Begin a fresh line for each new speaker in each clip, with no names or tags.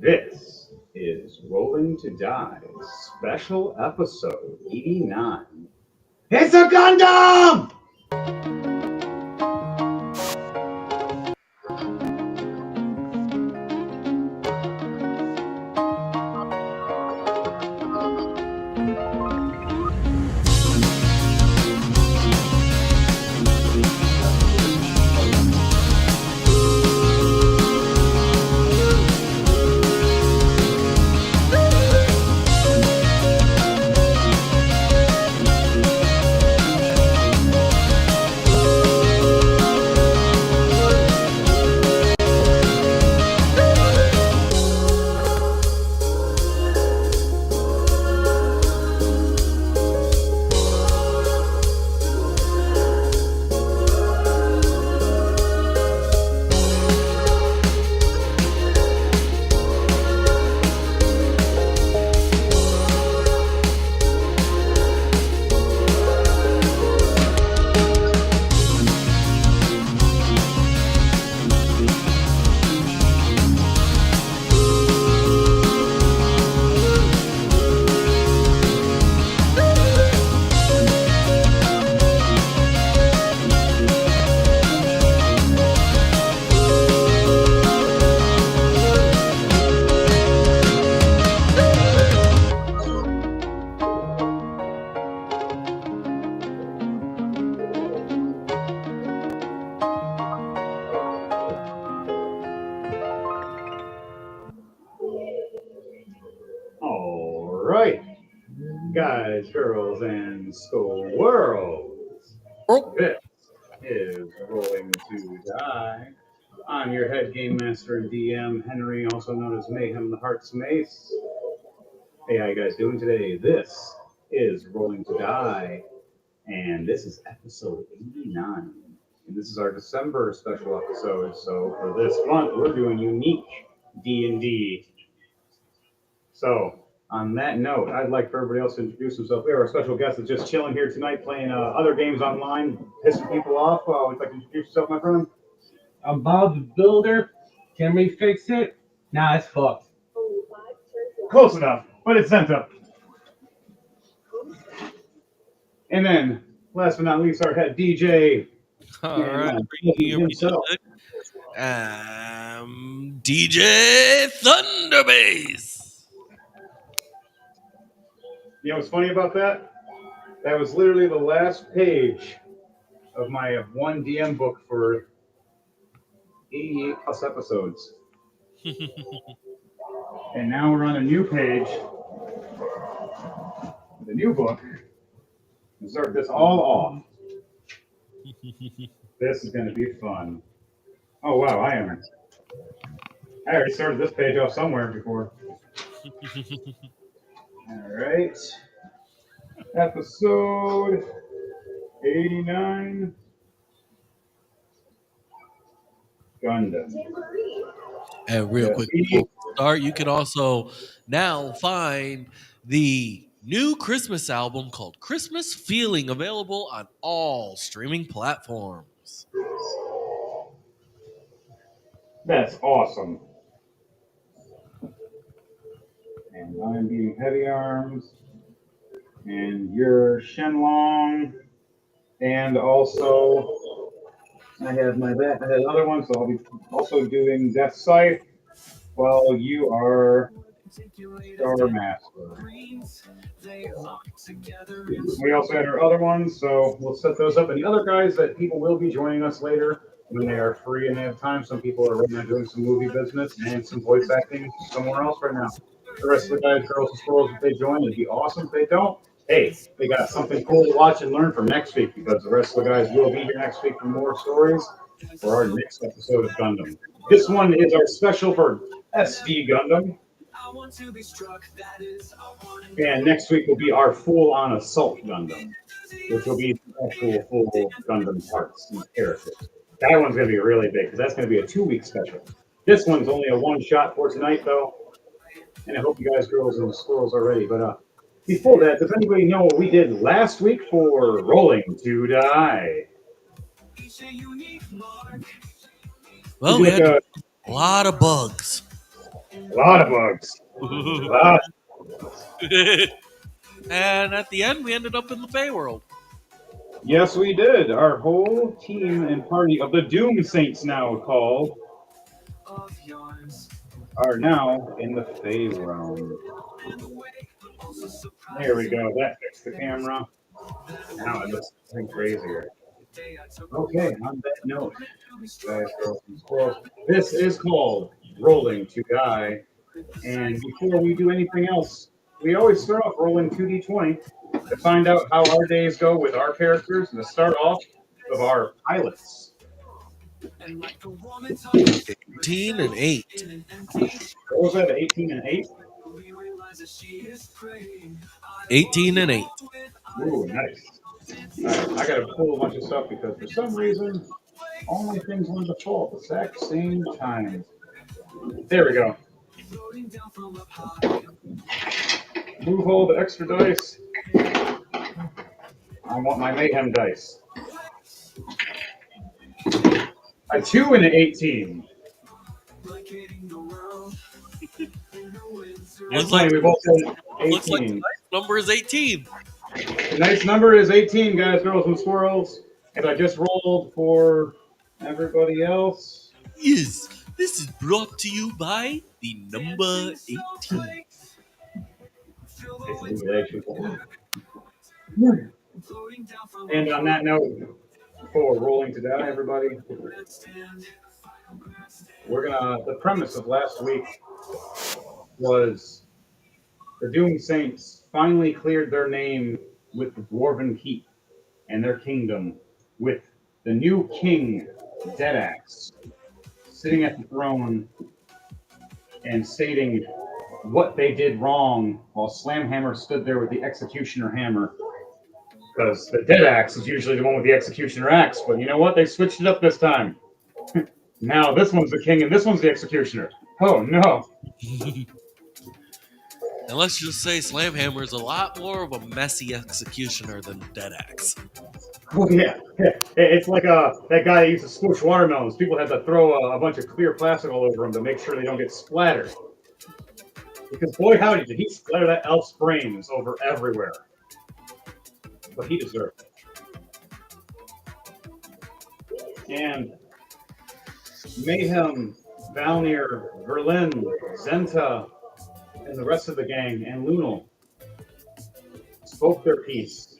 This is Rolling to Die, special episode 89. It's a Gundam! All right, guys, girls, and squirrels.
Oh.
This is Rolling to Die. I'm your head game master and DM, Henry, also known as Mayhem the Heart's Mace. Hey, how you guys doing today? This is Rolling to Die, and this is episode 89. And this is our December special episode. So for this month, we're doing unique D&D. So on that note, I'd like for everybody else to introduce themselves. We have our special guest that's just chilling here tonight, playing other games online, pissing people off. Would you like to introduce yourself, my friend?
I'm Bob the Builder. Can we fix it? Nah, it's fucked.
Close enough, but it's sent up. And then, last but not least, our head DJ.
All right,
himself.
DJ Thunderbase.
You know what's funny about that? That was literally the last page of my one DM book for 88 plus episodes. And now we're on a new page, the new book. And start this all off. This is going to be fun. Oh, wow, I already started this page off somewhere before. All right. Episode 89. Gundam.
And real quick before we start, you can also now find the new Christmas album called Christmas Feeling, available on all streaming platforms.
That's awesome. And I'm being Heavy Arms. And you're Shenlong. And also, I had other ones, so I'll be also doing Death Sight while you are Star Master. We also had our other ones, so we'll set those up. And the other guys that people will be joining us later when they are free and they have time. Some people are right now doing some movie business and some voice acting somewhere else right now. The rest of the guys, girls, and squirrels, if they join, it'd be awesome. If they don't, hey, they got something cool to watch and learn from next week, because the rest of the guys will be here next week for more stories for our next episode of Gundam. This one is our special for SD Gundam. And next week will be our full-on Assault Gundam, which will be actual full Gundam parts and characters. That one's going to be really big, because that's going to be a 2-week special. This one's only a one-shot for tonight, though. And I hope you guys, girls, and squirrels are ready. But before that, does anybody know what we did last week for Rolling to Die?
Well, we had a lot of bugs.
A lot of bugs. A lot.
And at the end, we ended up in the Fey world.
Yes, we did. Our whole team and party of the Doom Saints, now called, are now in the Fey realm. There we go. That fixed the camera. Now it looks even crazier. Okay, on that note, guys, girls, and squirrels, this is called Rolling2Die. And before we do anything else, we always start off rolling 2d20 to find out how our days go with our characters and to start off of our pilots.
18 and 8.
What was that, 18 and 8?
18 and 8.
Ooh, nice. All right, I got to pull a bunch of stuff because for some reason, all my things went to default at the exact same time. There we go. Move all the extra dice. I want my mayhem dice. A 2 and an 18.
Looks like
we both said 18.
Looks like the nice number is 18.
The nice number is 18, guys, girls, and squirrels. And I just rolled for everybody else.
Yes, this is brought to you by the number 18.
And on that note, for Rolling2Die, everybody, the premise of last week was the Doom Saints finally cleared their name with the Dwarven Keep and their kingdom, with the new king, Deadaxe, sitting at the throne and stating what they did wrong while Slamhammer stood there with the Executioner Hammer. Because the Deadaxe is usually the one with the Executioner Axe, but you know what? They switched it up this time. Now this one's the king and this one's the Executioner. Oh no.
And let's just say Slamhammer is a lot more of a messy executioner than Deadaxe.
Oh yeah. It's like that guy that used to squish watermelons. People had to throw a bunch of clear plastic all over them to make sure they don't get splattered. Because boy howdy did he splatter that elf's brains over everywhere. But he deserved it. And Mayhem, Valnir, Verlin, Zenta, and the rest of the gang, and Lunal spoke their piece.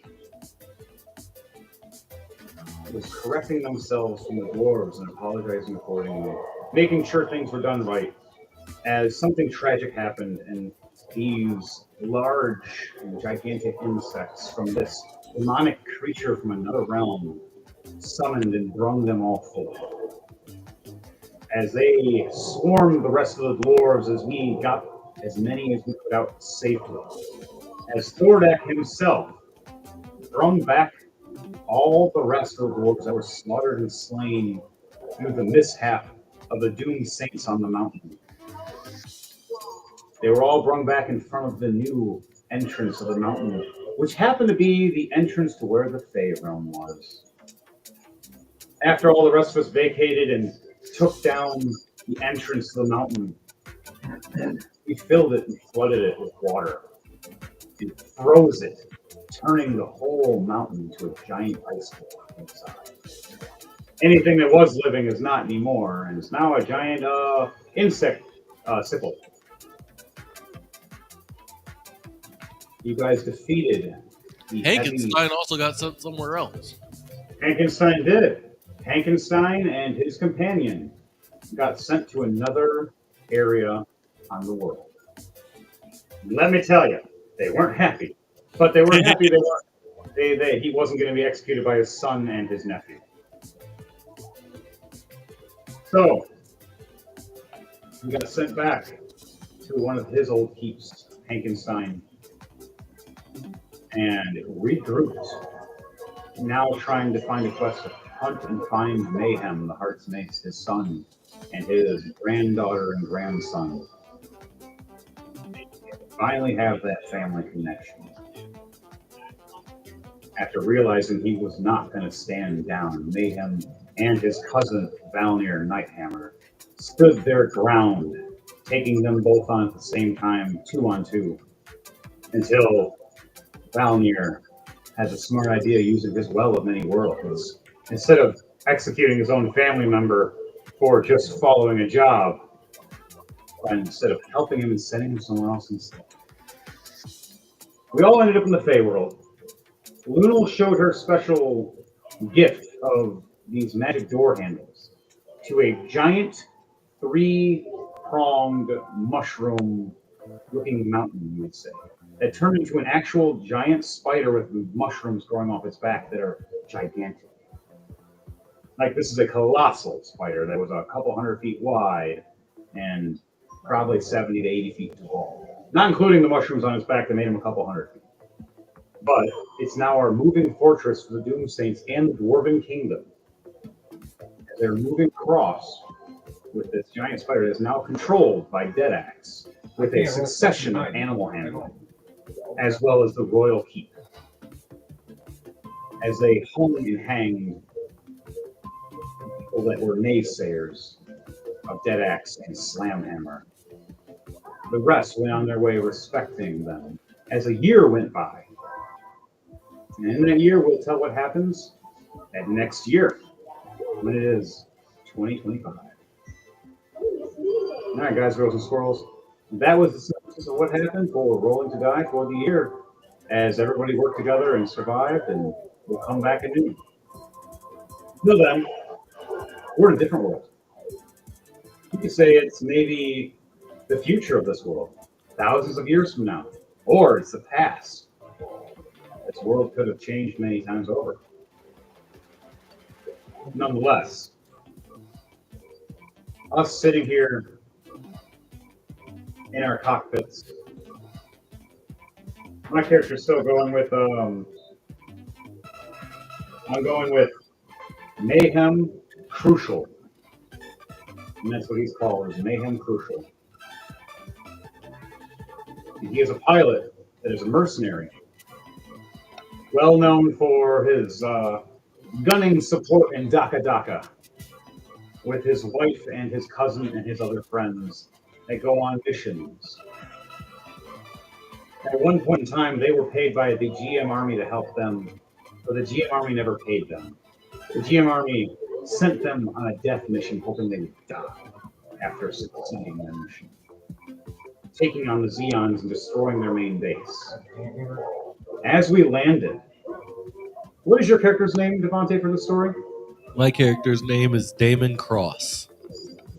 Was correcting themselves from the dwarves and apologizing accordingly, making sure things were done right, as something tragic happened and these large and gigantic insects from this demonic creature from another realm summoned and brung them all forth. As they swarmed the rest of the dwarves, as we got as many as we put out safely, as Thordak himself brung back all the rest of the dwarves that were slaughtered and slain through the mishap of the doomed saints on the mountain. They were all brung back in front of the new entrance of the mountain, which happened to be the entrance to where the Fey realm was. After all the rest of us vacated and took down the entrance to the mountain, we filled it and flooded it with water and froze it, turning the whole mountain into a giant ice ball inside. Anything that was living is not anymore, and it's now a giant insect sickle. You guys defeated the
Hankenstein also got sent somewhere else.
Hankenstein did. Hankenstein and his companion got sent to another area on the world. Let me tell you, they weren't happy. But they were happy he wasn't going to be executed by his son and his nephew. So, he got sent back to one of his old keeps, Hankenstein, and regrouped, now trying to find a quest to hunt and find Mayhem, the Heart's Mace, his son, and his granddaughter and grandson. Finally have that family connection. After realizing he was not going to stand down, Mayhem and his cousin, Valnir Nighthammer, stood their ground taking them both on at the same time, 2-on-2, until Valnir has a smart idea using his Well of Many Worlds. Instead of executing his own family member for just following a job, and instead of helping him and sending him somewhere else instead. We all ended up in the Fey world. Lunal showed her special gift of these magic door handles to a giant 3-pronged mushroom-looking mountain, you would say, that turned into an actual giant spider with mushrooms growing off its back that are gigantic. Like, this is a colossal spider that was a couple hundred feet wide and probably 70 to 80 feet tall. Not including the mushrooms on its back that made him a couple hundred feet. But it's now our moving fortress for the Doom Saints and the Dwarven Kingdom. They're moving across with this giant spider that is now controlled by Deadaxe, with a succession of animal handling, as well as the royal keep. As they hung and hanged people that were naysayers of Deadaxe and Slamhammer. The rest went on their way respecting them as a year went by. And in that year, we'll tell what happens at next year, when it is 2025. All right, guys, girls, and squirrels. That was the synopsis of what happened for Rolling2Die for the year, as everybody worked together and survived, and we'll come back anew. Until then, we're in a different world. You could say it's maybe the future of this world, thousands of years from now, or it's the past. This world could have changed many times over. Nonetheless, us sitting here in our cockpits, my character's still going with, I'm going with Mayhem Crucial. And that's what he's called, is Mayhem Crucial. And he is a pilot that is a mercenary, well known for his gunning support in Daka Daka, with his wife and his cousin and his other friends that go on missions. At one point in time, they were paid by the GM Army to help them, but the GM Army never paid them. The GM Army sent them on a death mission, hoping they would die after succeeding their mission, taking on the Zeons and destroying their main base. As we landed, what is your character's name, Devontae, for the story?
My character's name is Damon Cross.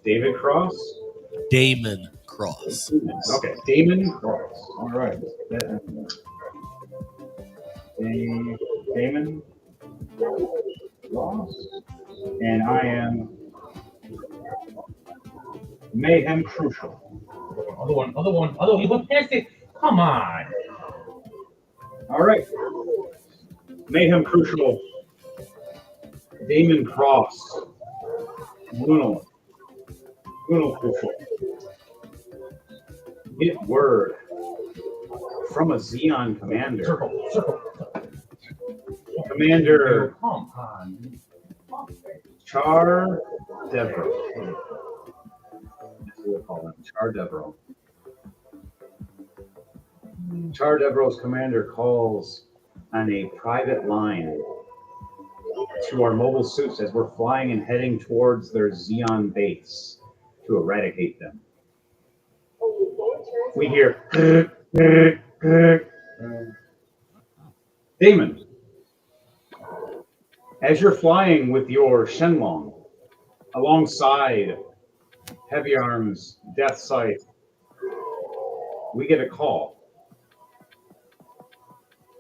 David Cross?
Damon Cross.
Okay, Damon Cross. All right. Damon Cross. And I am Mayhem Crucial.
Other one. You went past it. Come on.
All right. Mayhem Crucial. Damon Cross. Lunal Crucial. Get word from a Zeon commander.
Circle.
Commander
Come on.
Char Devro. That's what we'll call him. Char Devro. Char Devro's commander calls on a private line to our mobile suits as we're flying and heading towards their Zeon base to eradicate them. We hear Damon, as you're flying with your Shenlong alongside Heavy Arms, Death Sight, we get a call.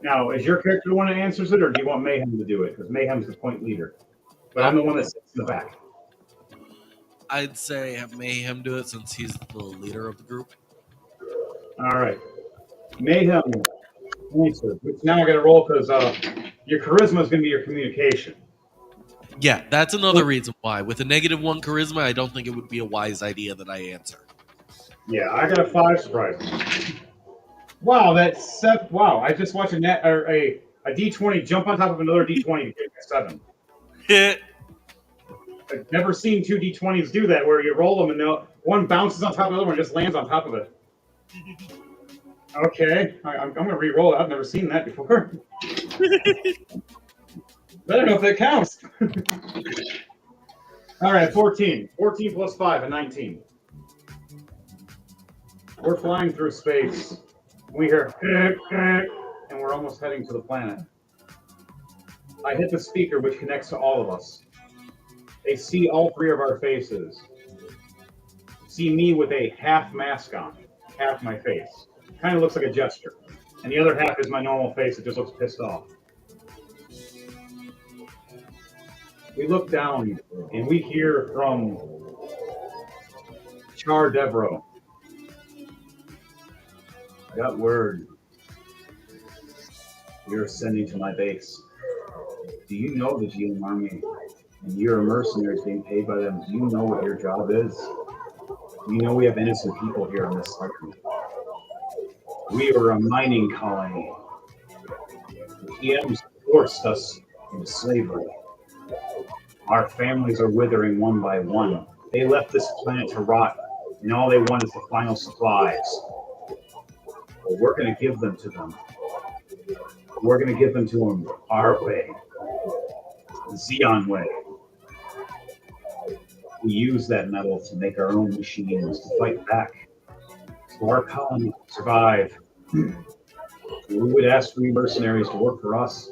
Now, is your character the one that answers it, or do you want Mayhem to do it? Because Mayhem's the point leader. But I'm the one that sits in the back.
I'd say have Mayhem do it since he's the leader of the group.
All right. Mayhem answers. Which now I got to roll because your charisma is going to be your communication.
Yeah, that's another reason why. With a -1 charisma, I don't think it would be a wise idea that I answer.
Yeah, I got a 5 surprise. Wow, that's wow! I just watched a D20 jump on top of another D20 to get a 7. I've never seen 2d20s do that, where you roll them and one bounces on top of the other one and just lands on top of it. Okay, I'm going to re-roll it. I've never seen that before. I don't know if that counts. All right, 14. 14 plus 5, a 19. We're flying through space. We hear, and we're almost heading to the planet. I hit the speaker, which connects to all of us. They see all three of our faces. See me with a half mask on, half my face. Kind of looks like a gesture. And the other half is my normal face. It just looks pissed off. We look down and we hear from Char Devro. I got word. You're sending to my base. Do you know the GM Army? And you're a mercenary being paid by them. Do you know what your job is? Do you know we have innocent people here in this country? We are a mining colony. The GMs forced us into slavery. Our families are withering one by one. They left this planet to rot, and all they want is the final supplies. But we're going to give them to them. We're going to give them to them our way, the Xeon way. We use that metal to make our own machines to fight back, so our colony can survive. We would ask free mercenaries to work for us.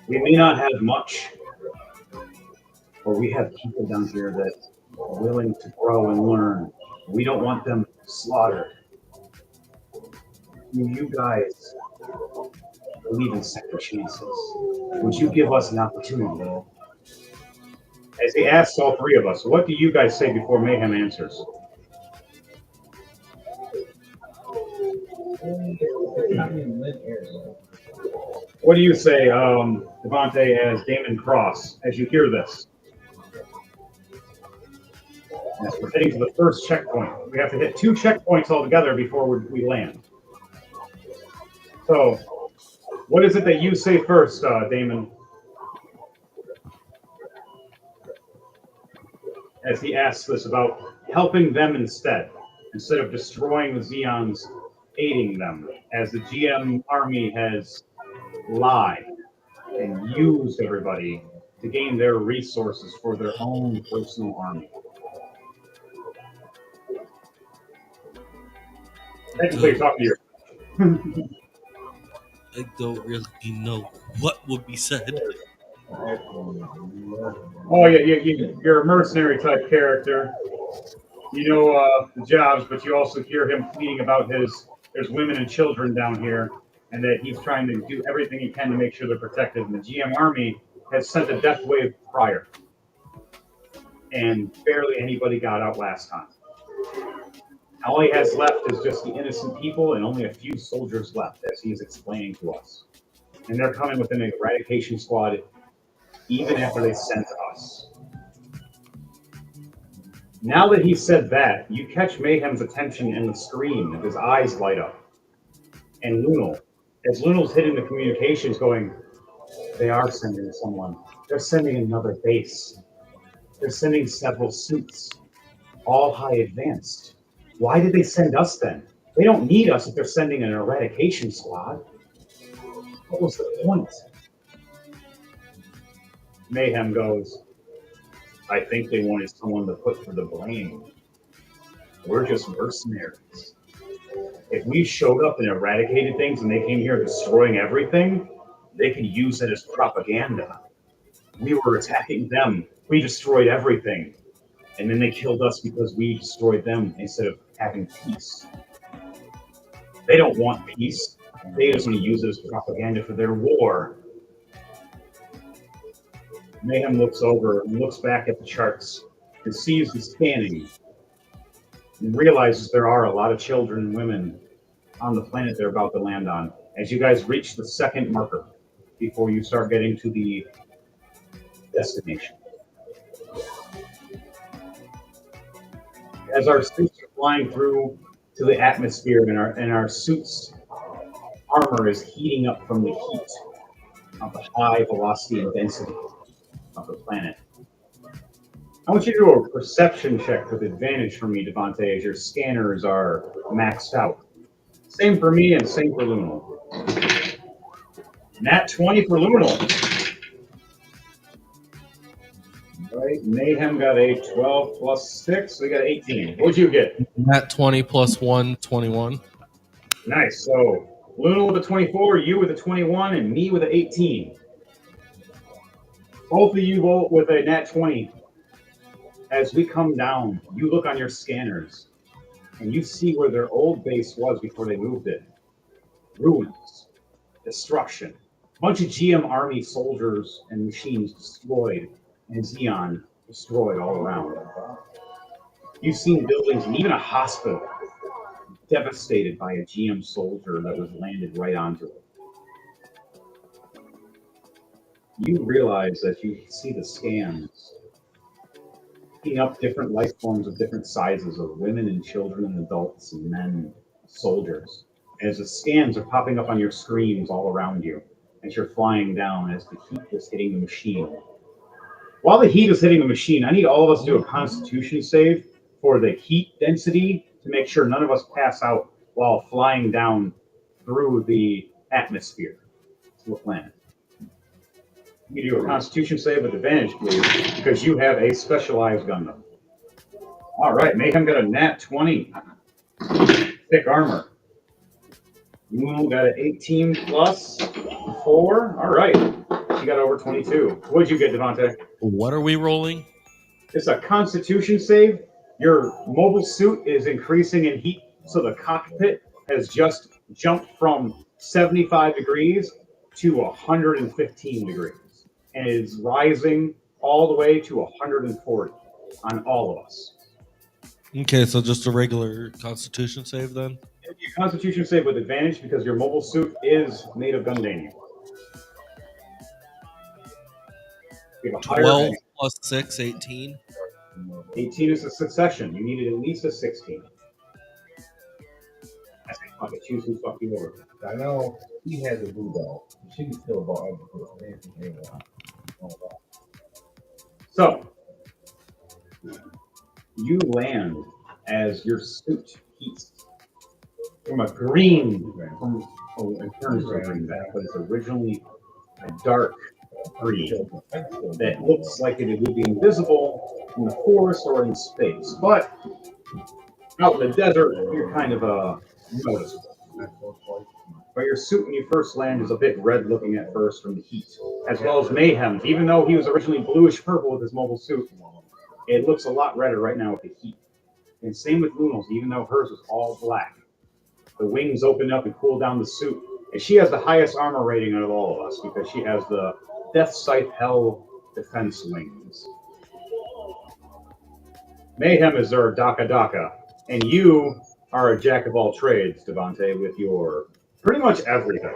We may not have much, but we have people down here that are willing to grow and learn. We don't want them slaughtered. You guys believe in second chances. Would you give us an opportunity? As he asks all three of us, what do you guys say before Mayhem answers? What do you say, Devontae, as Damon Cross, as you hear this? Yes, we're heading to the first checkpoint. We have to hit 2 checkpoints altogether before we land. So, what is it that you say first, Damon? As he asks this about helping them instead of destroying the Xeons, aiding them, as the GM army has lied and used everybody to gain their resources for their own personal army. Technically, you're talking to your...
I don't really know what would be said.
Oh, yeah, you're a mercenary type character. You know the jobs, but you also hear him pleading about there's women and children down here, and that he's trying to do everything he can to make sure they're protected. And the GM army has sent a death wave prior, and barely anybody got out last time. All he has left is just the innocent people and only a few soldiers left, as he is explaining to us. And they're coming with an eradication squad even after they sent us. Now that he said that, you catch Mayhem's attention in the screen, and his eyes light up. And Lunal, as Lunal's hitting the communications going, they are sending someone. They're sending another base. They're sending several suits, all high advanced. Why did they send us then? They don't need us if they're sending an eradication squad. What was the point? Mayhem goes, I think they wanted someone to put for the blame. We're just mercenaries. If we showed up and eradicated things and they came here destroying everything, they could use it as propaganda. We were attacking them. We destroyed everything. And then they killed us because we destroyed them instead of having peace. They don't want peace. They just want to use it as propaganda for their war. Mayhem looks over and looks back at the charts and sees the scanning and realizes there are a lot of children and women on the planet they're about to land on. As you guys reach the second marker before you start getting to the destination. As our suits are flying through to the atmosphere and our suits' armor is heating up from the heat of the high velocity and density of the planet. I want you to do a perception check with advantage for me, Devontae, as your scanners are maxed out. Same for me and same for Lunal. Nat 20 for Lunal. Right, Mayhem got a 12 plus 6, so we got 18. What'd you get?
Nat 20 plus 1, 21.
Nice. So Luna with a 24, you with a 21, and me with an 18. Both of you vote with a nat 20. As we come down, you look on your scanners, and you see where their old base was before they moved it. Ruins, destruction. A bunch of GM Army soldiers and machines destroyed, and Xeon destroyed all around. You've seen buildings and even a hospital devastated by a GM soldier that was landed right onto it. You realize that you see the scans picking up different life forms of different sizes of women and children and adults and men, soldiers. As the scans are popping up on your screens all around you as you're flying down as the heat is hitting the machine. While the heat is hitting the machine, I need all of us to do a constitution save for the heat density to make sure none of us pass out while flying down through the atmosphere to the planet. You do a constitution save with advantage, please, because you have a specialized Gundam. All right, Mayhem got a nat 20. Thick armor. Moon got an 18 plus 4. All right. She got over 22. What'd you get, Devontae?
What are we rolling?
It's a constitution save. Your mobile suit is increasing in heat, so the cockpit has just jumped from 75 degrees to 115 degrees. And is rising all the way to 140 on all of us.
Okay, so just a regular constitution save then?
Your constitution save with advantage because your mobile suit is made of Gundanium.
12 plus 6, 18.
18 is a succession. You needed at least a 16. I say, fuck it, choose who fuck you over.
I know he has a blue belt. She can still ball.
So, you land as your suit heats from a green, it turns to a green back, but it's originally a dark green that looks like it would be invisible in the forest or in space. But out in the desert, you're kind of noticeable. But your suit when you first land is a bit red looking at first from the heat, as well as Mayhem's. Even though he was originally bluish purple with his mobile suit, it looks a lot redder right now with the heat. And same with Lunal's, even though hers was all black. The wings open up and cool down the suit. And she has the highest armor rating out of all of us because she has the Death Scythe Hell defense wings. Mayhem is their Daka Daka. And you are a jack of all trades, Devontae, with your pretty much everything.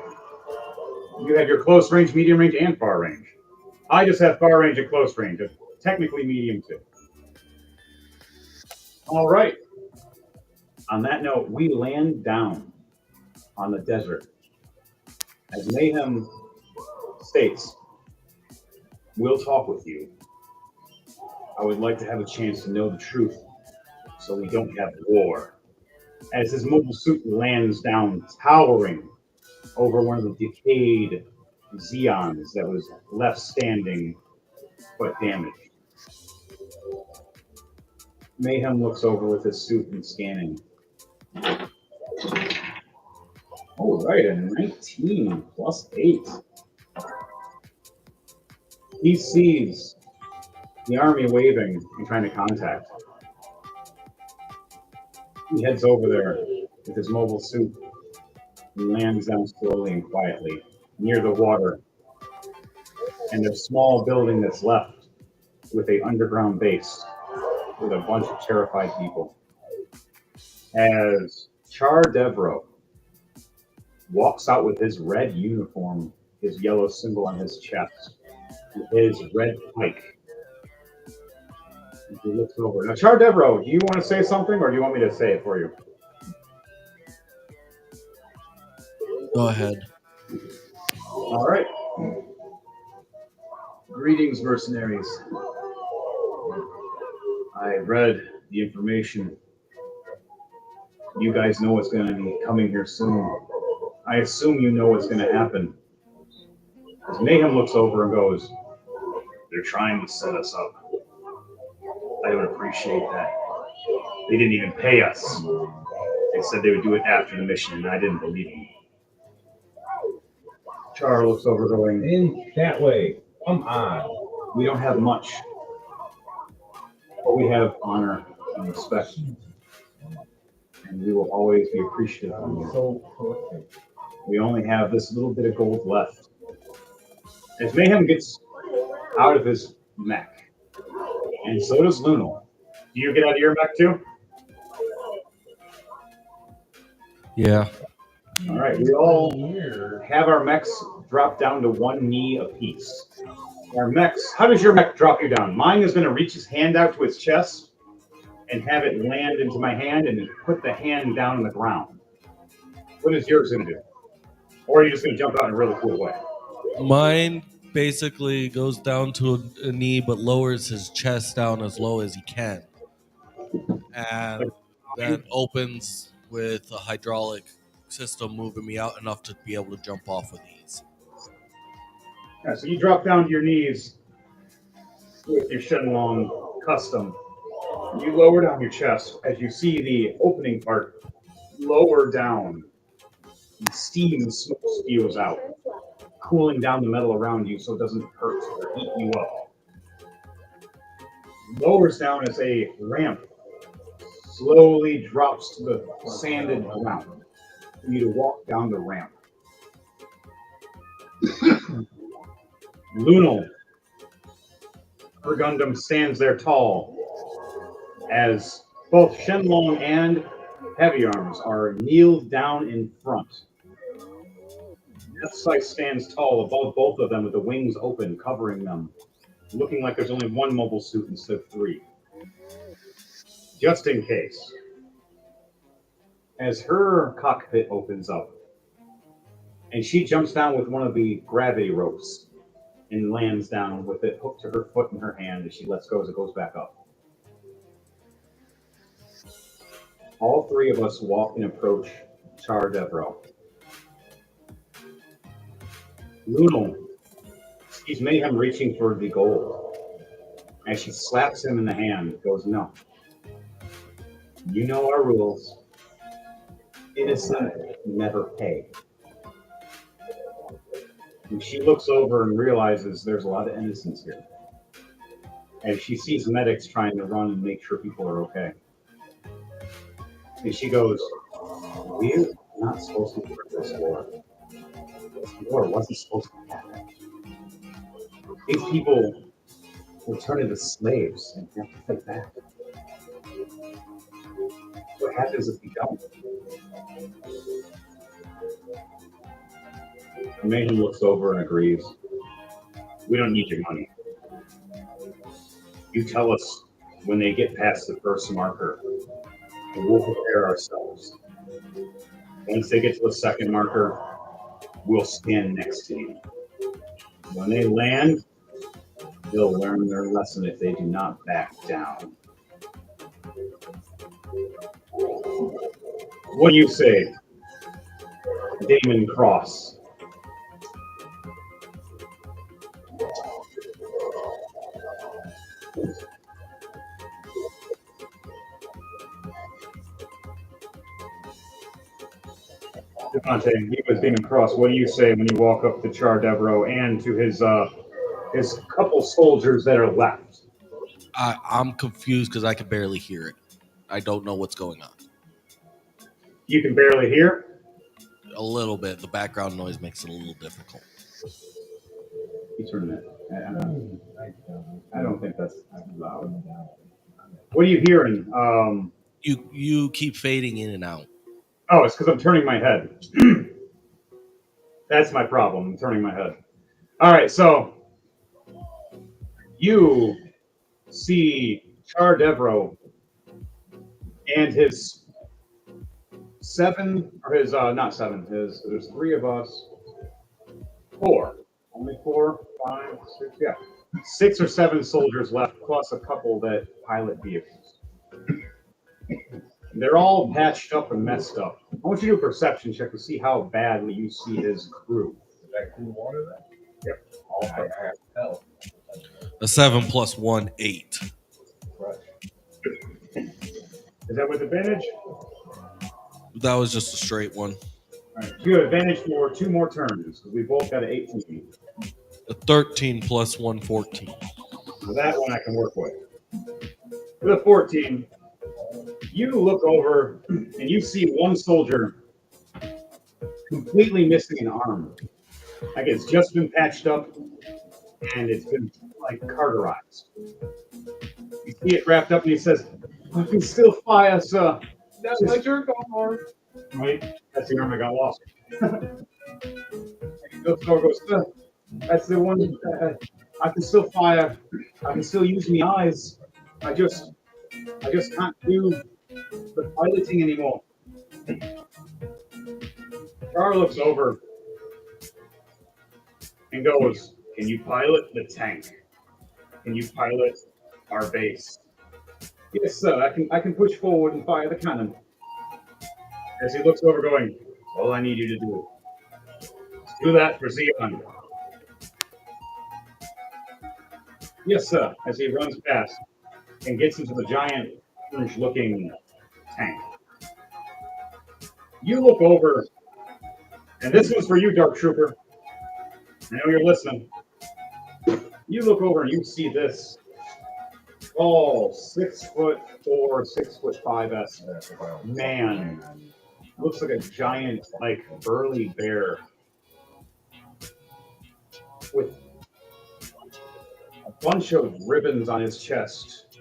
You have your close range, medium range, and far range. I just have far range and close range. Technically medium too. All right. On that note, we land down on the desert. As Mayhem states, we'll talk with you. I would like to have a chance to know the truth so we don't have war. As his mobile suit lands down, towering over one of the decayed Xeons that was left standing but damaged. Mayhem looks over with his suit and scanning. Oh, right, a 19 plus 8. He sees the army waving and trying to contact. He heads over there with his mobile suit and lands down slowly and quietly near the water and a small building that's left with an underground base with a bunch of terrified people. As Char Devro walks out with his red uniform, his yellow symbol on his chest, with his red pike. He looks over. Now, Char Devro, do you want to say something or do you want me to say it for you?
Go ahead.
All right. Greetings, mercenaries. I read the information. You guys know what's going to be coming here soon. I assume you know what's going to happen. As Mayhem looks over and goes, they're trying to set us up. I don't appreciate that. They didn't even pay us. They said they would do it after the mission, and I didn't believe them. Char looks over going,
In that way. Come on.
we don't have much, but we have honor and respect. And we will always be appreciative of you.
So perfect.
We only have this little bit of gold left. As Mayhem gets out of his mech, and so does Lunal. Do you get out of your mech too?
Yeah.
All right, we all have our mechs drop down to one knee apiece. Our mechs, how does your mech drop you down? Mine is going to reach his hand out to his chest and have it land into my hand and put the hand down on the ground. What is yours going to do? Or are you just going to jump out in a really cool way?
Mine basically goes down to a knee but lowers his chest down as low as he can. And then opens with a hydraulic system moving me out enough to be able to jump off with ease.
Yeah, so you drop down to your knees with your Shenlong custom. You lower down your chest as you see the opening part lower down. And steam and smoke spews out, cooling down the metal around you so it doesn't hurt or eat you up. Lowers down as a ramp slowly drops to the sanded ground for you to walk down the ramp. Lunal, her Gundam stands there tall as both Shenlong and Heavy Arms are kneeled down in front. Deathsight stands tall above both of them with the wings open, covering them, looking like there's only one mobile suit instead of three. Just in case. As her cockpit opens up, and she jumps down with one of the gravity ropes and lands down with it hooked to her foot in her hand as she lets go as it goes back up. All three of us walk and approach Char Devro. Lunal sees Mayhem reaching for the gold. As she slaps him in the hand, goes, no. You know our rules. Innocent never pay. And she looks over and realizes there's a lot of innocence here. As she sees medics trying to run and make sure people are okay. And she goes, we're not supposed to be this war. This war wasn't supposed to happen. These people will turn into slaves and have to fight back. What happens if we don't? Mayhem looks over and agrees. We don't need your money. You tell us when they get past the first marker, and we'll prepare ourselves. Once they get to the second marker, we'll stand next to you. When they land, they'll learn their lesson if they do not back down. What do you say, Damon Cross? Devontae, he was Damon Cross. What do you say when you walk up to Char Devro and to his couple soldiers that are left?
I'm confused because I can barely hear it. I don't know what's going on.
You can barely hear?
A little bit. The background noise makes it a little difficult.
You turn it. I don't think that's loud. What are you hearing?
You keep fading in and out.
Oh, it's because I'm turning my head. That's my problem. I'm turning my head. All right, so you see Char Devro and his there's three of us. Four. Only 4, 5, 6, yeah. 6 or 7 soldiers left, plus a couple that pilot vehicles. They're all patched up and messed up. I want you to do a perception check to see how badly you see his crew.
Is that cool water then?
Yep. All
I have to tell.
A 7 + 1, 8.
Fresh.
Is that with advantage?
That was just a straight one.
All right. You have advantage for 2 more turns because we both got an 18.
A 13 + 1, 14.
So that one I can work with. With a 14, you look over and you see one soldier completely missing an arm. Like it's just been patched up and it's been like carterized. You see it wrapped up and he says, "I can still fire, sir."
That's my jerk arm.
Right? That's the arm I got lost. He goes, "Sir, that's the one. I can still fire. I can still use my eyes. I just can't do the piloting anymore." Char looks over and goes, "Can you pilot the tank? Can you pilot our base?" "Yes, sir. I can push forward and fire the cannon." As he looks over, going, "All I need you to do is do that for Xeon." "Yes, sir." As he runs past and gets into the giant, orange-looking tank. You look over, and this one's for you, Dark Trooper. I know you're listening. You look over and you see this tall, 6'4", 6'5" man. Looks like a giant, like burly bear with a bunch of ribbons on his chest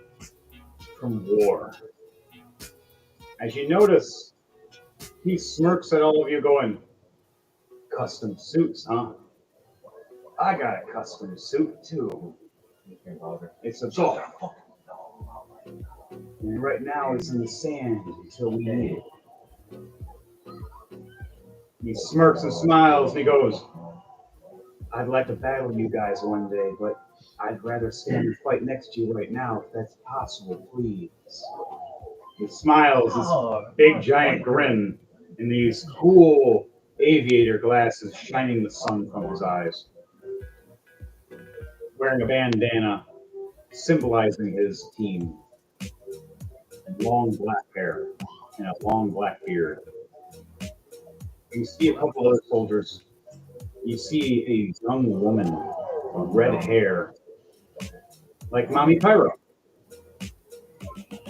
from war. As you notice, he smirks at all of you, going, "Custom suits, huh? I got a custom suit too. It's a dog. And right now it's in the sand until we need it." He smirks and smiles and he goes, "I'd like to battle you guys one day, but I'd rather stand and fight next to you right now if that's possible, please." He smiles, this big giant grin, and these cool aviator glasses shining the sun from his eyes. Wearing a bandana symbolizing his team. Long black hair and a long black beard. You see a couple other soldiers. You see a young woman with red hair, like Mommy Pyro.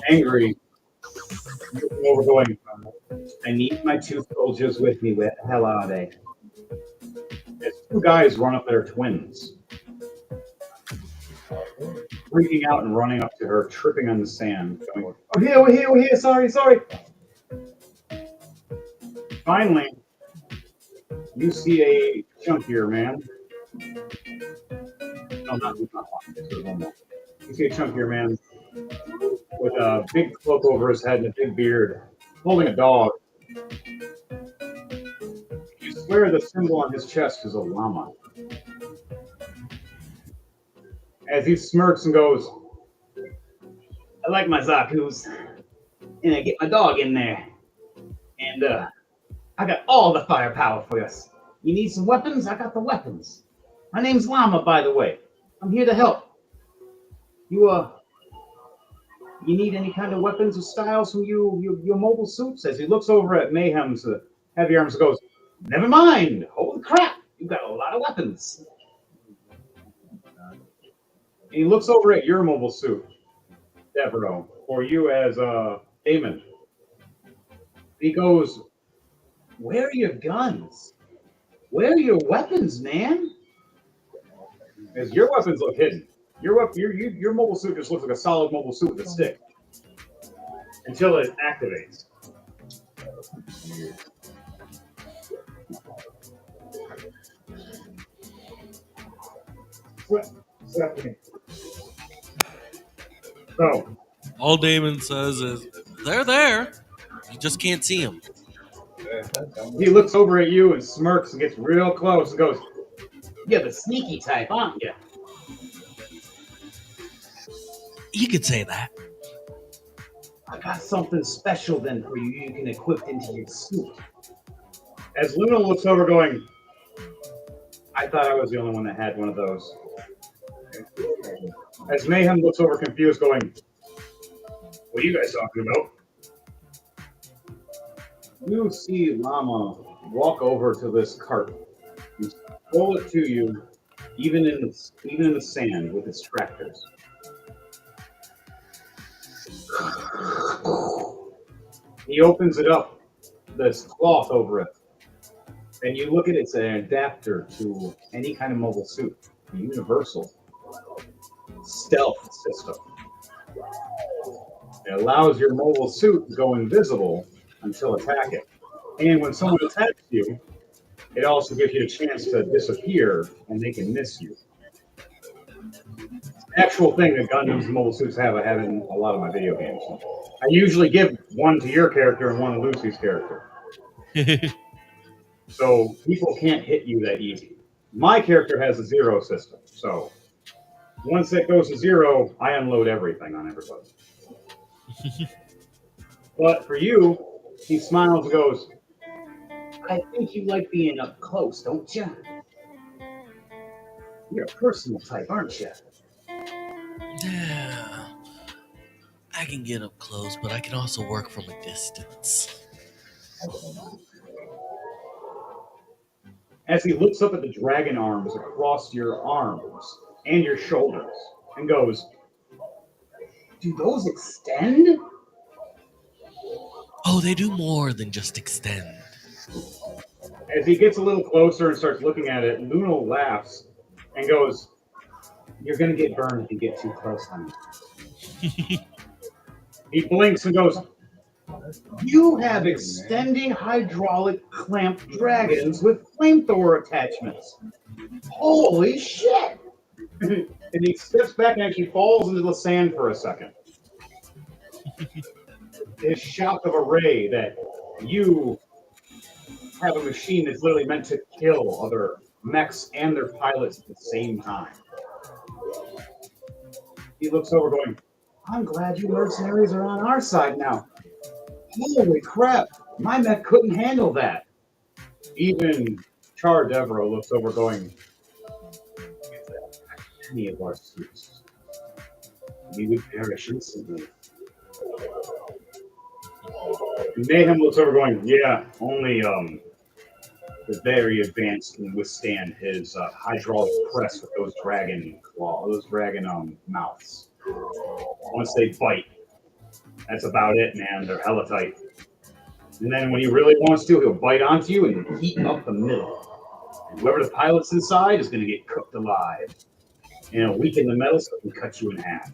Angry, looking over going, "I need my 2 soldiers with me. Where the hell are they?" As 2 guys run up there, twins. Freaking out and running up to her, tripping on the sand, going, we're here, sorry." Finally, you see a chunkier man. No, not one more. You see a chunkier man with a big cloak over his head and a big beard, holding a dog. You swear the symbol on his chest is a llama. As he smirks and goes, "I like my Zaku's, and I get my dog in there, and I got all the firepower for us. You need some weapons? I got the weapons. My name's Llama, by the way. I'm here to help. You need any kind of weapons or styles from your mobile suits?" As he looks over at Mayhem's heavy arms and goes, "Never mind. Holy crap, you got a lot of weapons." And he looks over at your mobile suit, Devereaux, or you as Damon. He goes, "Where are your guns? Where are your weapons, man?" As your weapons look hidden. Your mobile suit just looks like a solid mobile suit with a stick until it activates. What's happening? So,
All Damon says is, "They're there. You just can't see them."
he looks over at you and smirks and gets real close and goes, "You're the sneaky type, aren't you?"
You could say that.
I got something special then for you. You can equip into your suit. As Luna looks over, going, I thought I was the only one that had one of those. As Mayhem looks over, confused, going, what are you guys talking about? You see Llama walk over to this cart and pull it to you, even in the sand with its tractors. He opens it up, this cloth over it, and you look at it, it's an adapter to any kind of mobile suit, a universal stealth system. It allows your mobile suit to go invisible until attacking. And when someone attacks you, it also gives you a chance to disappear and they can miss you. It's an actual thing that Gundam's mobile suits have. I have in a lot of my video games. I usually give one to your character and one to Lucy's character. So people can't hit you that easy. My character has a zero system. So once it goes to zero, I unload everything on everybody. But for you, he smiles and goes, I think you like being up close, don't you? You're a personal type, aren't you?
Yeah. I can get up close, but I can also work from a distance.
As he looks up at the dragon arms across your arms and your shoulders and goes, do those extend?
Oh, they do more than just extend.
As he gets a little closer and starts looking at it, Luna laughs and goes, you're going to get burned if you get too close, honey. He blinks and goes, you have extending hydraulic clamp dragons with flamethrower attachments. Holy shit! And he steps back and actually falls into the sand for a second. His shock of array that you have a machine that's literally meant to kill other mechs and their pilots at the same time. He looks over going, I'm glad you mercenaries are on our side now. Holy crap, my mech couldn't handle that. Even Char Devereaux looks over going, if that attacked any of our suits, we would perish instantly. Mayhem looks over going, yeah, only the very advanced can withstand his hydraulic press with those dragon mouths. Once they bite, that's about it, man. They're hella tight. And then when he really wants to, he'll bite onto you and heat up the middle. And whoever the pilot's inside is going to get cooked alive. And it'll weaken the metal so it can cut you in half.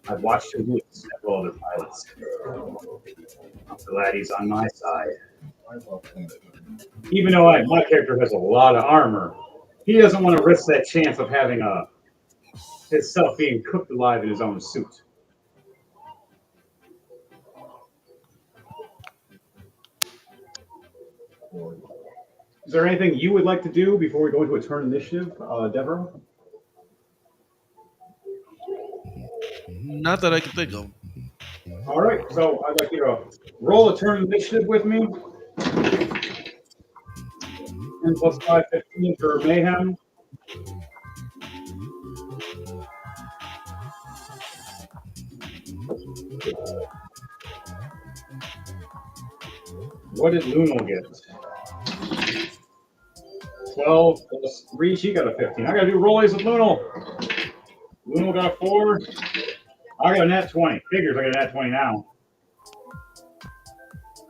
I've watched him do it to several other pilots. I'm glad he's on my side. Even though my character has a lot of armor, he doesn't want to risk that chance of having himself being cooked alive in his own suit. Is there anything you would like to do before we go into a turn initiative, Deborah?
Not that I can think of.
All right, so I'd like you to roll a turn initiative with me. 10 plus 5, 15 for Mayhem. What did Luna get? 12 plus 3, she got a 15. I got to do rollies with Luna. Luna got a 4. I got a nat 20. Figures I got a nat 20 now.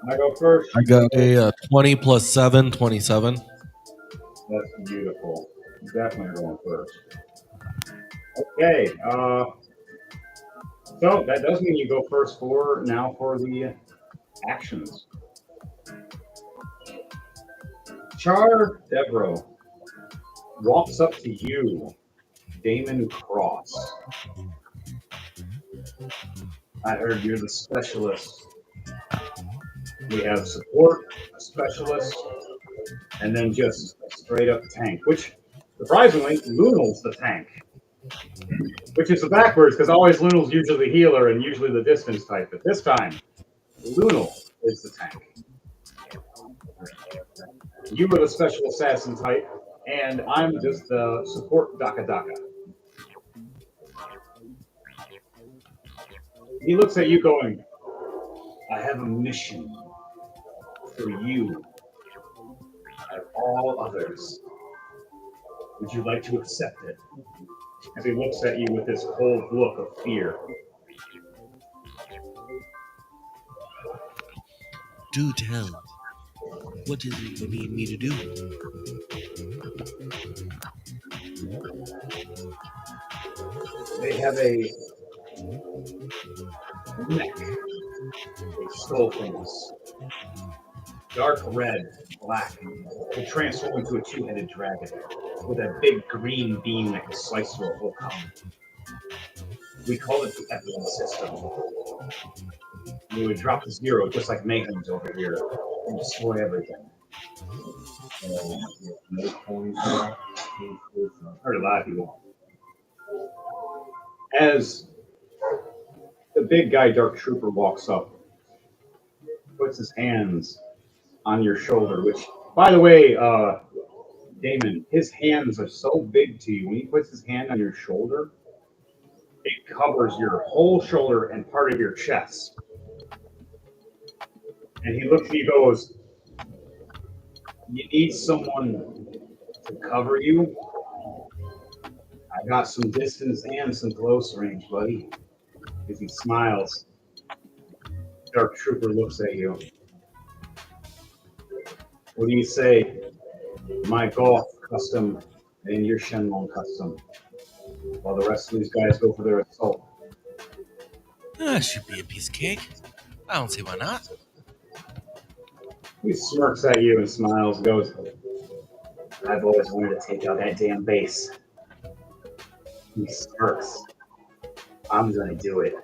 I go first.
I got a 20 plus 7, 27.
That's beautiful. Definitely going first. Okay. So that does mean you go first for the actions. Char Devereaux walks up to you, Damon Cross. I heard you're the specialist. We have support, a specialist, and then just a straight up tank, which surprisingly, Lunal's the tank. Which is backwards, because always Lunal's usually the healer and usually the distance type. But this time, Lunal is the tank. You are the special assassin type, and I'm just the support Daka Daka. He looks at you going, I have a mission for you and all others. Would you like to accept it? As he looks at you with this cold look of fear.
Do tell. What is it you need me to do?
They have a neck. They stole things. Dark red, black. They transform into a two-headed dragon with a big green beam that can slice through a whole column. We call it the Ep.89 system. We would drop to zero just like Mayhem's over here and destroy everything. Heard a lot of people. As the big guy, Dark Trooper, walks up, puts his hands on your shoulder, which, by the way, Damon, his hands are so big to you. When he puts his hand on your shoulder, it covers your whole shoulder and part of your chest. And he looks at you and goes, you need someone to cover you? I got some distance and some close range, buddy. As he smiles, Dark Trooper looks at you. What do you say? My Golf custom and your Shenlong custom, while the rest of these guys go for their assault.
That should be a piece of cake. I don't see why not.
He smirks at you and smiles and goes, I've always wanted to take out that damn base. He smirks. I'm going to do it.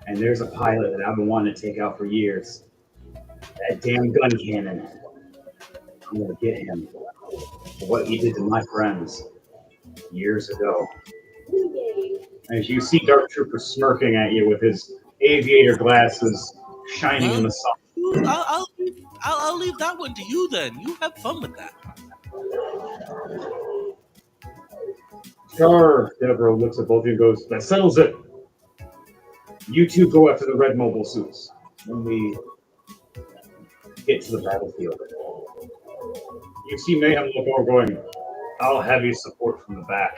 And there's a pilot that I've been wanting to take out for years. That damn gun cannon. I'm going to get him for what he did to my friends years ago. As you see Dark Trooper smirking at you with his aviator glasses shining in the sun.
I'll leave that one to you then. You have fun with that.
Char Devereaux looks at both of you and goes, that settles it. You two go after the red mobile suits when we get to the battlefield. You see Mayhem look over going, I'll have you support from the back.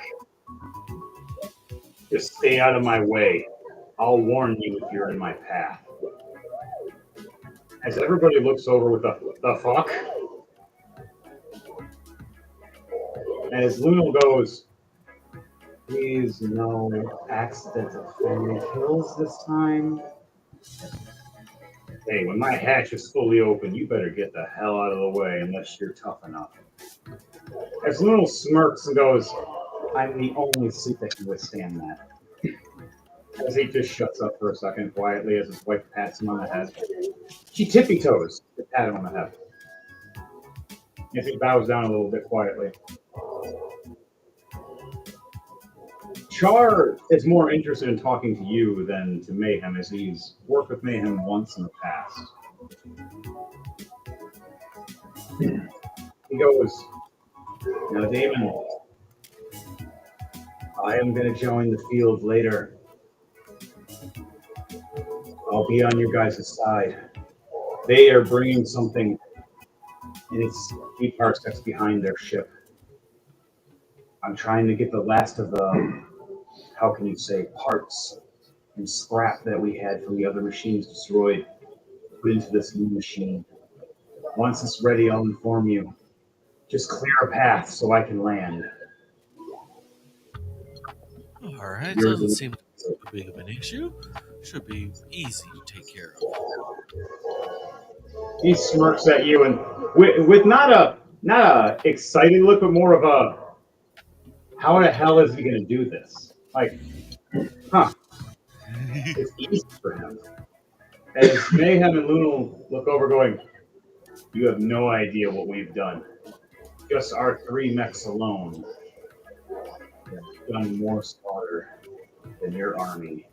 Just stay out of my way. I'll warn you if you're in my path. As everybody looks over with the fuck, as Lunal goes, please no accidental family kills this time. Hey, when my hatch is fully open, you better get the hell out of the way unless you're tough enough. As Lunal smirks and goes, I'm the only suit that can withstand that. As he just shuts up for a second quietly as his wife pats him on the head. She tippy-toes to pat him on the head. As he bows down a little bit quietly. Char is more interested in talking to you than to Mayhem, as he's worked with Mayhem once in the past. He goes, now Damon, I am going to join the field later. I'll be on your guys' side. They are bringing something, and it's 8 parsecs behind their ship. I'm trying to get the last of the, how can you say, parts and scrap that we had from the other machines destroyed, put into this new machine. Once it's ready, I'll inform you. Just clear a path so I can land.
All right, doesn't seem like so big of an issue. Should be easy to take care of.
He smirks at you and with not a excited look, but more of a, how the hell is he going to do this? Like, huh? It's easy for him. As Mayhem and Lunal look over, going, you have no idea what we've done. Just our 3 mechs alone. done more slaughter than your army.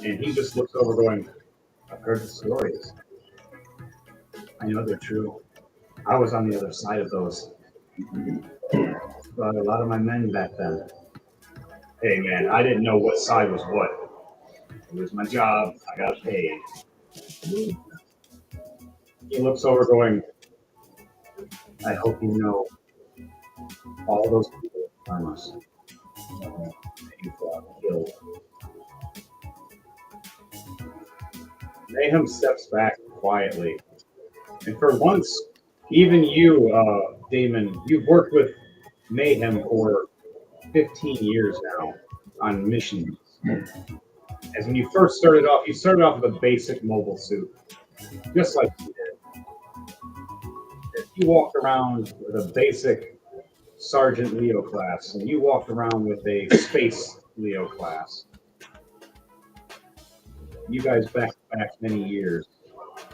And he just looks over going, I've heard the stories. I know they're true. I was on the other side of those. Brought a lot of my men back then. Hey man, I didn't know what side was what. It was my job. I got paid. He looks over going, I hope you know all those people harm us. You killed. Mayhem steps back quietly. And for once, even you, Damon, you've worked with Mayhem for 15 years now on missions. As when you first started off, you started off with a basic mobile suit, just like you did. If you walked around with a basic Sergeant Leo class, and you walked around with a Space Leo class, you guys back to back many years.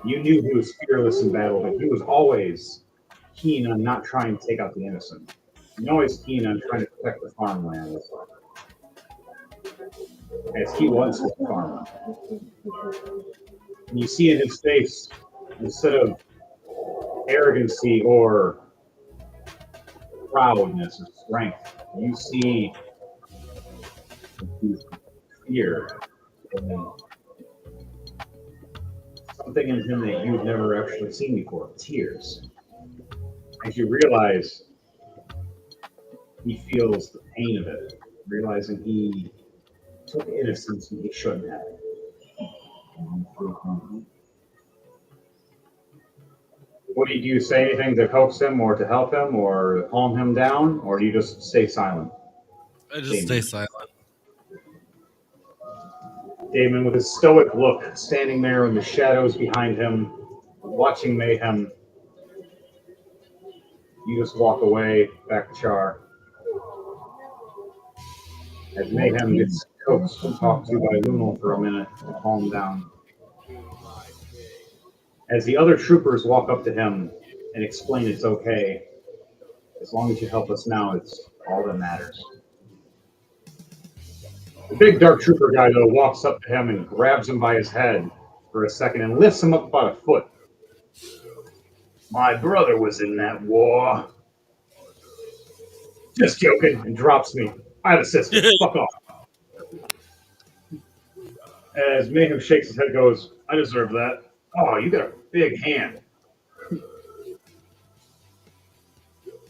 You knew he was fearless in battle, but he was always keen on not trying to take out the innocent. He's always keen on trying to protect the farmland, as he was with the farmer. And you see in his face, instead of arrogancy or proudness or strength, you see fear and something in him that you've never actually seen before, tears. As you realize he feels the pain of it, realizing he took innocence and he shouldn't have. What do you say? Anything to coax him or to help him or calm him down, or do you just stay silent?
I just stay silent.
Damon, with his stoic look, standing there in the shadows behind him, watching Mayhem, you just walk away back to Char. As Mayhem gets coaxed and talked to by Lunal for a minute to calm down. As the other troopers walk up to him and explain it's okay, as long as you help us now, it's all that matters. The big dark trooper guy, though, walks up to him and grabs him by his head for a second and lifts him up about a foot. My brother was in that war. Just joking, and drops me. I have a sister. Fuck off. As Mayhem shakes his head, goes, I deserve that. Oh, you got a big hand.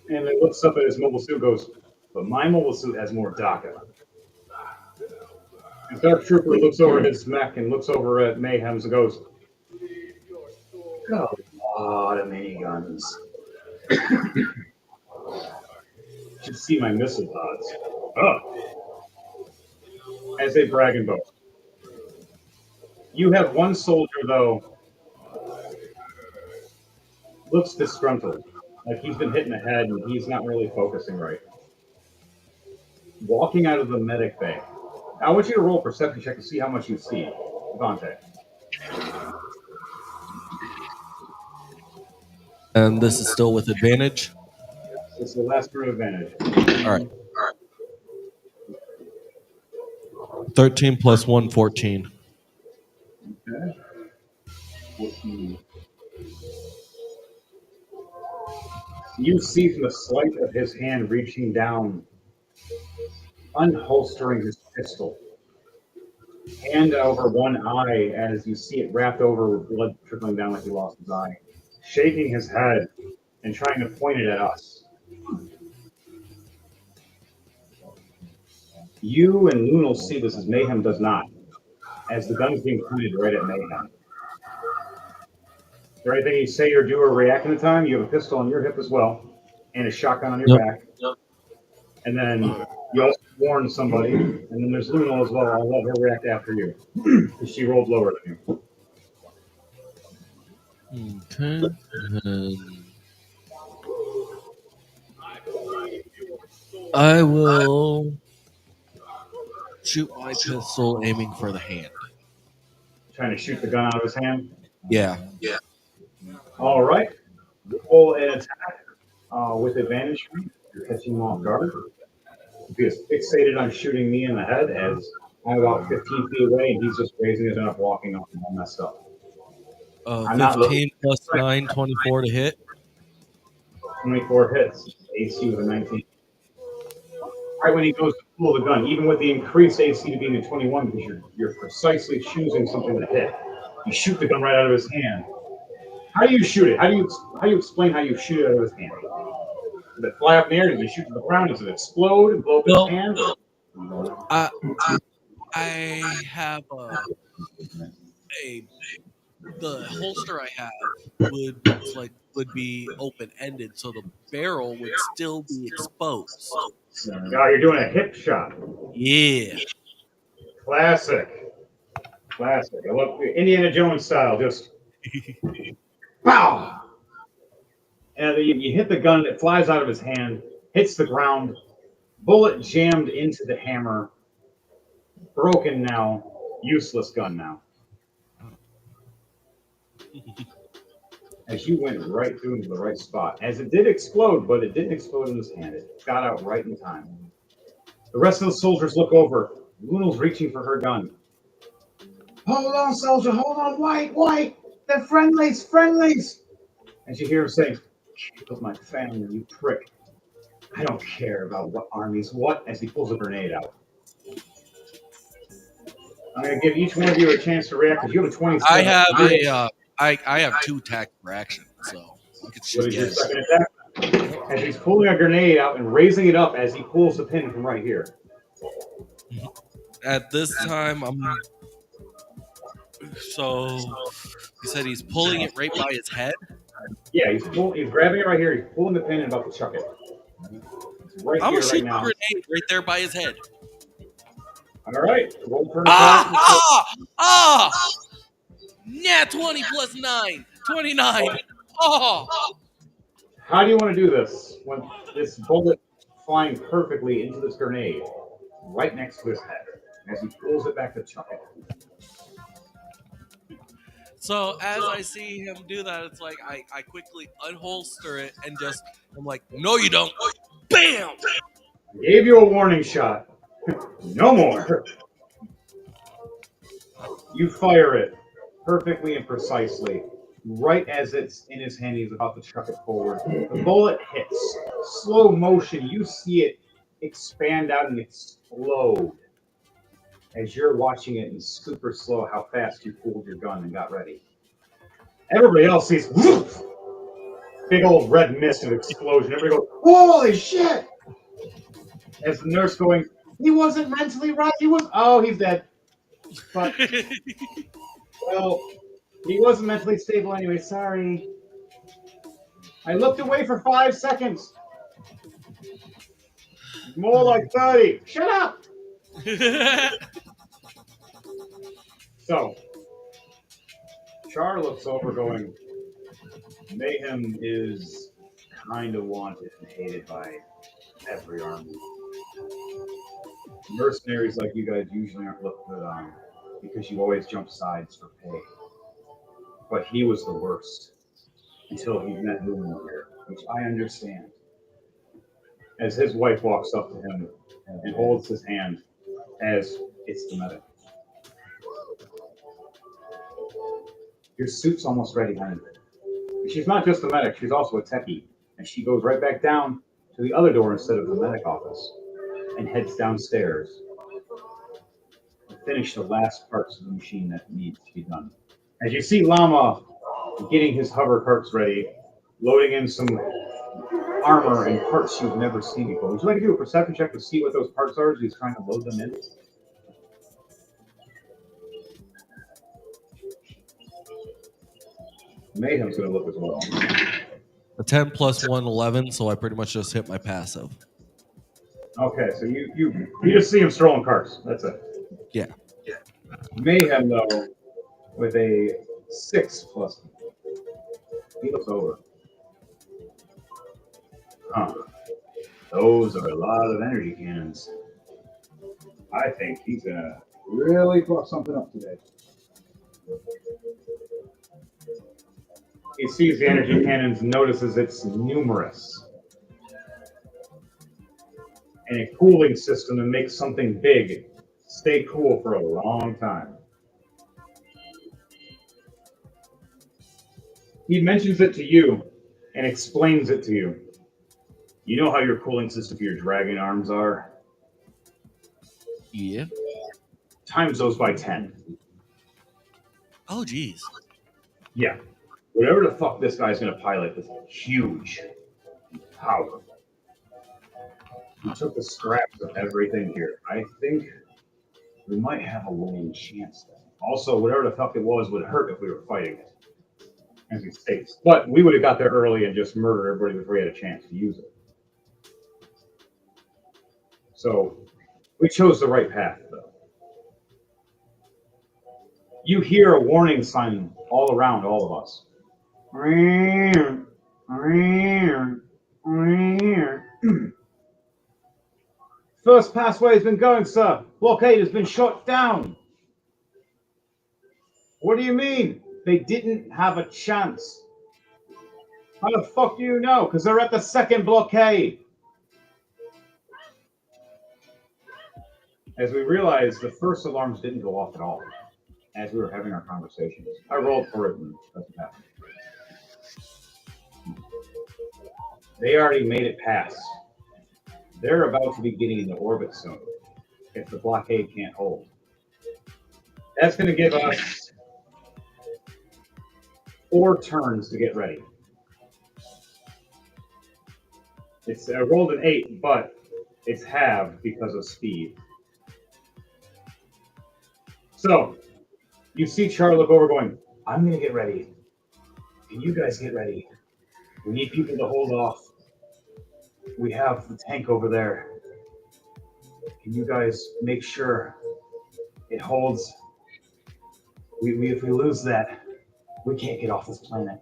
And he looks up at his mobile suit and goes, but my mobile suit has more DACA. The Dark Trooper looks over at his mech and looks over at Mayhem's and goes, got a lot of miniguns. Should see my missile pods. Oh. As they brag and boast. You have one soldier, though, looks disgruntled. Like he's been hit in the head and he's not really focusing right. Walking out of the medic bay. I want you to roll a perception check to see how much you see. Devontae.
And this is still with advantage?
This is the last room advantage.
All right. 13 plus 1, 14.
Okay. 14. You see from the sleight of his hand reaching down, unholstering his pistol. Hand over one eye as you see it wrapped over with blood trickling down like he lost his eye. Shaking his head and trying to point it at us. You and Lunal see this as Mayhem does not, as the gun's being pointed right at Mayhem. Is there anything you say or do or react in the time? You have a pistol on your hip as well, and a shotgun on your back. Yep. And then you also warn somebody, and then there's Lunal as well. I'll let her react after you, because she rolled lower than
you. Okay. I will shoot my pistol aiming for the hand.
Trying to shoot the gun out of his hand?
Yeah.
All right. Roll an attack with advantage. You're catching him off guard. He is fixated on shooting me in the head as I'm about 15 feet away, and he's just raising his gun up, walking off, and all messed up. I'm not looking.
15 plus 9, 24 to hit.
24 hits. AC with a 19. Right when he goes to pull the gun, even with the increased AC to being a 21, because you're precisely choosing something to hit. You shoot the gun right out of his hand. How do you shoot it? How do you explain how you shoot it out of his hand? Does it fly up in the air? Does it shoot to the ground? Does it explode and blow up his hand?
I have the holster I have would be open ended, so the barrel would still be exposed.
Now you're doing a hip shot.
Yeah.
Classic. I love Indiana Jones style. Just pow. And you hit the gun. It flies out of his hand, hits the ground. Bullet jammed into the hammer. Broken now. Useless gun now. As you went right through into the right spot. As it did explode, but it didn't explode in his hand. It got out right in time. The rest of the soldiers look over. Lunal's reaching for her gun. Hold on, soldier. Hold on. White. They're friendlies. And you hear him say, "Kill my family, you prick. I don't care about what armies, what," as he pulls a grenade out. I'm going to give each one of you a chance to react because you have a 27.
I have I have 2 attacks per action, so I could shoot
What is your
again.
second attack? As he's pulling a grenade out and raising it up as he pulls the pin from right here.
At this time, so you said he's pulling it right by his head?
Yeah, he's grabbing it right here. He's pulling the pin and about to chuck it. It's right
I'm
here,
gonna
right
shoot
now.
the grenade right there by his head.
All right. Roll for an attack.
Nah, 20 plus 9, 29. Oh.
How do you want to do this? When this bullet flying perfectly into this grenade right next to his head as he pulls it back to chuck it.
So as I see him do that, it's like I quickly unholster it and I'm like, no, you don't. Bam!
I gave you a warning shot. No more. You fire it perfectly and precisely. Right as it's in his hand, he's about to chuck it forward. The bullet hits. Slow motion. You see it expand out and explode as you're watching it in super slow how fast you pulled your gun and got ready. Everybody else sees woof, big old red mist of explosion. Everybody goes, "Holy shit!" As the nurse going, "He wasn't mentally right. He's dead." But, well, he wasn't mentally stable anyway. Sorry. I looked away for 5 seconds. More like 30. Shut up! So, Char looks over going, Mayhem is kind of wanted and hated by every army. Mercenaries like you guys usually aren't looked good on because you always jump sides for pay. But he was the worst until he met Lumen here, which I understand. As his wife walks up to him and holds his hand as it's the medic. Your suit's almost ready, honey. She's not just a medic, she's also a techie. And she goes right back down to the other door instead of the medic office and heads downstairs to finish the last parts of the machine that needs to be done. As you see Llama getting his hover carts ready, loading in some armor and parts you've never seen before. Would you like to do a perception check to see what those parts are as he's trying to load them in? Mayhem's going to look as well.
A 10 plus 1, 11, so I pretty much just hit my passive.
Okay, so you just see him strolling carts. That's it.
Yeah.
Mayhem, though, with a 6 plus. He looks over. Huh. Those are a lot of energy cannons. I think he's going to really fuck something up today. He sees the energy cannons, notices it's numerous. and a cooling system to make something big stay cool for a long time. He mentions it to you and explains it to you. You know how your cooling system for your dragon arms are?
Yeah.
Times those by 10.
Oh, geez.
Yeah. Whatever the fuck this guy's gonna pilot is huge power. He took the scraps of everything here. I think we might have a winning chance then. Also, whatever the fuck it was would hurt if we were fighting it, as he states. But we would have got there early and just murdered everybody before we had a chance to use it. So we chose the right path, though. You hear a warning sign all around all of us. First passway has been going, sir. Blockade has been shot down. What do you mean? They didn't have a chance. How the fuck do you know? Because they're at the second blockade. As we realized, the first alarms didn't go off at all as we were having our conversations. I rolled for it and nothing happened. They already made it past. They're about to be getting into orbit soon if the blockade can't hold. That's going to give us 4 turns to get ready. I rolled an 8, but it's halved because of speed. So, you see Char look over going, I'm going to get ready. Can you guys get ready? We need people to hold off. We have the tank over there. Can you guys make sure it holds? If we lose that, we can't get off this planet.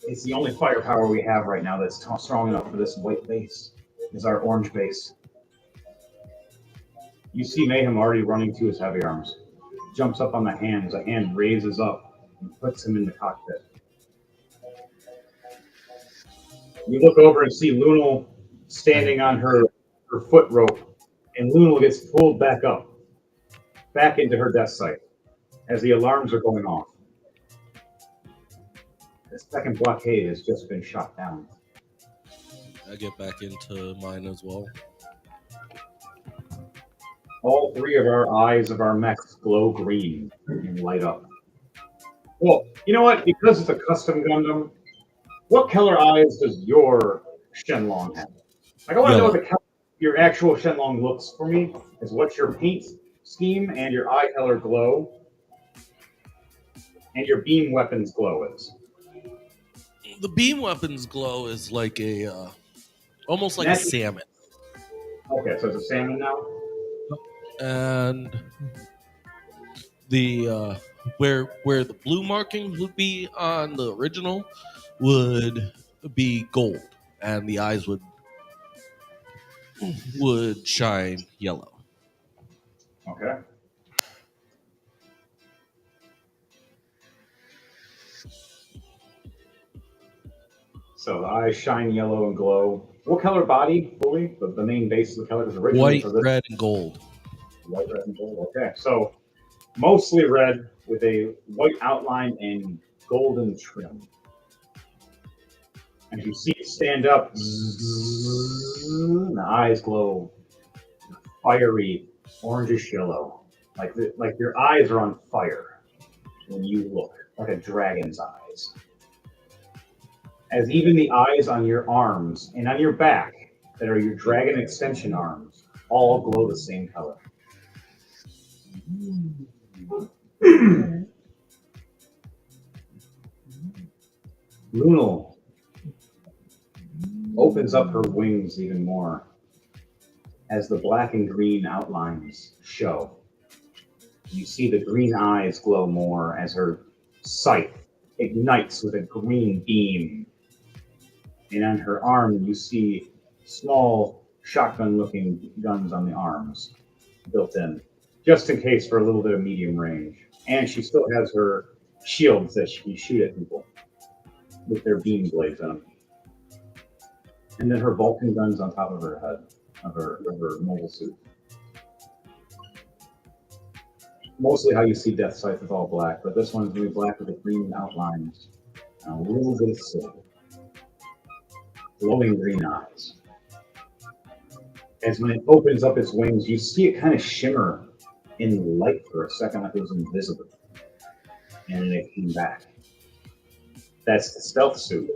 It's the only firepower we have right now that's strong enough for this white base, is our orange base. You see Mayhem already running to his heavy arms. Jumps up on the hand as a hand raises up and puts him in the cockpit. You look over and see Lunal standing on her foot rope, and Lunal gets pulled back up, back into her death site as the alarms are going off. The second blockade has just been shot down.
I get back into mine as well.
All 3 of our eyes of our mechs glow green and light up. Well, you know what? Because it's a custom Gundam, what color eyes does your Shenlong have? Like, I want to know what the color your actual Shenlong looks for me, is what's your paint scheme and your eye color glow, and your beam weapons glow is.
The beam weapons glow is like almost like a salmon.
Okay, so it's a salmon now?
And the where the blue marking would be on the original would be gold, and the eyes would shine yellow.
Okay. So the eyes shine yellow and glow. What color body fully? The main base of the color is originally
white, red, and gold.
White, red, and gold. Okay, so mostly red with a white outline and golden trim. As you see it stand up, the eyes glow fiery orangish yellow, like your eyes are on fire when you look, like a dragon's eyes. As even the eyes on your arms and on your back, that are your dragon extension arms, all glow the same color. Lunal opens up her wings even more as the black and green outlines show. You see the green eyes glow more as her sight ignites with a green beam. And on her arm, you see small shotgun-looking guns on the arms built in, just in case for a little bit of medium range. And she still has her shields that she can shoot at people with their beam blades on them. And then her Vulcan guns on top of her head, of her mobile suit. Mostly how you see Death Scythe is all black, but this one's really black with the green outlines and a little bit of silver. Glowing green eyes. As when it opens up its wings, you see it kind of shimmer in light for a second like it was invisible. And then it came back. That's the stealth suit.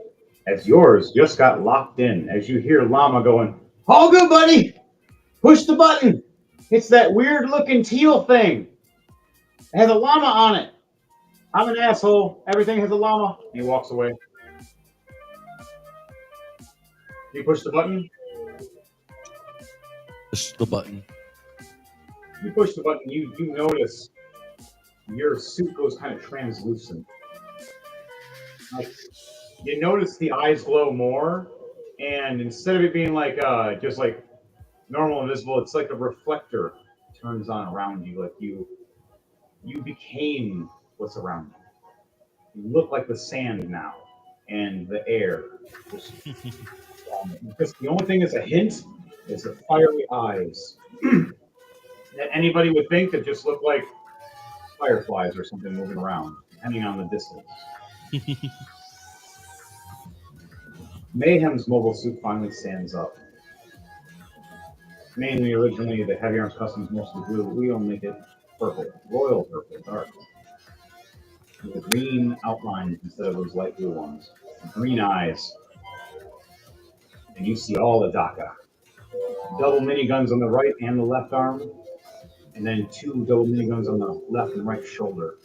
As yours just got locked in, as you hear Llama going, "All good, buddy! Push the button! It's that weird looking teal thing. It has a llama on it. I'm an asshole. Everything has a llama." He walks away. You push the button.
Push the button.
You push the button. You notice your suit goes kind of translucent. Like, you notice the eyes glow more, and instead of it being like just like normal invisible, it's like a reflector turns on around you. Like you became what's around you. You look like the sand now and the air. Because the only thing that's a hint is the fiery eyes that anybody would think that just look like fireflies or something moving around, depending on the distance. Mayhem's mobile suit finally stands up. Mainly, originally, the Heavy Arms Customs mostly blue. We don't make it purple, royal purple, dark. With green outlines instead of those light blue ones. Green eyes. And you see all the DACA. Double miniguns on the right and the left arm. And then 2 double miniguns on the left and right shoulder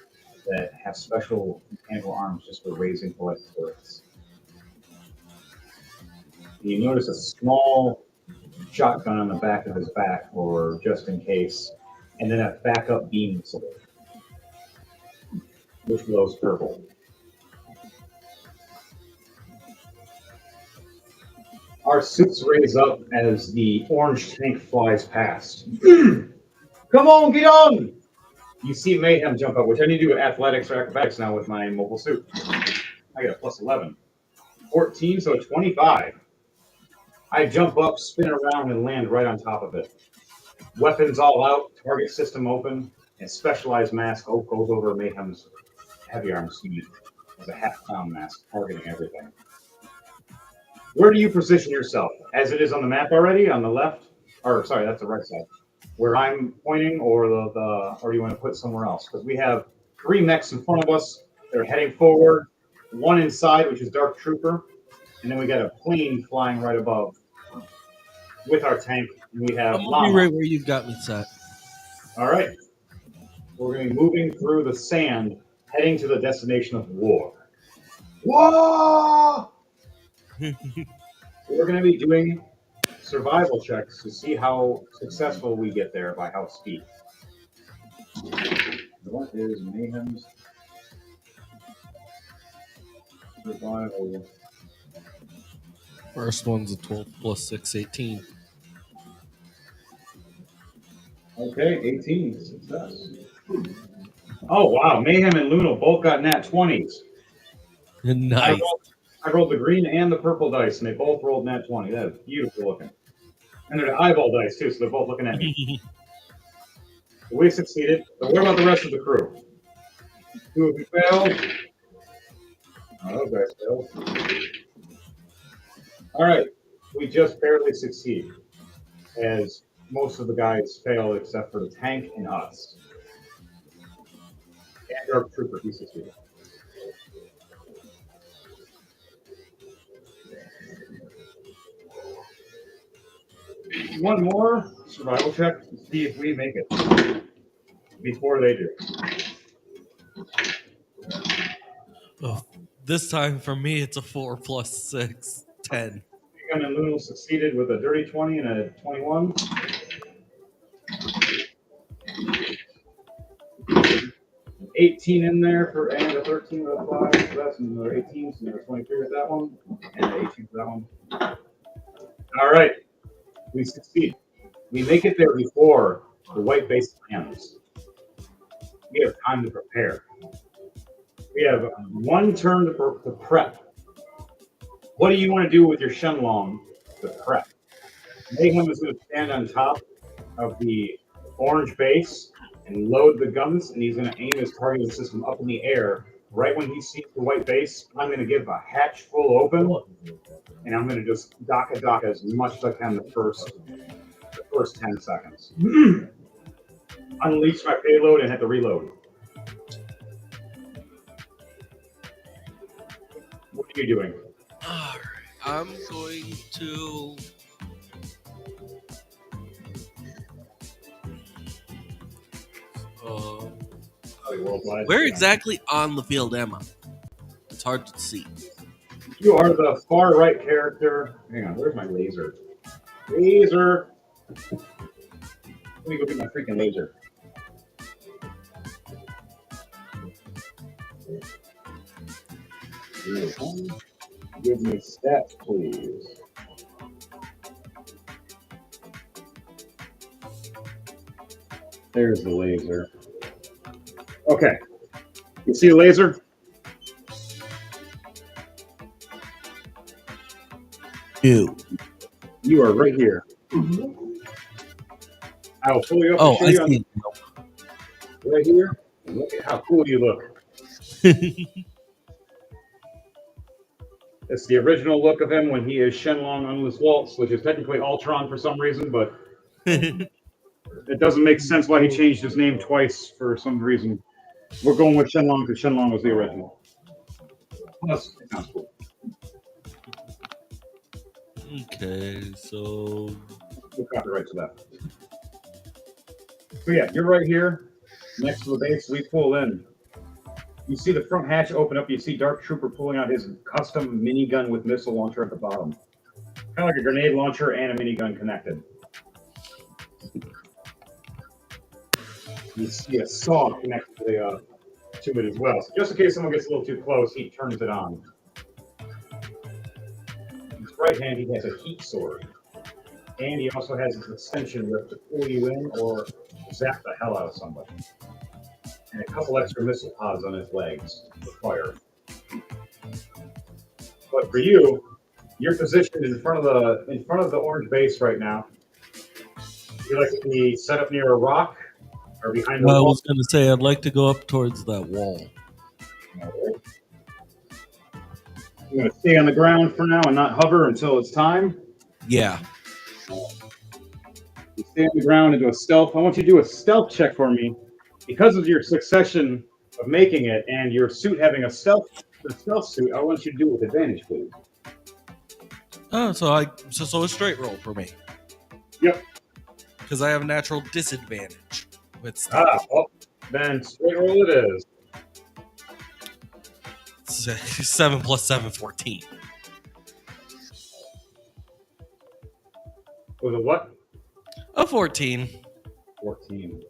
that have special mechanical arms just for raising poetic turrets. You notice a small shotgun on the back of his back for just in case, and then a backup beam sword, which glows purple. Our suits raise up as the orange tank flies past. Come on, get on! You see Mayhem jump up, which I need to do athletics or acrobatics now with my mobile suit. I get a plus 11. 14, so 25. I jump up, spin around, and land right on top of it. Weapons all out, target system open, and specialized mask goes over Mayhem's heavy arms suit as a half-clown mask, targeting everything. Where do you position yourself? As it is on the map already, on the left? Or, sorry, that's the right side. Where I'm pointing, or or do you want to put somewhere else? Because we have 3 mechs in front of us. They're heading forward. 1 inside, which is Dark Trooper. And then we got a plane flying right above with our tank. And we have Llama.
Be right where you've got me set.
All right. We're going to be moving through the sand, heading to the destination of war. Whoa! We're going to be doing survival checks to see how successful we get there by how speed. What is Mayhem's survival?
First one's a 12 plus 6, 18.
Okay, 18. Success. Oh, wow. Mayhem and Luna both got nat 20s.
Nice.
I rolled the green and the purple dice, and they both rolled nat 20. That is beautiful looking. And they're the eyeball dice, too, so they're both looking at me. We succeeded, but what about the rest of the crew? 2 of you failed. Oh, those guys failed. All right, we just barely succeed, as most of the guys failed except for the tank and us. And our trooper, he succeeded. One more survival check to see if we make it before they do.
Oh, this time for me, it's a 4 plus 6, 10.
Gun and Luna succeeded with a dirty 20 and a 21. An 18 in there for and a 13 with a 5. So that's another 18, so another 23 with that one, and an 18 for that one. All right, we succeed. We make it there before the white base lands. We have time to prepare. We have 1 turn to prep. What do you want to do with your Shenlong the prep. Mayhem is going to stand on top of the orange base and load the guns, and he's going to aim his targeting system up in the air. Right when he sees the white base, I'm going to give a hatch full open, and I'm going to just dock as much as I can the first 10 seconds. Unleash my payload and hit the reload. What are you doing?
Alright, I'm going to... where exactly on the field am I? It's hard to see.
You are the far right character. Hang on, where's my laser? Laser! Let me go get my freaking laser. Give me stats, please. There's the laser. Okay. You see the laser? You are right here. I will pull you up and show you
see.
Right here. Look at how cool you look. It's the original look of him when he is Shenlong on this waltz, which is technically Ultron for some reason, but it doesn't make sense why he changed his name twice for some reason. We're going with Shenlong because Shenlong was the original. Plus, it sounds cool.
Okay, so...
we'll copyright to that. So yeah, you're right here, next to the base. We pull in. You see the front hatch open up. You see Dark Trooper pulling out his custom minigun with missile launcher at the bottom. Kind of like a grenade launcher and a minigun connected. You see a saw connected to it as well. So just in case someone gets a little too close, he turns it on. In his right hand, he has a heat sword. And he also has his extension whip to pull you in or zap the hell out of somebody. And a couple extra missile pods on his legs for fire. But for you, you're positioned in front of the orange base right now. You like to be set up near a rock or behind the wall?
I was going to say I'd like to go up towards that wall.
Right. I'm going to stay on the ground for now and not hover until it's time.
Yeah.
You stay on the ground and do a stealth. I want you to do a stealth check for me. Because of your succession of making it and your suit having a stealth suit, I want you to do it with advantage, please.
Oh, so a straight roll for me.
Yep.
Because I have a natural disadvantage with stealth.
Well, then straight roll it is.
7 plus 7, 14.
Was it what?
A 14.
14.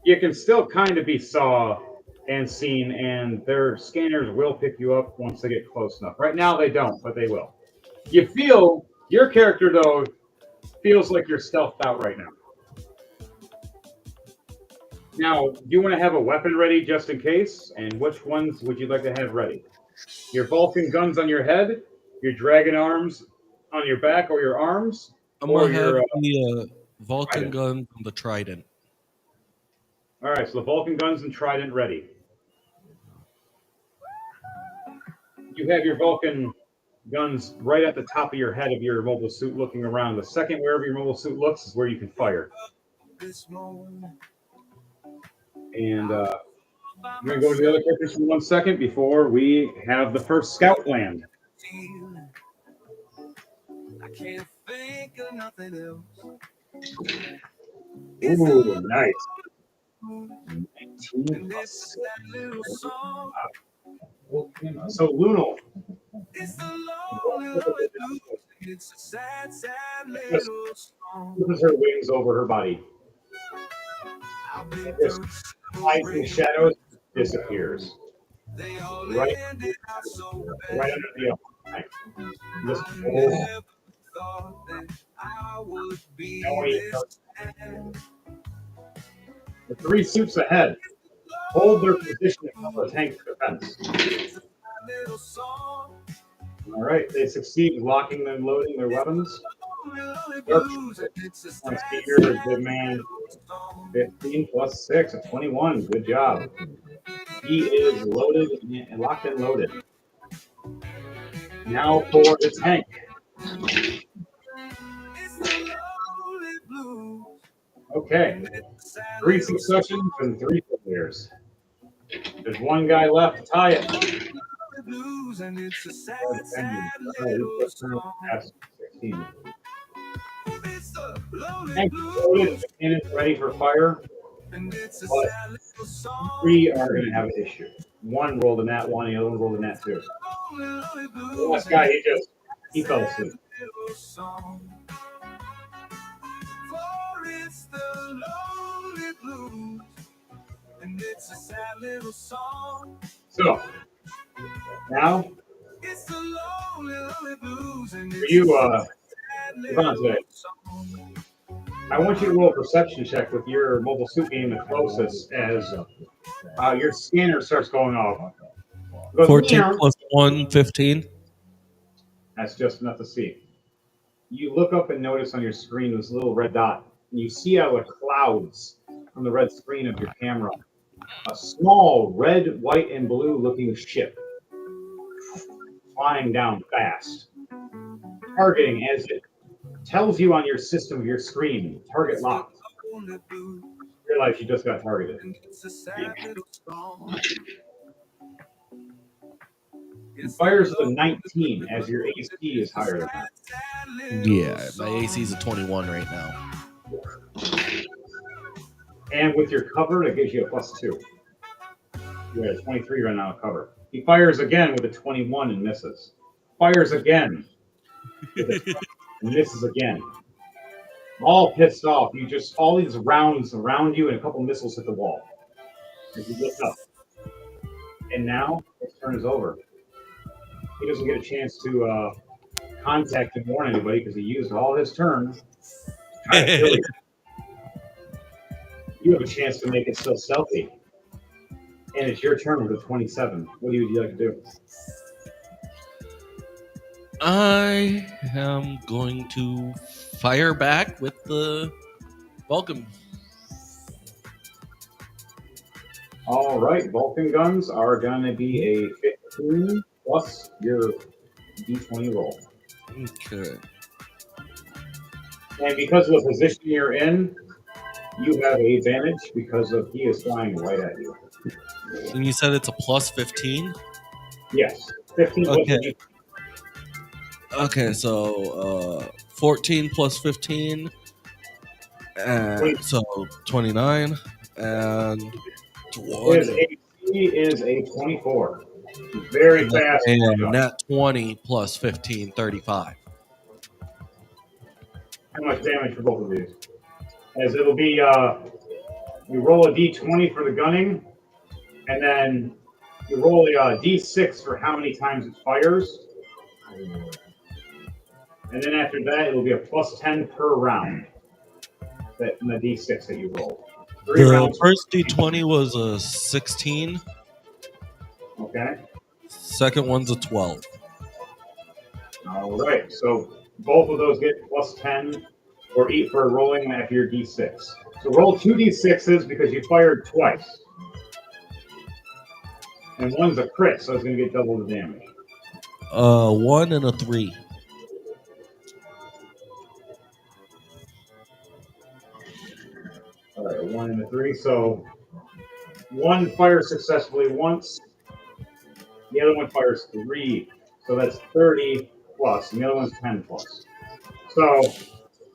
You can still kind of be saw and seen, and their scanners will pick you up once they get close enough. Right now, they don't, but they will. You feel, your character, though, feels like you're stealthed out right now. Now, do you want to have a weapon ready just in case? And which ones would you like to have ready? Your Vulcan guns on your head, your dragon arms on your back or your arms?
I'm going to have the Vulcan gun from the Trident.
All right, so the Vulcan guns and Trident ready. You have your Vulcan guns right at the top of your head of your mobile suit looking around. The second wherever your mobile suit looks is where you can fire. And I'm going to go to the other characters for 1 second before we have the first scout land. I can't think of nothing else. Ooh, nice. 19 plus 6. So Lunal. It's a sad, sad little song. Pushes her wings over her body. Just hides in the shadows, disappears. Right under the eye. This the three suits ahead hold their position in front of the tank's defense. All right, they succeed locking and loading their weapons. Want to see here, good man. 15 plus 6 at 21. Good job. He is loaded and locked and loaded. Now for the tank. Okay. 3 successions and 3 failures. There's one guy left to tie it. Past 16. Tank loaded, the cannon's ready for fire. But 3 are going to have an issue. One rolled a nat 1, the other one rolled a nat 2. The last guy, he fell asleep. So, now, for you, Devontae, I want you to roll a perception check with your mobile suit being the closest as your scanner starts going off. Goes,
14
meow.
plus 1, 15.
That's just enough to see. You look up and notice on your screen this little red dot, and you see out of the clouds from the red screen of your camera a small red, white, and blue looking ship flying down fast, targeting as it tells you on your system, your screen, target locked. Realize you just got targeted. It fires with a 19 as your AC is higher than that.
Yeah, my AC is a 21 right now.
And with your cover, it gives you a +2. You're at a 23 right now cover. He fires again with a 21 and misses. Fires again with a 20 and misses again. All pissed off. All these rounds around you and a couple missiles hit the wall. As you look up. And now his turn is over. He doesn't get a chance to contact and warn anybody because he used all his turn to try to kill you. You have a chance to make it still stealthy. And it's your turn with a 27. What would you like to do?
I am going to fire back with the Vulcan.
All right, Vulcan guns are going to be a 15 plus your d20 roll.
Okay.
And because of the position you're in, you have an advantage because he is flying right at you.
And you said it's a plus 15?
Yes, 15 plus
Okay.
your
Okay, so 14 plus 15. So 29 and 20.
His AC is a 24. Very fast.
And nat 20 plus 15, 35.
How much damage for both of these? As it'll be, you roll a d20 for the gunning, and then you roll a d6 for how many times it fires. And then after that, it'll be a plus 10 per round. In the d6 that you roll.
The first d20 was a 16.
Okay.
Second one's a 12.
All right. So both of those get plus 10 for rolling after your d6. So roll 2 d6s because you fired twice. And one's a crit, so it's going to get double the damage.
1 and a 3.
All right, 1 and a 3. So one fires successfully once. The other one fires 3. So that's 30 plus. And the other one's 10 plus. So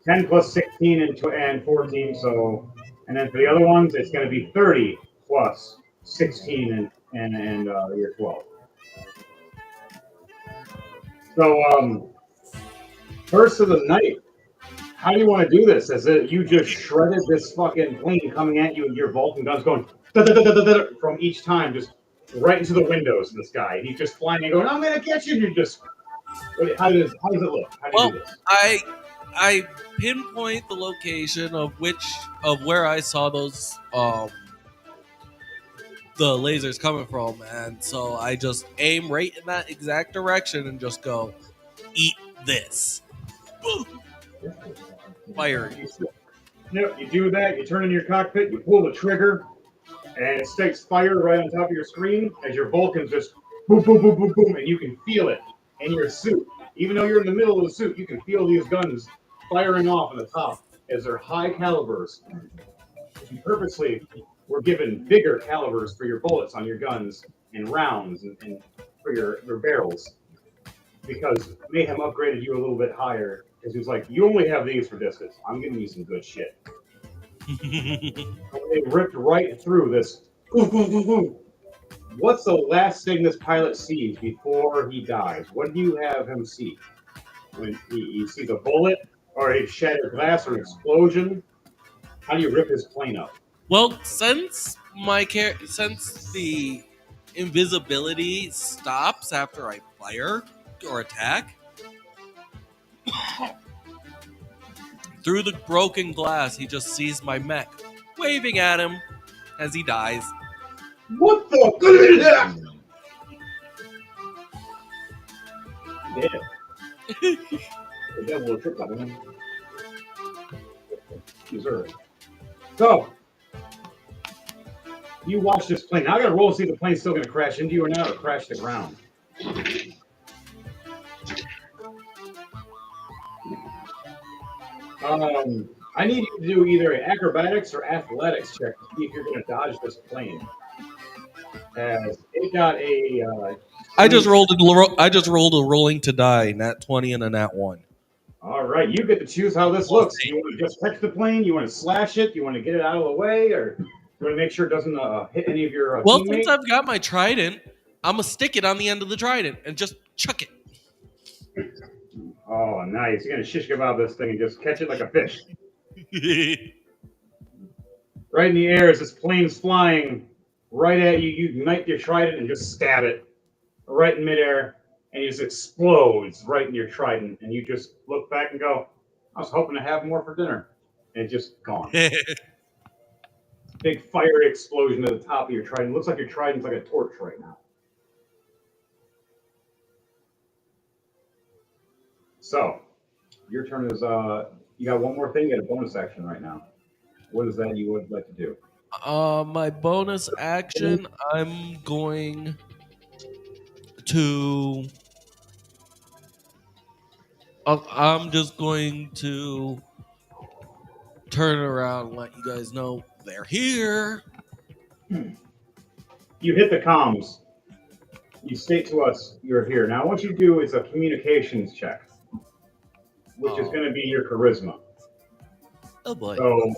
10 plus 16 and 14. So, and then for the other ones, it's going to be 30 plus 16 and your 12. So, first of the night, how do you want to do this? As you just shredded this fucking plane coming at you and your Vulcan guns going from each time, just right into the windows of this guy. He's just flying and going, I'm going to get you. And you're just, how does it look? How do you do this?
I pinpoint the location of where I saw those the laser's coming from, and so I just aim right in that exact direction and just go, eat this. Fire.
You do that, you turn in your cockpit, you pull the trigger, and it stakes fire right on top of your screen as your Vulcans just boom, boom, boom, boom, boom, and you can feel it in your suit. Even though you're in the middle of the suit, you can feel these guns firing off on the top as they're high calibers. You purposely were given bigger calibers for your bullets on your guns and rounds and for your barrels because Mayhem upgraded you a little bit higher because he was like, you only have these for distance. I'm giving you some good shit. They ripped right through this. What's the last thing this pilot sees before he dies? What do you have him see? When he sees a bullet or a shattered glass or an explosion? How do you rip his plane up?
Well, since since the invisibility stops after I fire or attack, through the broken glass, he just sees my mech waving at him as he dies.
What the? Yeah. The devil will trip on him. Deserve. So, you watch this plane. Now I gotta roll to see if the plane's still gonna crash into you or not, or crash to the ground. I need you to do either an acrobatics or athletics check to see if you're gonna dodge this plane. As it got a.
I just rolled a rolling to die, nat 20 and a nat 1.
All right, you get to choose how this looks. You want to just catch the plane? You want to slash it? You want to get it out of the way, or you want to make sure it doesn't hit any of your teammates?
Since I've got my trident, I'm gonna stick it on the end of the trident and just chuck it.
Oh, nice! You're gonna shish kebab this thing and just catch it like a fish. Right in the air as this plane's flying right at you. You ignite your trident and just stab it right in midair, and it just explodes right in your trident. And you just look back and go, "I was hoping to have more for dinner," and it's just gone. Big fiery explosion at the top of your trident. It looks like your trident's like a torch right now. So, your turn is you got one more thing. You got a bonus action right now. What is that you would like to do?
My bonus action, I'm going to. I'm just going to turn around and let you guys know they're here.
You hit the comms. You state to us you're here. Now, what you do is a communications check, which is going to be your charisma.
Oh boy!
So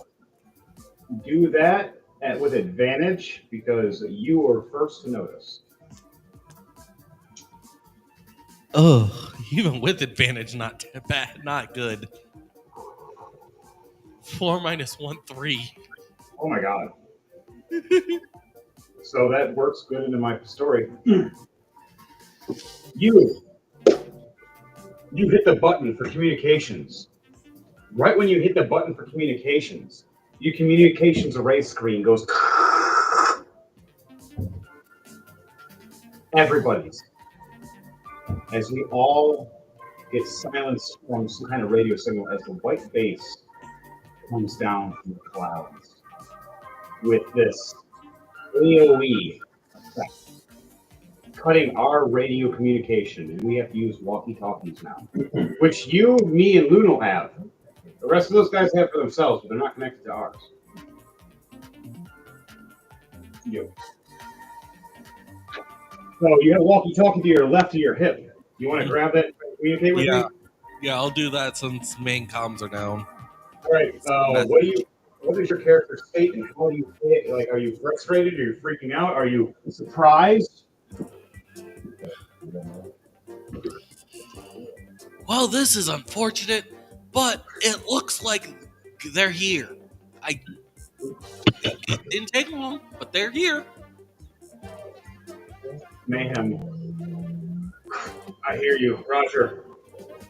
do that with advantage because you were first to notice.
Oh, even with advantage, not bad, not good. 4 minus 1, 3.
Oh my god! So that works good into my story. You hit the button for communications. Right when you hit the button for communications, your communications array screen goes. Everybody's. As we all get silenced from some kind of radio signal as the white base comes down from the clouds with this AOE effect, cutting our radio communication, and we have to use walkie-talkies now, which you, me, and Luno have. The rest of those guys have for themselves, but they're not connected to ours. You. So you have a walkie-talkie to your left of your hip. You want to grab that and communicate with me?
Yeah, I'll do that since main comms are down.
All right. What is your character state, and how do you feel? Like, are you frustrated? Are you freaking out? Are you surprised?
Well, this is unfortunate, but it looks like they're here. It didn't take long, but they're here.
Mayhem. I hear you, Roger.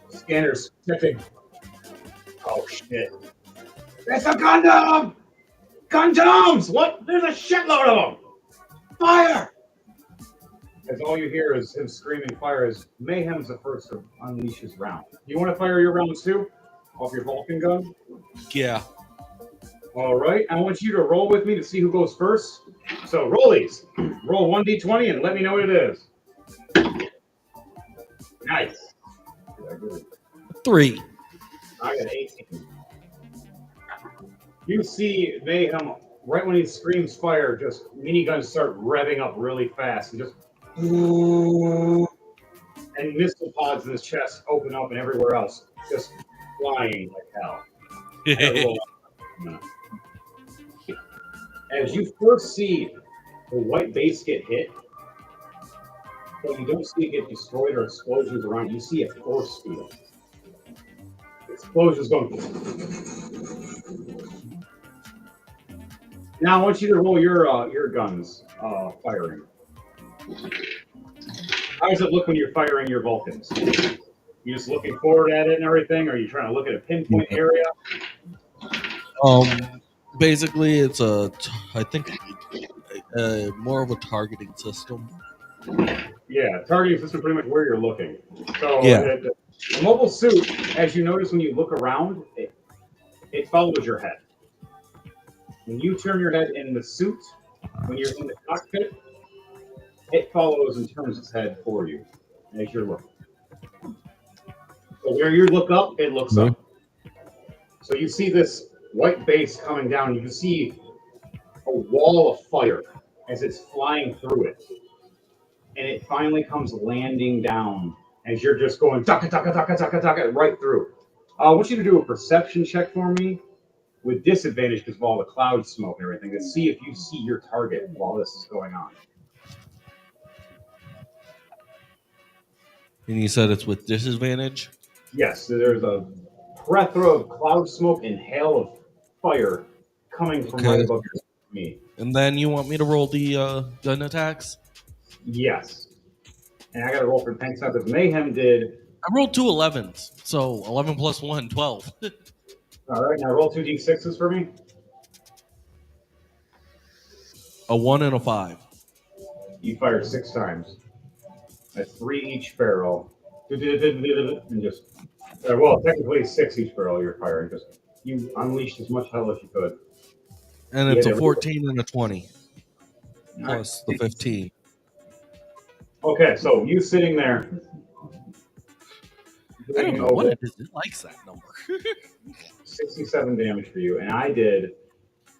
Scanners checking. Oh shit! It's a Gundam! Gundams! What? There's a shitload of them. Fire! As all you hear is him screaming fire as Mayhem's the first to unleash his round. You want to fire your rounds too? Off your Vulcan gun?
Yeah.
All right. I want you to roll with me to see who goes first. So rollies. Roll 1d20 and let me know what it is. Nice.
3.
I got 18. You see Mayhem, right when he screams fire, just miniguns start revving up really fast. And just and missile pods in his chest open up and everywhere else just flying like hell. As you first see the white base get hit, but you don't see it get destroyed or explosions around. You see a force field. Explosions going. Now I want you to roll your guns firing. How does it look when you're firing your Vulcans? You just looking forward at it and everything, or are you trying to look at a pinpoint area?
Basically, it's I think more of a targeting system.
Yeah, targeting system pretty much where you're looking. So
Yeah.
the mobile suit, as you notice when you look around, it follows your head. When you turn your head in the suit, when you're in the cockpit, it follows and turns its head for you as you're looking. So where you look up, it looks up. So you see this white base coming down. You can see a wall of fire as it's flying through it. And it finally comes landing down as you're just going taka taka taka taka taka right through. I want you to do a perception check for me with disadvantage because of all the cloud smoke and everything to see if you see your target while this is going on.
And you said it's with disadvantage?
Yes, there's a plethora of cloud smoke and hail of fire coming from right above me.
And then you want me to roll the gun attacks?
Yes. And I got to roll for tank stuff because Mayhem did.
I rolled 2 11s, so 11 plus 1, 12.
All right, now roll 2d6s for me.
A 1 and a 5.
You fired 6 times. That's 3 each barrel. And just, well, technically 6 each barrel you're firing. Just you unleashed as much hell as you could.
And it's a 14 and a 20. Plus the 15.
Okay, so you sitting there.
I don't know what it is. It likes that number.
67 damage for you, and I did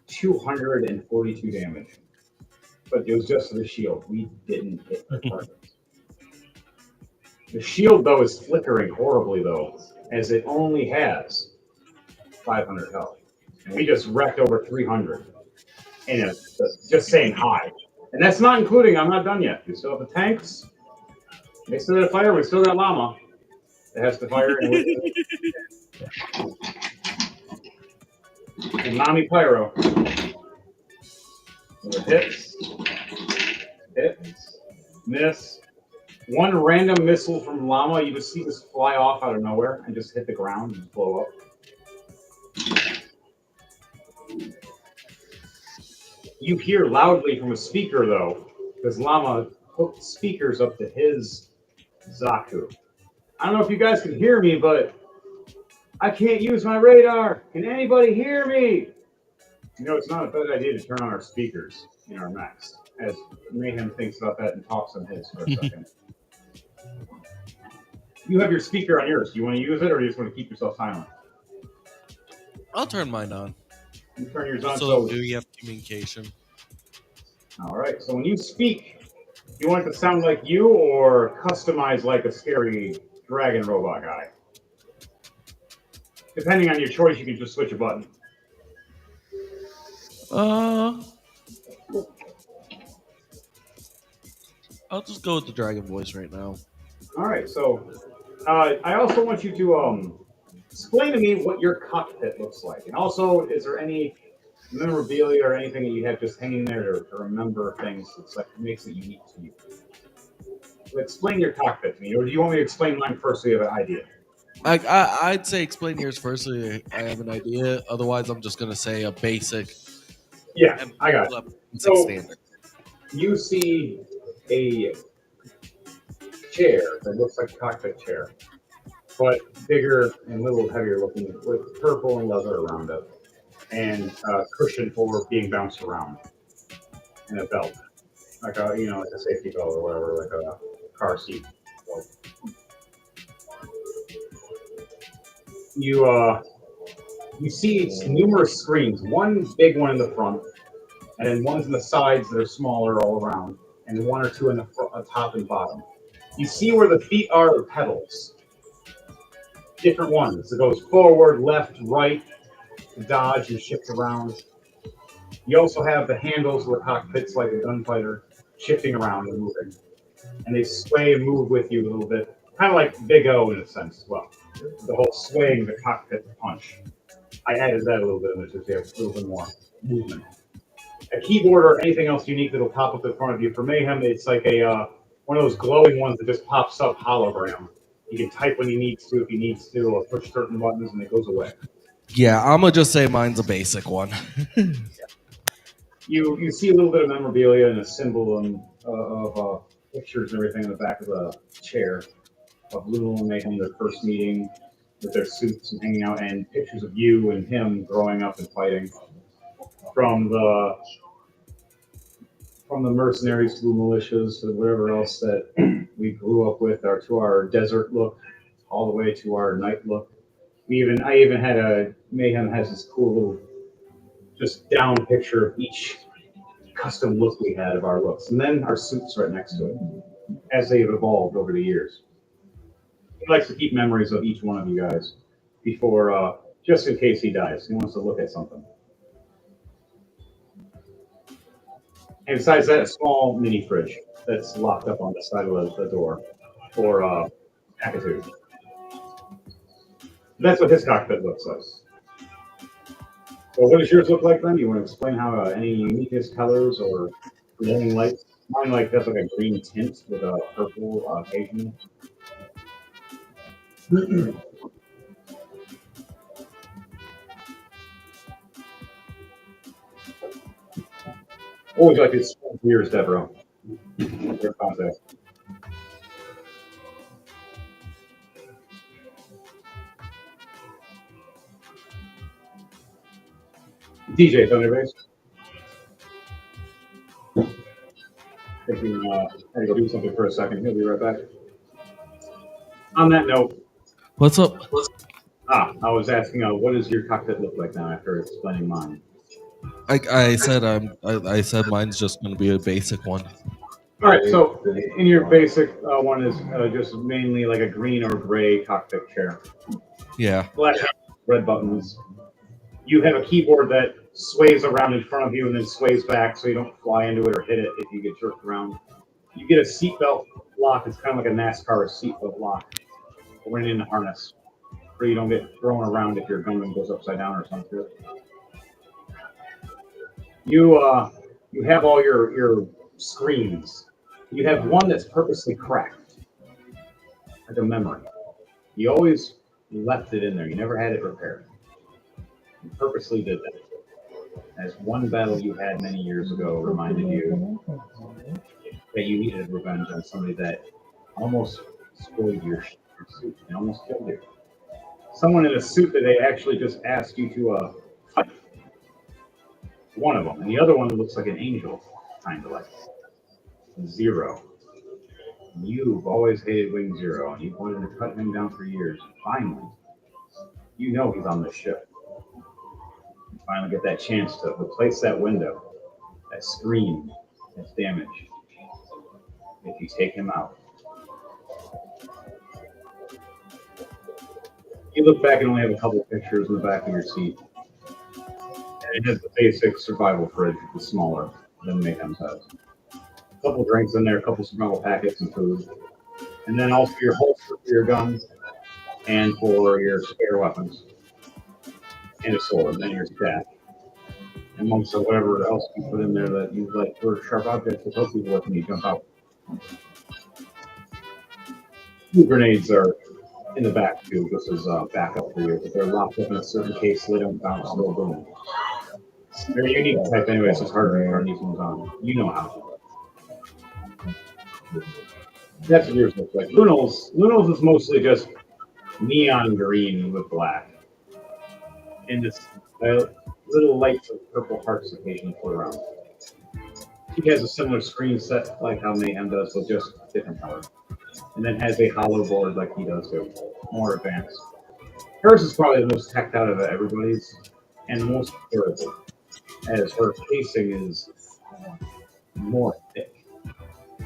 242 damage. But it was just the shield. We didn't hit the targets. The shield, though, is flickering horribly, though, as it only has 500 health. And we just wrecked over 300. And just saying hi. And that's not including, I'm not done yet. We still have the tanks. They still got to fire. We still got Llama. It has to fire. And Nami Pyro. Hits. Miss. One random missile from Llama. You just see this fly off out of nowhere and just hit the ground and blow up. You hear loudly from a speaker, though, because Llama hooked speakers up to his Zaku. I don't know if you guys can hear me, but I can't use my radar. Can anybody hear me? You know, it's not a bad idea to turn on our speakers in our mechs, as Mayhem thinks about that and talks on his for a second. You have your speaker on yours. Do you want to use it, or do you just want to keep yourself silent?
I'll turn mine on.
You turn yours on.
So do you have communication?
All right. So when you speak, you want it to sound like you or customize like a scary dragon robot guy? Depending on your choice, you can just switch a button.
I'll just go with the dragon voice right now.
All right. So I also want you to explain to me what your cockpit looks like. And also, is there any memorabilia or anything that you have just hanging there to remember things that's like makes it unique to you? So explain your cockpit to me, or do you want me to explain mine first so you have an idea?
I'd say explain yours first so I have an idea. Otherwise, I'm just going to say a basic.
Yeah, I got it.
So, standard.
You see a chair that looks like a cockpit chair, but bigger and a little heavier looking, with purple and leather around it, and a cushion for being bounced around, and a belt, like like a safety belt or whatever, like a car seat belt. You see numerous screens, one big one in the front, and then ones in the sides that are smaller all around, and one or two in the top and bottom. You see where the feet are pedals, different ones. It goes forward, left, right, dodge, and shift around. You also have the handles where cockpits like a gunfighter shifting around and moving. And they sway and move with you a little bit, kind of like Big O in a sense as well. The whole swaying the cockpit punch. I added that a little bit in there to have a little bit more movement. A keyboard or anything else unique that'll pop up in front of you. For Mayhem, it's like a one of those glowing ones that just pops up hologram. You can type when you need to, if you need to, or push certain buttons and it goes away.
Yeah, I'm gonna just say mine's a basic one.
You see a little bit of memorabilia and a symbol of pictures and everything in the back of the chair of Lulu and Mayhem, their first meeting with their suits and hanging out, and pictures of you and him growing up and fighting from the mercenaries to the militias to whatever else that we grew up with, to our desert look, all the way to our night look. I even had Mayhem has this cool little just down picture of each custom look we had of our looks, and then our suits right next to it as they've evolved over the years. He likes to keep memories of each one of you guys before, just in case he dies. He wants to look at something. And besides that, a small mini fridge that's locked up on the side of the door for packages. That's what his cockpit looks like. So what does yours look like then? You want to explain how any uniquest colors or glowing lights? Mine that's like a green tint with a purple occasionally. What would you like to explain for yours, Deborah? Your contact. DJ, on your base. Thinking, I had to go do something for a second. He'll be right back. On that note,
What's up?
I was asking, what does your cockpit look like now after explaining mine?
I said mine's just gonna be a basic one.
All right, so in your basic one is just mainly like a green or gray cockpit chair.
Yeah.
Black, red buttons. You have a keyboard that sways around in front of you and then sways back so you don't fly into it or hit it if you get jerked around. You get a seatbelt lock. It's kind of like a NASCAR seatbelt lock. We're in the harness where you don't get thrown around if your Gundam goes upside down or something. You have all your screens. You have one that's purposely cracked, like a memory. You always left it in there. You never had it repaired. You purposely did that. As one battle you had many years ago reminded you that you needed revenge on somebody that almost spoiled your suit and almost killed you. Someone in a suit that they actually just asked you to fight. One of them. And the other one looks like an angel, kind of like Zero. You've always hated Wing Zero, and you've wanted to cut him down for years. Finally, you know he's on the ship. You finally get that chance to replace that window, that screen that's damaged. If you take him out. You look back and only have a couple of pictures in the back of your seat. And it has the basic survival fridge, which is smaller than Mayhem's has. A couple of drinks in there, a couple of survival packets and food. And then also your holster for your gun and for your spare weapons. And a sword, and then your staff. And amongst whatever else you put in there that you like for sharp objects to help you with when you jump out. Two grenades are in the back too, just as backup for you, but they're locked up in a certain case so they don't bounce no boom. They're unique type anyway, so it's hard to turn these ones on. You know how. That's what yours looks like. Lunal's is mostly just neon green with black. And just little lights of purple hearts occasionally float around. She has a similar screen set like how Mayhem does, so just different color. And then has a hollow board like he does too. More advanced. Hers is probably the most teched out of everybody's and most durable, as her casing is more thick,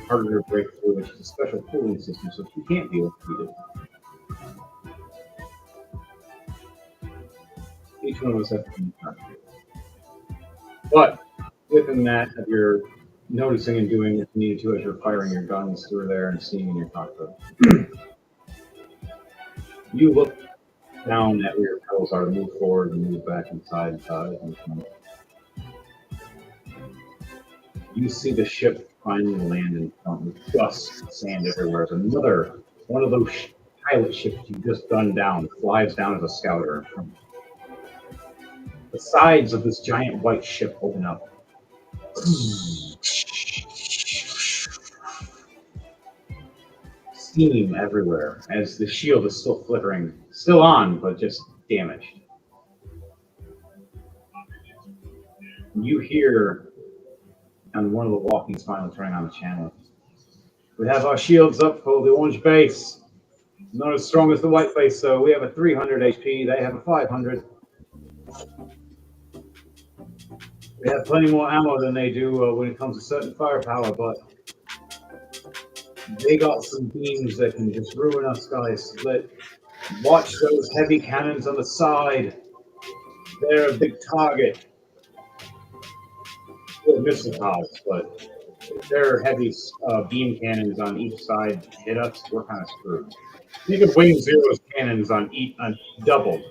harder to break through, which is a special cooling system, so she can't be overheated. Each one of us has different properties. But within that, if you're noticing and doing what you need to as you're firing your guns through there and seeing in your cockpit, you look down at where your pedals are to move forward and move back inside and side. You see the ship finally land in front with dust, sand everywhere. As another one of those pilot ships you just gunned down flies down as a scouter. The sides of this giant white ship open up. Steam everywhere as the shield is still flickering, still on, but just damaged. You hear on one of the walkies finally turning on the channel. We have our shields up for the orange base. Not as strong as the white base, so we have a 300 HP, they have a 500. We have plenty more ammo than they do when it comes to certain firepower, but they got some beams that can just ruin our sky split. Watch those heavy cannons on the side. They're a big target. They're missile pods, but if they're heavy beam cannons on each side hit us, we're kind of screwed. Think of Wing Zero's cannons on doubled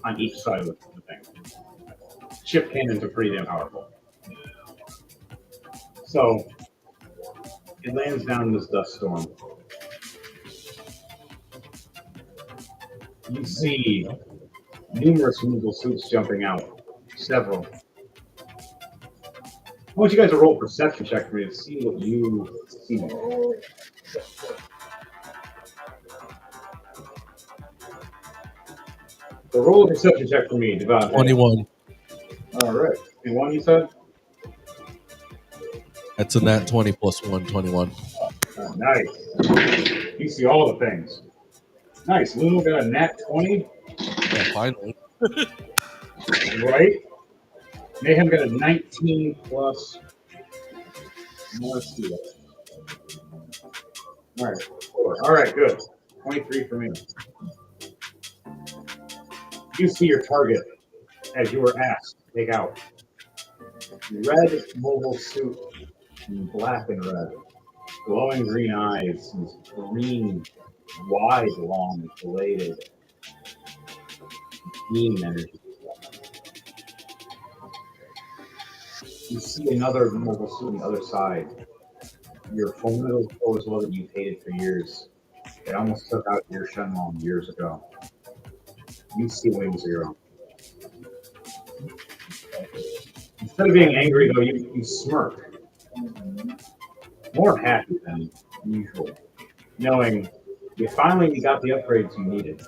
on each side of the thing. Ship cannons are pretty damn powerful. So it lands down in this dust storm. You see numerous mobile suits jumping out. Several. I want you guys to roll a perception check for me to see what you see. So roll a perception check for me, Devon.
21.
All right. 21, you said?
That's a nat 20 plus 1, 21.
Nice. You see all the things. Nice. Lulu got a nat 20.
Yeah, finally.
Right? Mayhem got a 19 plus. Let's see that. All right. 4. All right, good. 23 for me. You see your target as you were asked to take out. Red mobile suit in black and red. Glowing green eyes, green, wide, long, bladed beam energy. You see another mobile suit on the other side. Your formidable foe as well that you've hated for years. It almost took out your Shenlong years ago. You see Wing Zero. Instead of being angry, though, you smirk. More happy than usual, knowing you finally got the upgrades you needed.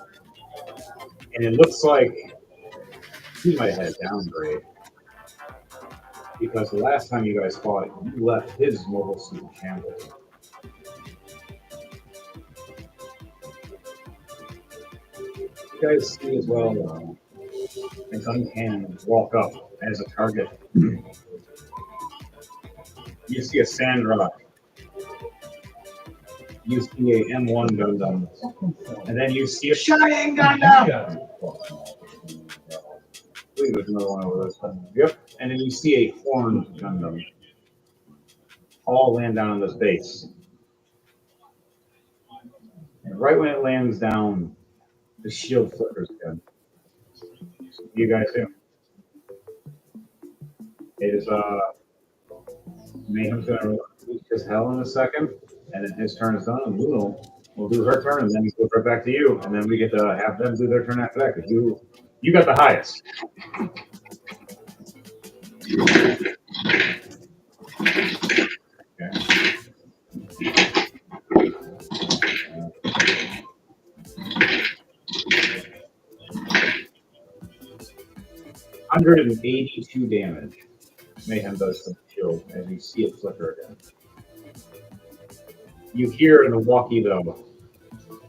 And it looks like he might have had a downgrade. Because the last time you guys fought, you left his mobile suit in shambles. You guys see as well a gun cannon walk up as a target. You see a sand rock. You see a M1 Gundam. And then you see a Shining Gundam! I believe there's another one over there. Yep. And then you see a horned Gundam. All land down on this base. And right when it lands down, the shield flickers again. You guys do. It is Mayhem's gonna reach his hell in a second, and then his turn is done, and Luna will do her turn, and then he goes right back to you, and then we get to have them do their turn after that, because you got the highest. Okay. 182 damage. Mayhem does to the shield as you see it flicker again. You hear in the walkie though,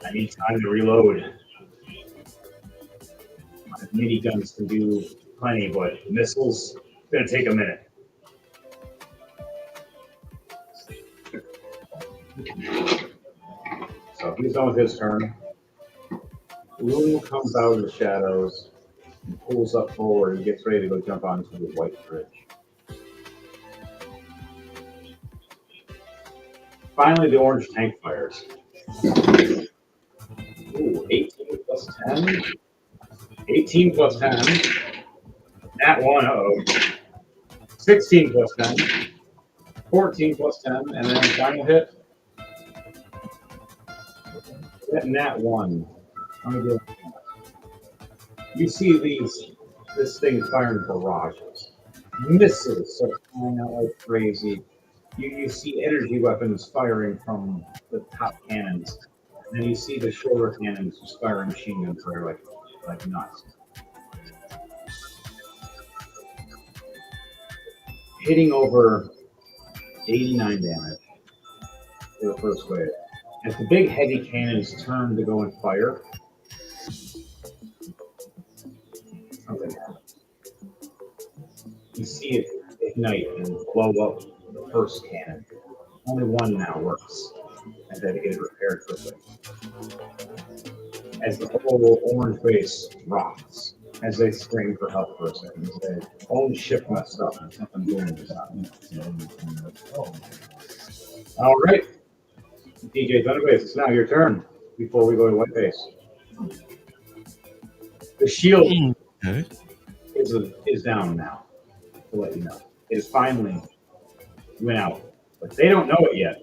I need time to reload. My miniguns can do plenty, but missiles, it's gonna take a minute. So he's done with his turn. Loon comes out of the shadows and pulls up forward and gets ready to go jump onto the white bridge. Finally, the orange tank fires. Ooh, 18 plus 10. 18 plus 10. That one, uh-oh. 16 plus 10. 14 plus 10. And then final hit. That one. You see this thing firing barrages. Missiles are flying out like crazy. You see energy weapons firing from the top cannons. And then you see the shoulder cannons just firing machine guns fire like nuts. Hitting over 89 damage for the first wave. As the big heavy cannons turn to go and fire, something happens. You see it ignite and blow up the first cannon. Only one now works, and then it gets repaired quickly. As the whole orange base rocks, as they scream for help for a second, their own ship messed up and something doing this All right, DJ Thunderbase, it's now your turn before we go to white base. The shield is down now, to let you know. It is finally went out, but they don't know it yet.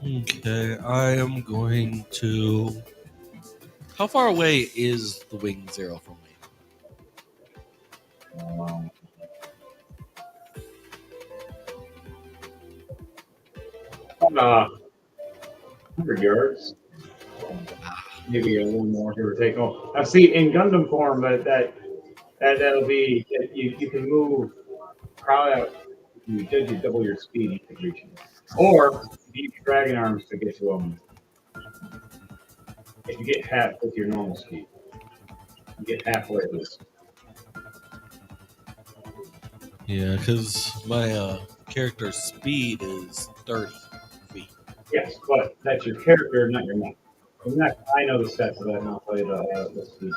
Okay, I am going to. How far away is the Wing Zero from me?
100 yards. Maybe a little more, give or take. Oh, I've seen in Gundam form that'll be you can move probably out. You double your speed, you can reach it. Or if you use dragon arms to get to them, if you get half with your normal speed, you get halfway at least.
Yeah, because my character's speed is 30 feet.
Yes, but that's your character, not your mech. The mech, I know the stats of that, and I'll tell you the speed.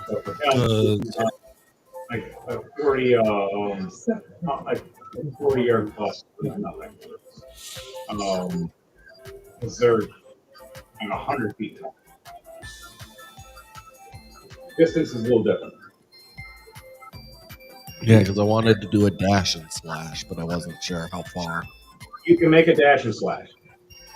So for him, like 40, like 40 yard plus, nothing. Because they're 100 feet tall. Distance is a little different.
Yeah, because I wanted to do a dash and slash, but I wasn't sure how far.
You can make a dash and slash,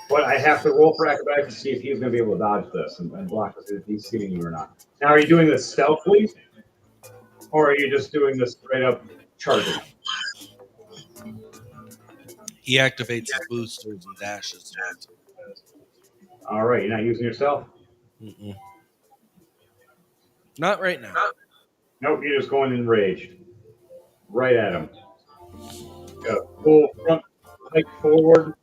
but I have to roll for acrobatics to see if he's going to be able to dodge this and block this if he's hitting you or not. Now, are you doing this stealthily, or are you just doing this straight up charging?
He activates his boosters and dashes.
All right, you're not using your stealth?
Mm-mm. Not right now.
Nope, you're just going enraged. Right at him. Full front, like forward,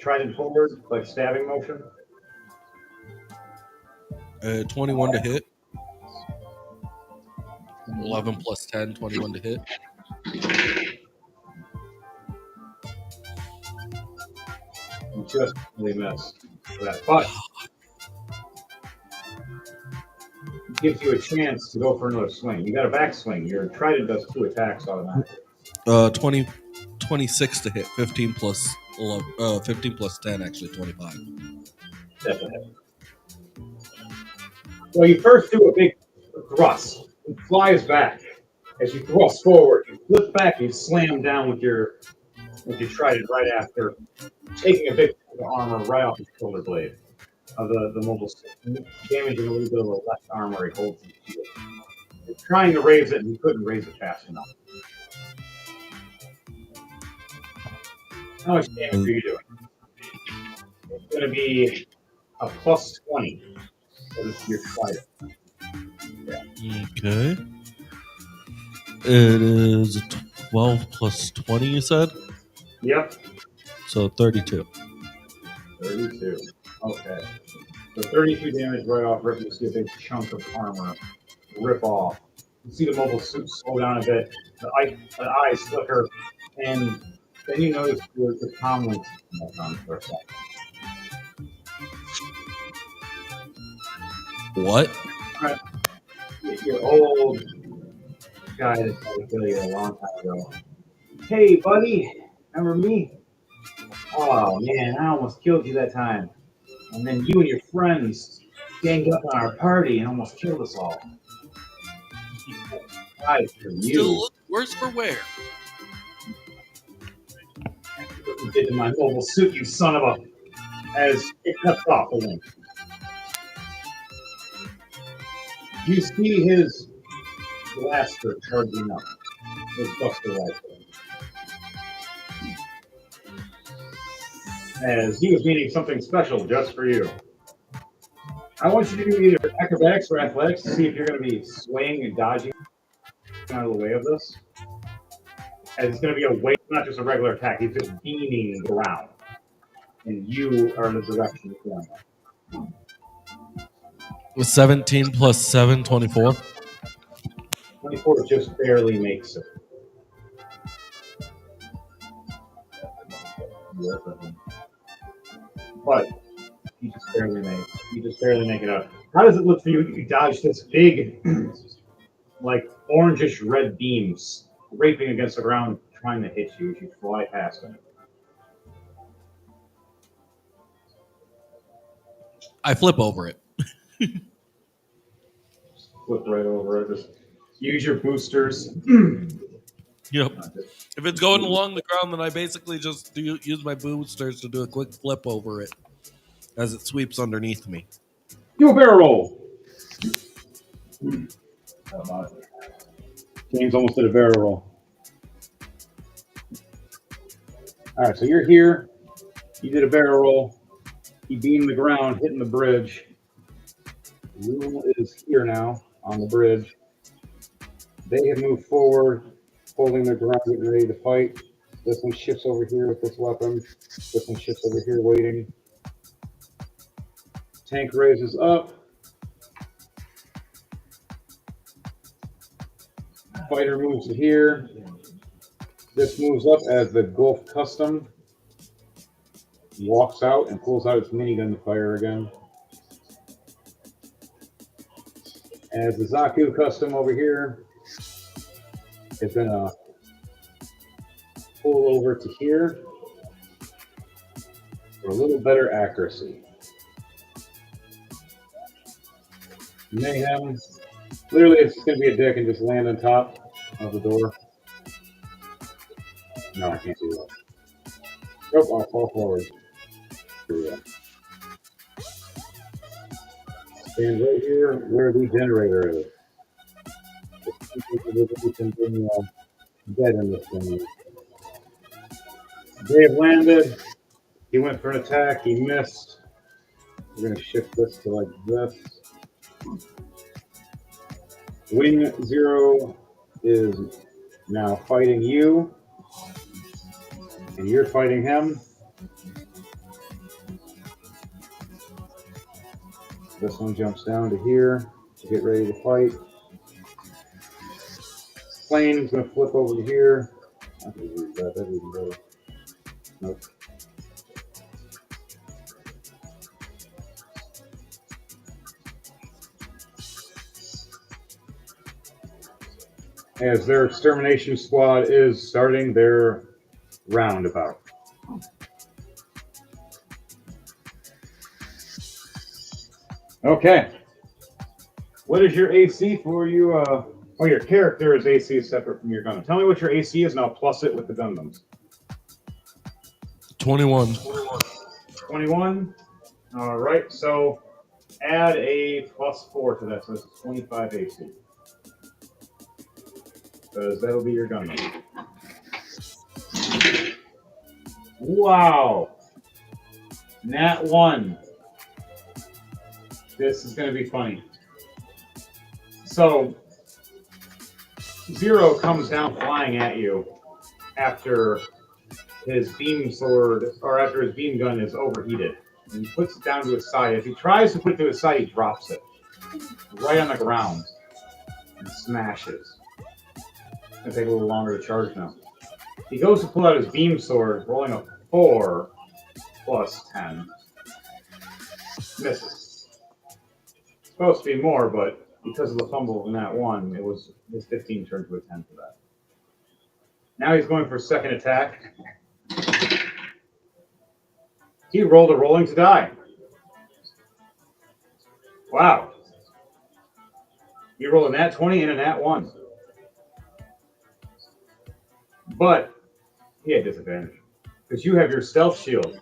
trident forward, like stabbing motion.
21 to hit. 11 plus 10, 21 to hit.
You just really missed that. But it gives you a chance to go for another swing. You got a backswing. Your trident does 2 attacks automatically.
26 to hit. 15 plus 11. 15 plus 10, actually 25.
That's a hit. Well, you first do a big thrust. It flies back. As you thrust forward, you flip back, you slam down with your trident right after, taking a big chunk of armor right off the shoulder blade of the mobile stick, damaging a little bit of the left arm where he holds the shield. You're trying to raise it, and you couldn't raise it fast enough. How much damage are you doing? It's going to be a plus 20 for it's your fighter.
Okay. It is 12 plus 20, you said?
Yep.
So 32.
32. Okay. So 32 damage right off rip. You see a big chunk of armor rip off. You see the mobile suit slow down a bit. The eyes flicker, and then you notice the comlinks back on for a second.
What?
Right. Your old guy that tried to kill you a long time ago. Hey, buddy, remember me? Oh man, I almost killed you that time. And then you and your friends ganged up on our party and almost killed us all. Died for
Still
you.
look worse for wear.
What you did to my mobile suit, you son of a... As it cuts off a link. You see his blaster charging up. His buster rifle. As he was meaning something special just for you. I want you to do either acrobatics or athletics to see if you're going to be swaying and dodging out of the way of this. As it's going to be a wave, not just a regular attack. He's just beaming around. And you are in the direction he's going.
17 plus 7, 24.
24 just barely makes it. But you just barely make it out. How does it look for you? You dodge this big, like orangish red beams scraping against the ground, trying to hit you as you fly past them.
I flip over it.
Flip right over it. Just use your boosters.
Yep. If it's going along the ground, then I basically just use my boosters to do a quick flip over it as it sweeps underneath me.
Do a barrel roll. James almost did a barrel roll. All right, so you're here. You did a barrel roll. You beamed the ground, hitting the bridge. Rule is here now on the bridge. They have moved forward, holding their ground, getting ready to fight. This one shifts over here with this weapon. This one shifts over here waiting. Tank raises up. Fighter moves to here. This moves up as the Gulf Custom walks out and pulls out its minigun to fire again. As the Zaku Custom over here is going to pull over to here for a little better accuracy. Mayhem. Literally, it's going to be a dick and just land on top of the door. No, I can't do that. Nope, I'll fall forward. Here we go. Stand right here where the generator is. Dead in this thing. Dave landed. He went for an attack. He missed. We're going to shift this to like this. Wing Zero is now fighting you. And you're fighting him. This one jumps down to here to get ready to fight. Plane is going to flip over to here. I can read that. That even better. Nope. As their extermination squad is starting their roundabout. Okay. What is your AC for you? Oh, your character is AC separate from your Gundam. Tell me what your AC is, and I'll plus it with the Gundams.
21.
21? All right, so add a +4 to that, so it's 25 AC. Because that'll be your Gundam. Wow. Nat 1. This is going to be funny. So, Zero comes down flying at you after his beam sword, or after his beam gun is overheated. And he puts it down to his side. If he tries to put it to his side, he drops it right on the ground and smashes. It's going to take a little longer to charge now. He goes to pull out his beam sword, rolling a 4 plus 10. Misses. It's supposed to be more, but because of the fumble in that one, it was his 15 turned to a 10 for that. Now he's going for a second attack. He rolled a Rolling2Die. Wow. You rolled a nat 20 and a nat 1. But he had disadvantage because you have your stealth shield.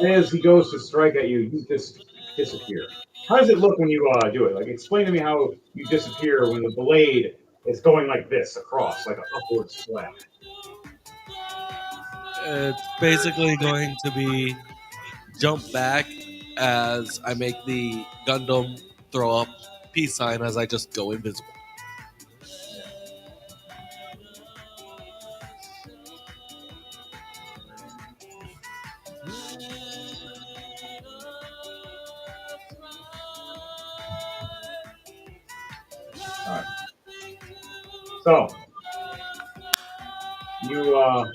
As he goes to strike at you, you just disappear. How does it look when you do it? Like, explain to me how you disappear when the blade is going like this across, like an upward slash.
It's basically going to be jump back as I make the Gundam throw up peace sign as I just go invisible.
All right. So you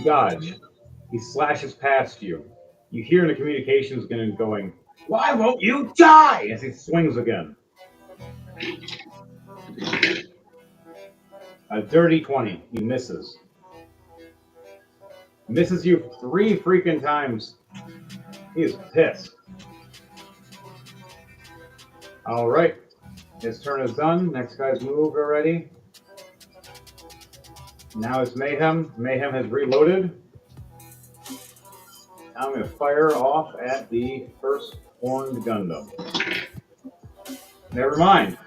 dodge. He slashes past you. You hear in the communications going, "Why won't you die?" as he swings again. A dirty 20. He misses. Misses you 3 freaking times. He is pissed. All right. His turn is done. Next guy's moved already. Now it's Mayhem. Mayhem has reloaded. Now I'm going to fire off at the first horned Gundam. Never mind.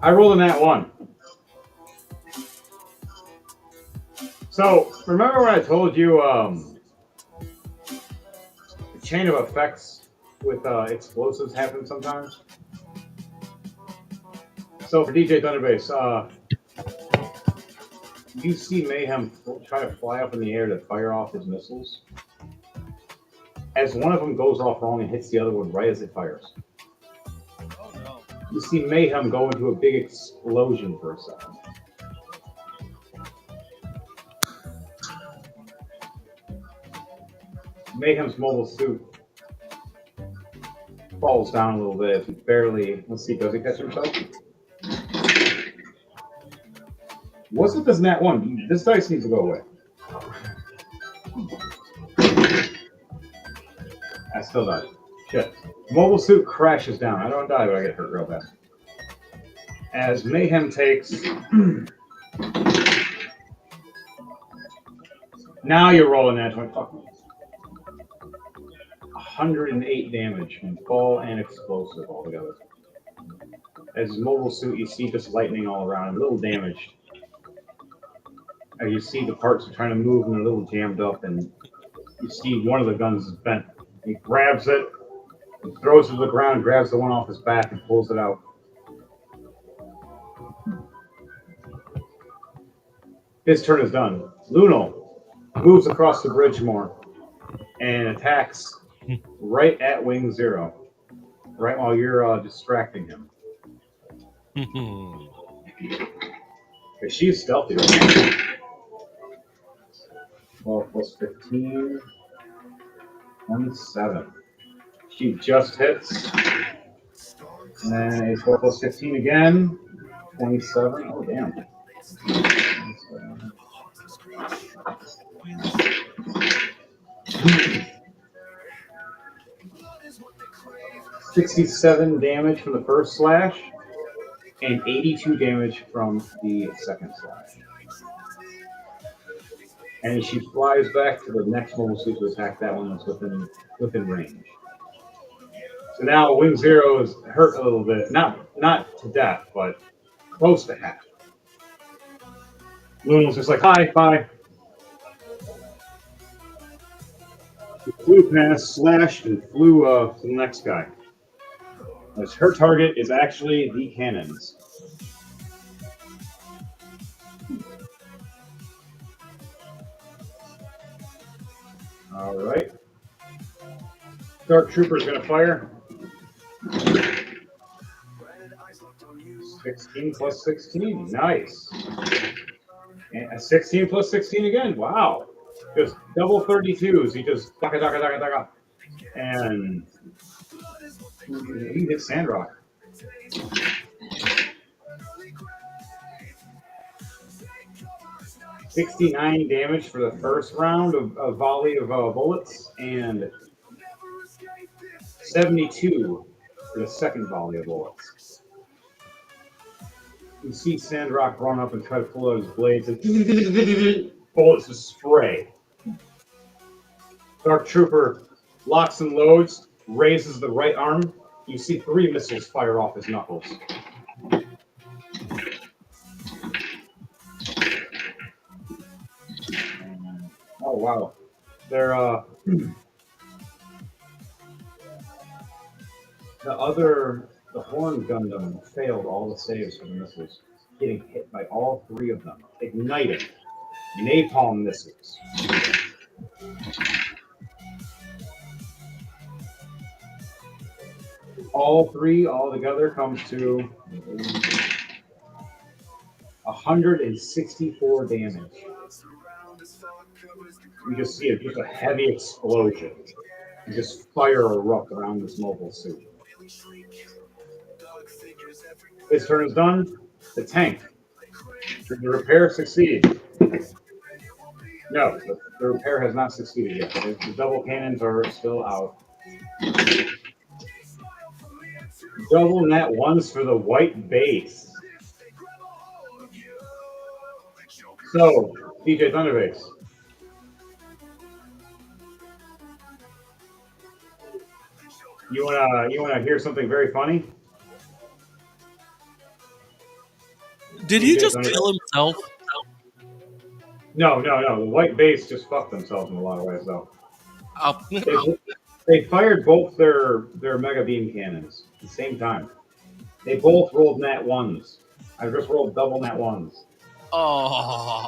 I rolled a nat 1. So, remember when I told you the chain of effects with explosives happen sometimes? So for DJ Thunderbase, you see Mayhem try to fly up in the air to fire off his missiles. As one of them goes off wrong and hits the other one right as it fires.
Oh no.
You see Mayhem go into a big explosion for a second. Mayhem's mobile suit falls down a little bit. He barely, let's see, does he catch himself? What's with this nat 1? This dice needs to go away. I still died. Shit. Mobile suit crashes down. I don't die, but I get hurt real bad. As Mayhem takes... Now you're rolling that 20. Fuck me. 108 damage from fall and explosive altogether. As his mobile suit, you see just lightning all around, a little damaged. As you see the parts are trying to move and they're a little jammed up, and you see one of the guns is bent. He grabs it, and throws it to the ground, grabs the one off his back, and pulls it out. His turn is done. Lunal moves across the bridge more and attacks right at Wing Zero, right while you're distracting him. She's stealthy right now. 12 plus 15, 27. She just hits. And then a 12 plus 15 again, 27. Oh, damn. 67 damage from the first slash, and 82 damage from the second slash. And she flies back to the next mobile suit to attack that one that's within range. So now Wing Zero is hurt a little bit, not to death, but close to half. Lunal's just like, hi, bye. Flew past, slashed, and flew to the next guy. As her target is actually the cannons. All right. Dark Trooper's going to fire. 16 plus 16. Nice. And 16 plus 16 again. Wow. Just double 32s. He just daka daka daka daka. And he hit Sandrock. 69 damage for the first round of a volley of bullets, and 72 for the second volley of bullets. You see Sandrock run up and try to pull out his blades, and bullets just spray. Dark Trooper locks and loads, raises the right arm. You see 3 missiles fire off his knuckles. Oh wow, they're the Horn Gundam failed all the saves for the missiles, getting hit by all 3 of them, igniting napalm missiles. All 3 all together comes to 164 damage. You just see just a heavy explosion. You just fire erupt around this mobile suit. His turn is done. The tank. Did the repair succeed? No, the repair has not succeeded yet. The double cannons are still out. Double net ones for the white base. So, DJ Thunderbase. You wanna hear something very funny?
Did he just kill himself?
No. The white base just fucked themselves in a lot of ways, though.
Oh.
They fired both their mega beam cannons at the same time. They both rolled nat ones. I just rolled double nat ones.
Oh.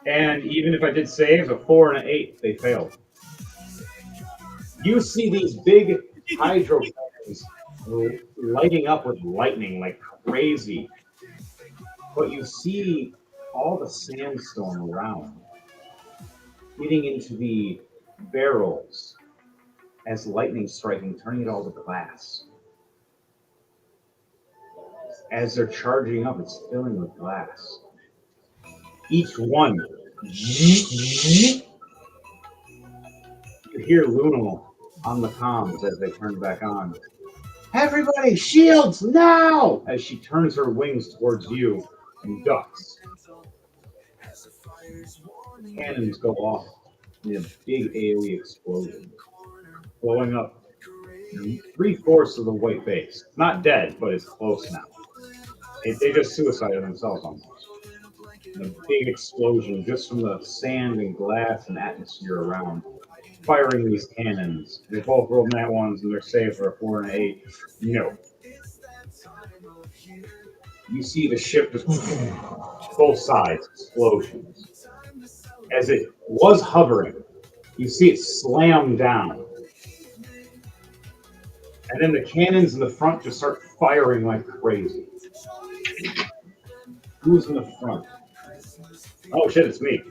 And even if I did saves, a 4 and an 8, they failed. You see these big hydro cannons lighting up with lightning like crazy. But you see all the sandstorm around getting into the barrels as lightning striking, turning it all to glass. As they're charging up, it's filling with glass. Each one. You hear Luna on the comms as they turn back on. Everybody, shields now! As she turns her wings towards you and ducks. Cannons go off in a big AoE explosion, blowing up 3/4 of the white base. Not dead, but it's close now. They just suicided themselves almost. And a big explosion just from the sand and glass and atmosphere around. Firing these cannons. They both rolled nat ones and they're saved for a 4 and an 8. No. You see the ship just both sides, explosions. As it was hovering, you see it slam down. And then the cannons in the front just start firing like crazy. Who's in the front? Oh shit, it's me.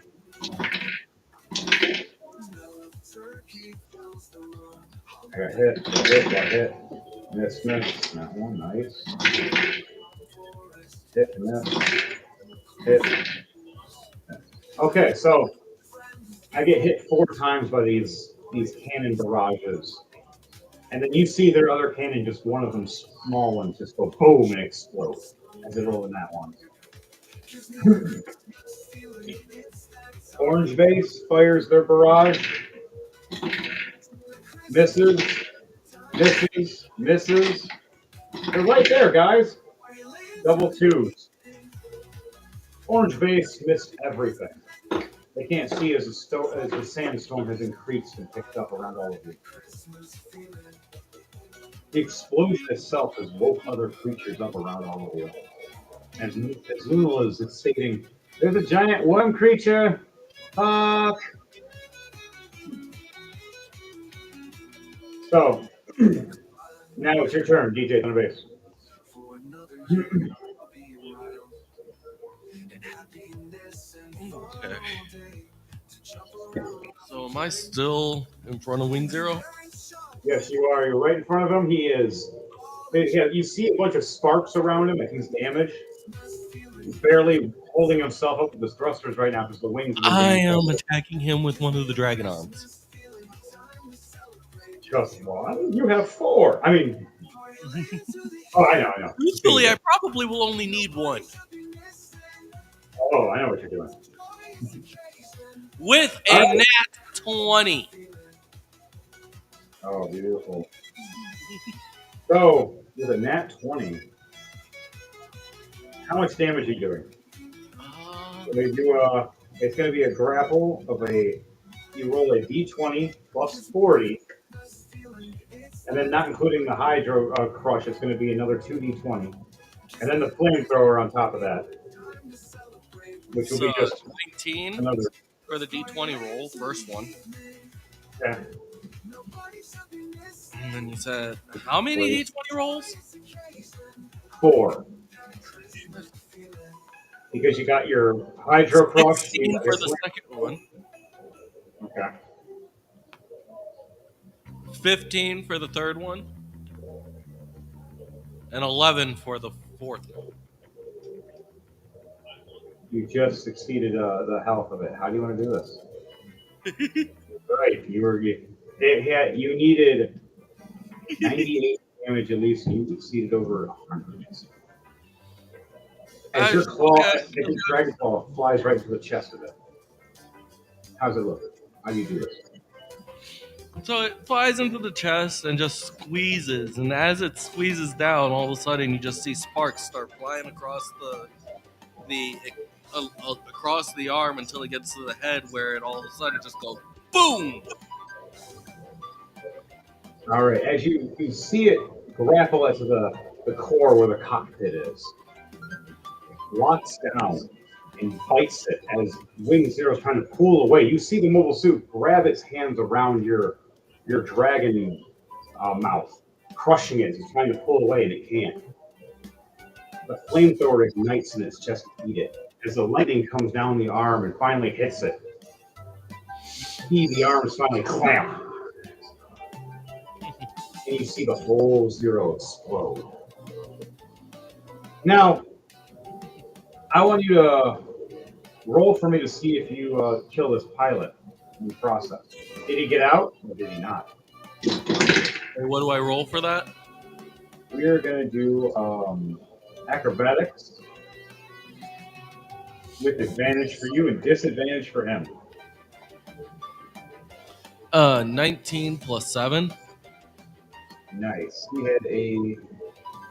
I got hit. Miss. That one, nice. Hit, miss. Hit. Okay, so I get hit 4 times by these cannon barrages. And then you see their other cannon, just one of them, small ones, just go boom and explode as they roll in that one. Orange base fires their barrage. Misses. They're right there, guys. Double 2s. Orange base missed everything. They can't see as the sandstorm has increased and picked up around all of you. The explosion itself has woke other creatures up around all of you. As Luna is stating, there's a giant worm creature. Fuck. So, now it's your turn, DJ Thunderbase.
Okay. So am I still in front of Wing Zero?
Yes, you are. You're right in front of him. He is. Yeah, you see a bunch of sparks around him, and he's damaged. He's barely holding himself up with his thrusters right now because the wings have been
I
damaged.
am attacking him with one of the dragon arms.
Just one? You have four. I mean, oh, I know.
Truthfully, I probably will only need one.
Oh, I know what you're doing.
With a nat 20.
Oh, beautiful. So, with a nat 20, how much damage are you doing? They do it's going to be a grapple of you roll a d20 plus 40, and then not including the hydro crush, it's going to be another 2d20. And then the flamethrower on top of that, which will be just
19
another.
for the d20 roll, first one.
Yeah.
And then you said, how many d20 rolls?
4. Because you got your hydro crush.
16 for the second one.
Okay.
15 for the third one. And 11 for the fourth one.
You just exceeded the health of it. How do you want to do this? Right. You needed 98 damage at least. You exceeded over 100. As your dragon claw flies right to the chest of it. How's it look? How do you do this?
So it flies into the chest and just squeezes, and as it squeezes down, all of a sudden you just see sparks start flying across across the arm until it gets to the head, where it all of a sudden just goes boom.
All right. As you see it grapple into the core where the cockpit is, locks down and bites it as Wing Zero is trying to pull away. You see the mobile suit grab its hands around your dragon mouth, crushing it. It's trying to pull away, and it can't. The flamethrower ignites in its chest to eat it. As the lightning comes down the arm and finally hits it, the arms finally clamp. And you see the whole Zero explode. Now, I want you to roll for me to see if you kill this pilot in the process. Did he get out or did he not?
Hey, what do I roll for that?
We're going to do acrobatics with advantage for you and disadvantage for him.
19 plus 7.
Nice. He had a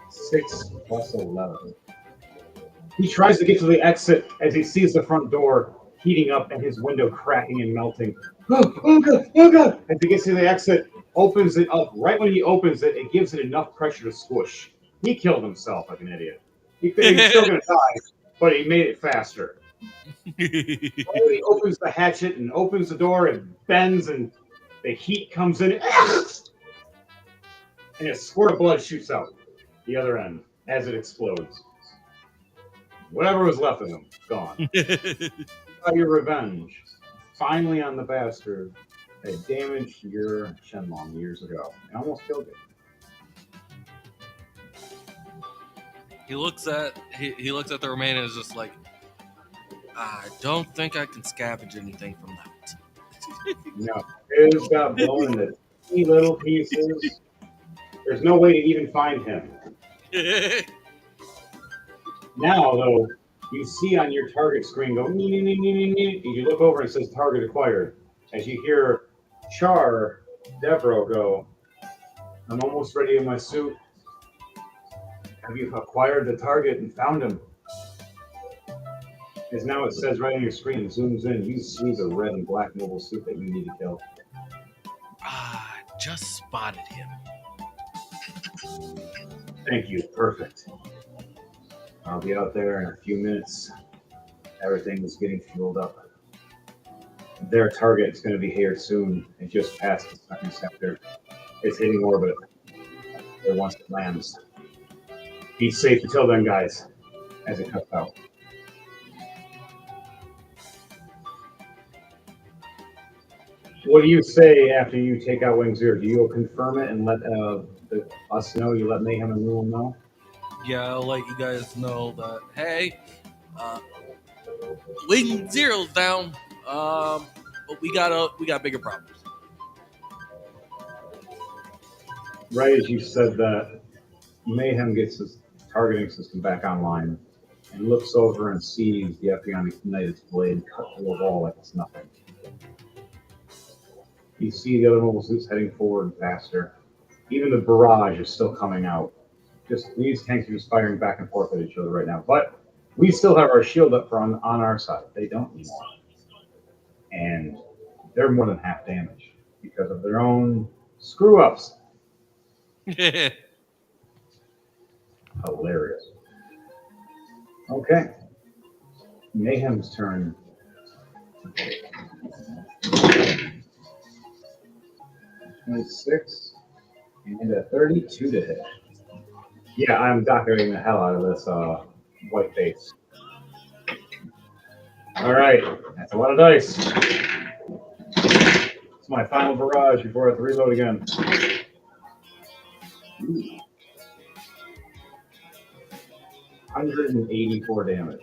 6 plus 11. He tries to get to the exit as he sees the front door heating up and his window cracking and melting. Oh God. As he gets to the exit, opens it up. Right when he opens it, it gives it enough pressure to squish. He killed himself like an idiot. He's still going to die, but he made it faster. He opens the hatchet and opens the door and bends, and the heat comes in. And a squirt of blood shoots out the other end as it explodes. Whatever was left of him, gone. Your revenge. Finally on the bastard that damaged your Shenlong years ago. And almost killed you.
He looks at the remaining and is just like, I don't think I can scavenge anything from that.
No. It's got blown into teeny little pieces. There's no way to even find him. Now, though, you see on your target screen go, and you look over and it says target acquired. As you hear Char Devro go, I'm almost ready in my suit. Have you acquired the target and found him? As now it says right on your screen, it zooms in, you see the red and black mobile suit that you need to kill.
Ah, just spotted him.
Thank you. Perfect. I'll be out there in a few minutes. Everything is getting fueled up. Their target is going to be here soon. It just passed the second sector. It's hitting orbit. There once it lands. Be safe until then, guys, as it cuts out. What do you say after you take out Wing Zero? Do you confirm it and let us know? You let Mayhem and Rule know?
Yeah, I'll let you guys know that, hey, Wing Zero's down. But we got bigger problems.
Right as you said that, Mayhem gets his targeting system back online and looks over and sees the Ep.89 blade cut through a wall like it's nothing. You see the other mobile suits heading forward faster. Even the barrage is still coming out. Just these tanks are just firing back and forth at each other right now. But we still have our shield up on our side. They don't anymore. And they're more than half damage because of their own screw ups. Hilarious. Okay. Mayhem's turn. 26 and a 32 to hit. Yeah, I'm doctoring the hell out of this white base. All right, that's a lot of dice. It's my final barrage before I have to reload again. Ooh. 184 damage.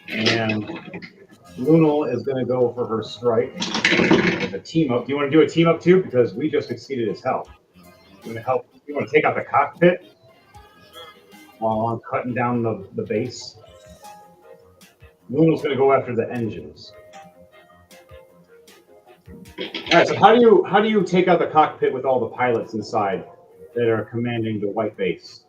And Lunal is going to go for her strike with a team up. Do you want to do a team up too? Because we just exceeded his health. You want to help? You want to take out the cockpit while I'm cutting down the base? Lunal's going to go after the engines. All right. So how do you take out the cockpit with all the pilots inside that are commanding the white base?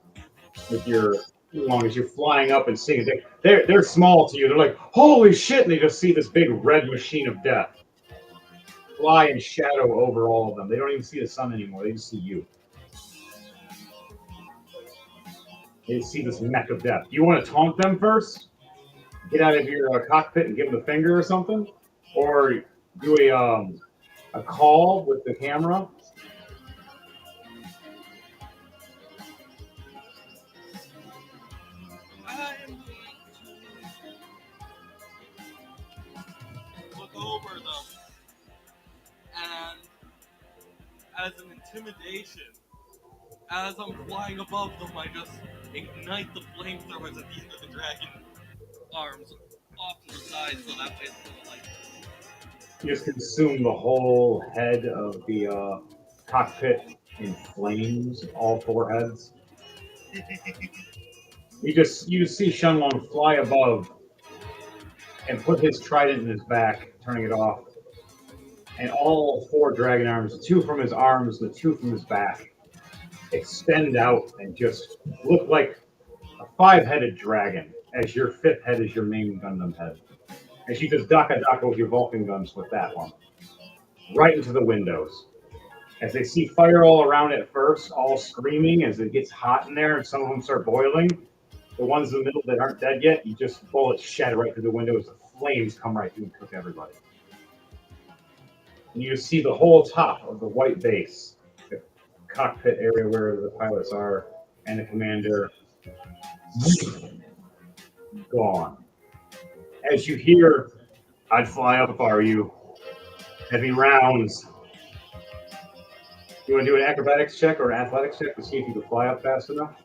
With your, as long as you're flying up and seeing it, they're small to you. They're like, holy shit, and they just see this big red machine of death fly in shadow over all of them. They don't even see the sun anymore. They just see you. They see this mech of death. Do you want to taunt them first? Get out of your cockpit and give them the finger or something? Or do a call with the camera?
Look over them, and as an intimidation, as I'm flying above them, I just ignite the flamethrowers at the end of the dragon arms off to the side, so that way it's gonna like.
You just consume the whole head of the cockpit in flames, all four heads. You see Shenlong fly above and put his trident in his back, turning it off. And all four dragon arms, two from his arms, the two from his back, extend out and just look like a five-headed dragon, as your fifth head is your main Gundam head. And she does Daka Daka with your Vulcan guns with that one. Right into the windows. As they see fire all around it first, all screaming as it gets hot in there and some of them start boiling. The ones in the middle that aren't dead yet, you just bullets shatter right through the windows. The flames come right through and cook everybody. And you see the whole top of the white base, the cockpit area where the pilots are, and the commander gone. As you hear, I'd fly up if I were you. Heavy rounds. You want to do an acrobatics check or an athletics check to see if you can fly up fast enough?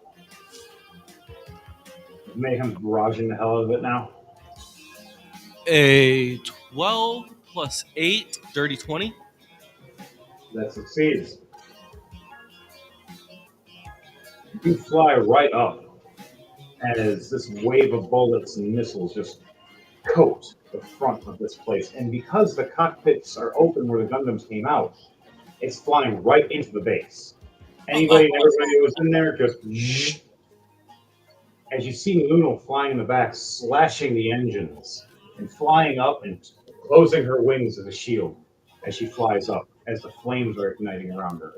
Mayhem's barraging the hell out of it now.
A 12 plus 8, dirty 20.
That succeeds. You fly right up as this wave of bullets and missiles just coat the front of this place. And because the cockpits are open where the Gundams came out, it's flying right into the base. Anybody and everybody who was in there just as you see Lunel flying in the back, slashing the engines and flying up and closing her wings as a shield as she flies up, as the flames are igniting around her.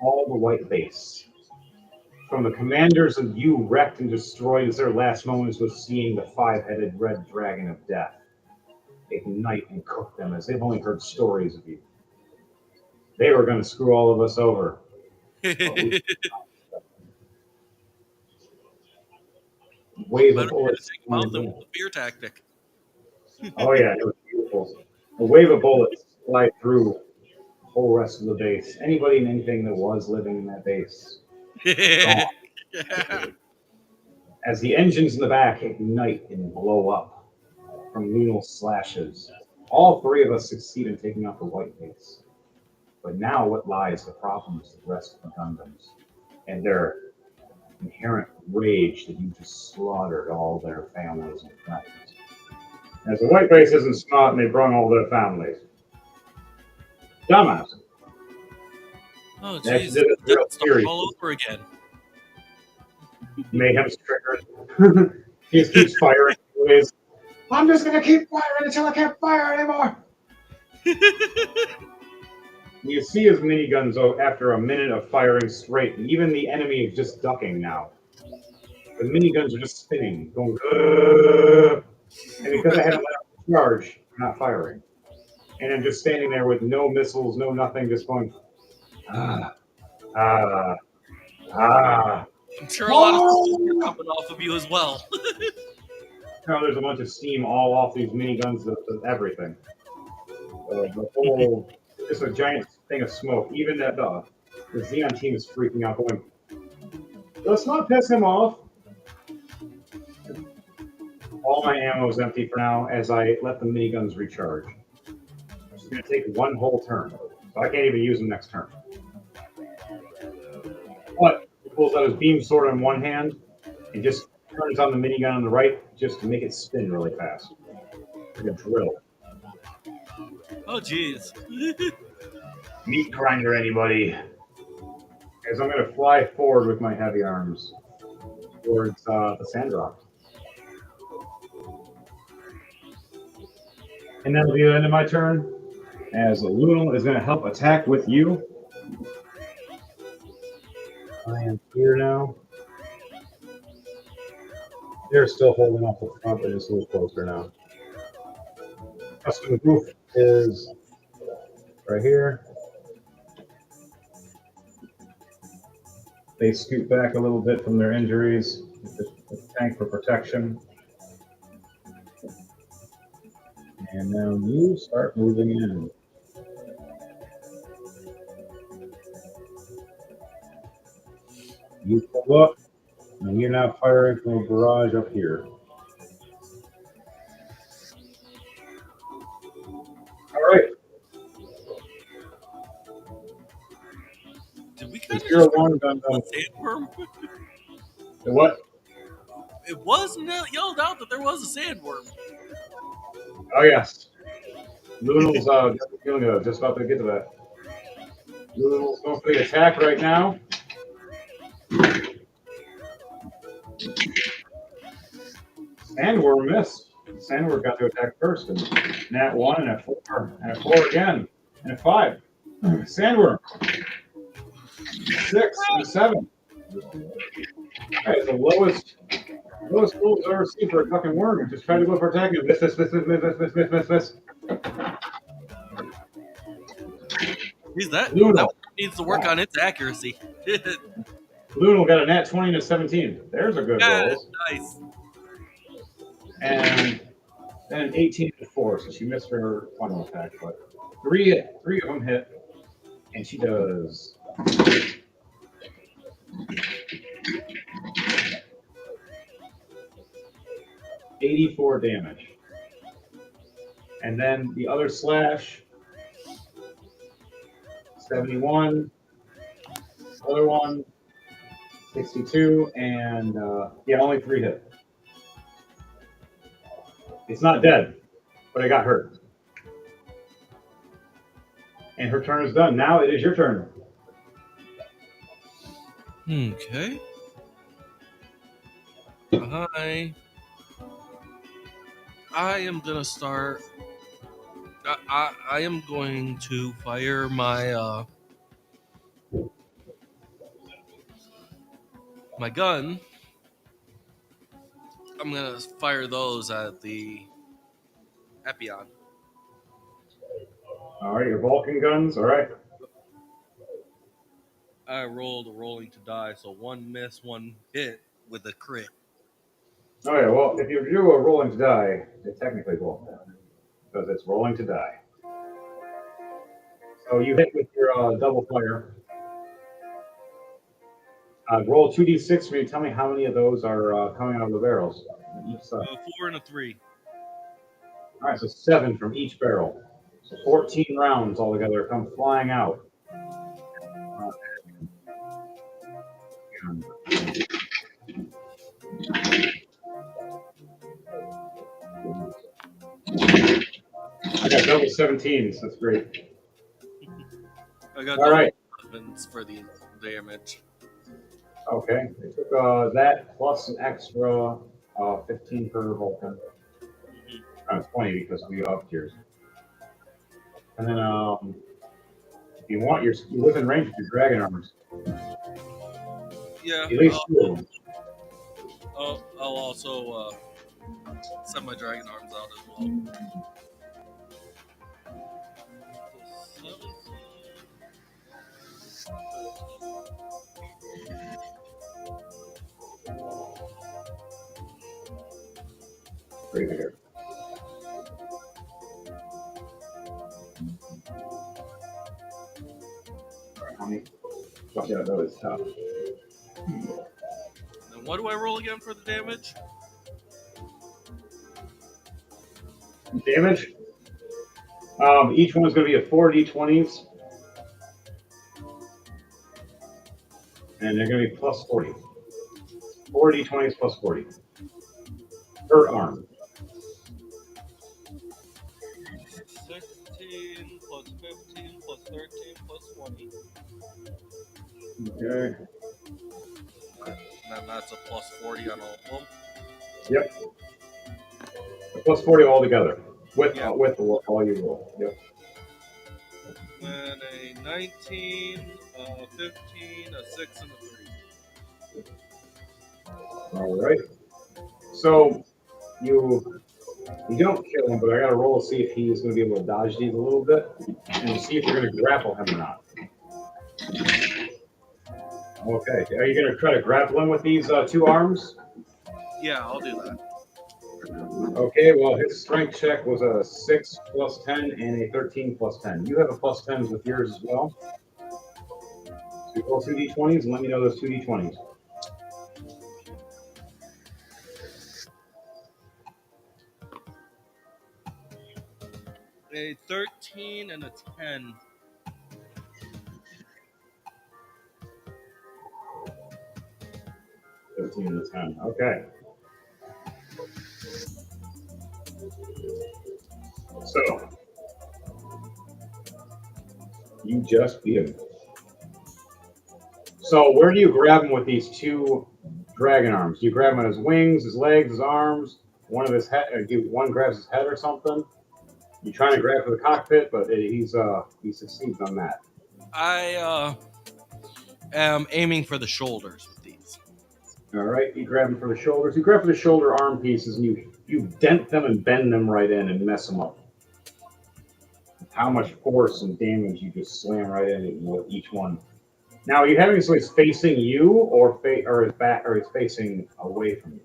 All the white base. From the commanders of you wrecked and destroyed as their last moments was seeing the five-headed red dragon of death ignite and cook them as they've only heard stories of you. They were going to screw all of us over. Wave
Better
of bullets.
take them out than with the fear tactic.
Oh yeah, it was beautiful. A wave of bullets fly through the whole rest of the base. Anybody and anything that was living in that base, gone. As the engines in the back ignite and blow up from Lunal slashes, all three of us succeed in taking out the white base. But now what lies the problems of the rest of the Gundams and their inherent rage that you just slaughtered all their families and friends. As the white base isn't smart and they brung all their families. Dumbass.
Oh,
That
jeez.
did it real
Start
serious.
all over again.
Mayhem's triggered. He just keeps firing. Anyways. I'm just gonna keep firing until I can't fire anymore. You see his miniguns after a minute of firing straight, and even the enemy is just ducking now. The miniguns are just spinning, going, and because I haven't let out the charge, I'm not firing. And I'm just standing there with no missiles, no nothing, just going, ah, ah, ah.
I'm sure a lot of steam are coming off of you as well.
Now there's a bunch of steam all off these miniguns of everything. The whole, just a giant thing of smoke. Even that the Xeon team is freaking out, going, let's not piss him off. All my ammo is empty for now as I let the miniguns recharge. It's going to take one whole turn, so I can't even use them next turn. But he pulls out his beam sword in one hand and just turns on the minigun on the right just to make it spin really fast. Like a drill.
Oh, jeez.
Meat grinder, anybody. As I'm going to fly forward with my heavy arms towards the sand rock. And that'll be the end of my turn. As Lunal is going to help attack with you. I am here now. They're still holding off the front, but just a little closer now. Custom roof is right here. They scoot back a little bit from their injuries. The tank for protection. And now you start moving in. You pull up, and you're now firing from a barrage up here. All right.
Did we kind of
Zero
just
one Gundam.
sandworm?
The what?
It was yelled out that there was a sandworm.
Oh yes. Lunal's just about to get to that. Lunal's going for the attack right now. Sandworm missed. Sandworm got to attack first, and nat 1 and a 4 and a 4 again and a 5. Sandworm 6 and a 7. That is the lowest rolls I've ever seen for a fucking worm. Just try to go for attacking. Miss.
That
Lunal
needs to work on its accuracy.
Lunal got a nat 20 and a 17. There's a good roll.
Nice.
And then an 18 and a 4, so she missed her final attack. But three of them hit, and she does 84 damage. And then the other slash, 71. Other one, 62, and only 3 hit. It's not dead, but it got hurt. And her turn is done. Now it is your turn.
Okay. Hi. I am gonna start. I am going to fire my gun. I'm gonna fire those at the Epion.
All right, your Vulcan guns. All right.
I rolled a rolling to die, so one miss, one hit with a crit.
Oh yeah. Well, if you do a rolling to die, it technically won't because it's rolling to die. So you hit with your double fire. Roll 2d6 for me. Tell me how many of those are coming out of the barrels on each side.
4 and a 3.
All right, so 7 from each barrel. So 14 rounds altogether come flying out. I got double 17s. That's great.
I got
All
double
right.
weapons for the damage.
Okay. They took that plus an extra 15 per Vulcan. 20 because we upped yours. And then if you want, you're within range of your dragon armors.
Yeah.
At least 2 of them.
I'll also send my dragon arms out as well.
Right here. All right, how many? Watch out, that was tough.
And what do I roll again for the damage?
Damage. Each one's going to be a 4d20s. And they're going to be plus 40. 4d20s plus 40. Per arm.
16 plus 15 plus 13 plus 20.
Okay.
And then that's a plus 40 on all of them.
Yep. A plus 40 altogether. With
Yeah.
with all you roll. Yep.
Then a 19, a 15, a 6, and a 3.
All right. So you don't kill him, but I got to roll to see if he's going to be able to dodge these a little bit, and see if you're going to grapple him or not. Okay. Are you going to try to grapple him with these 2 arms?
Yeah, I'll do that.
Okay. Well, his strength check was a 6 plus 10 and a 13 plus 10. You have a plus 10s with yours as well. So you roll 2d20s and let me know those 2d20s.
A 13 and a 10.
13 and a 10. Okay. So you just beat him. So where do you grab him with these 2 dragon arms? Do you grab him on his wings, his legs, his arms? One of his head. One grabs his head or something. You trying to grab for the cockpit, but he succeeds on that.
I am aiming for the shoulders with these.
All right, you grab him for the shoulders. You grab for the shoulder arm pieces, and you dent them and bend them right in and mess them up. How much force and damage you just slam right in with each one. Now, are you having so he's facing you, or his back, or he's facing away from you?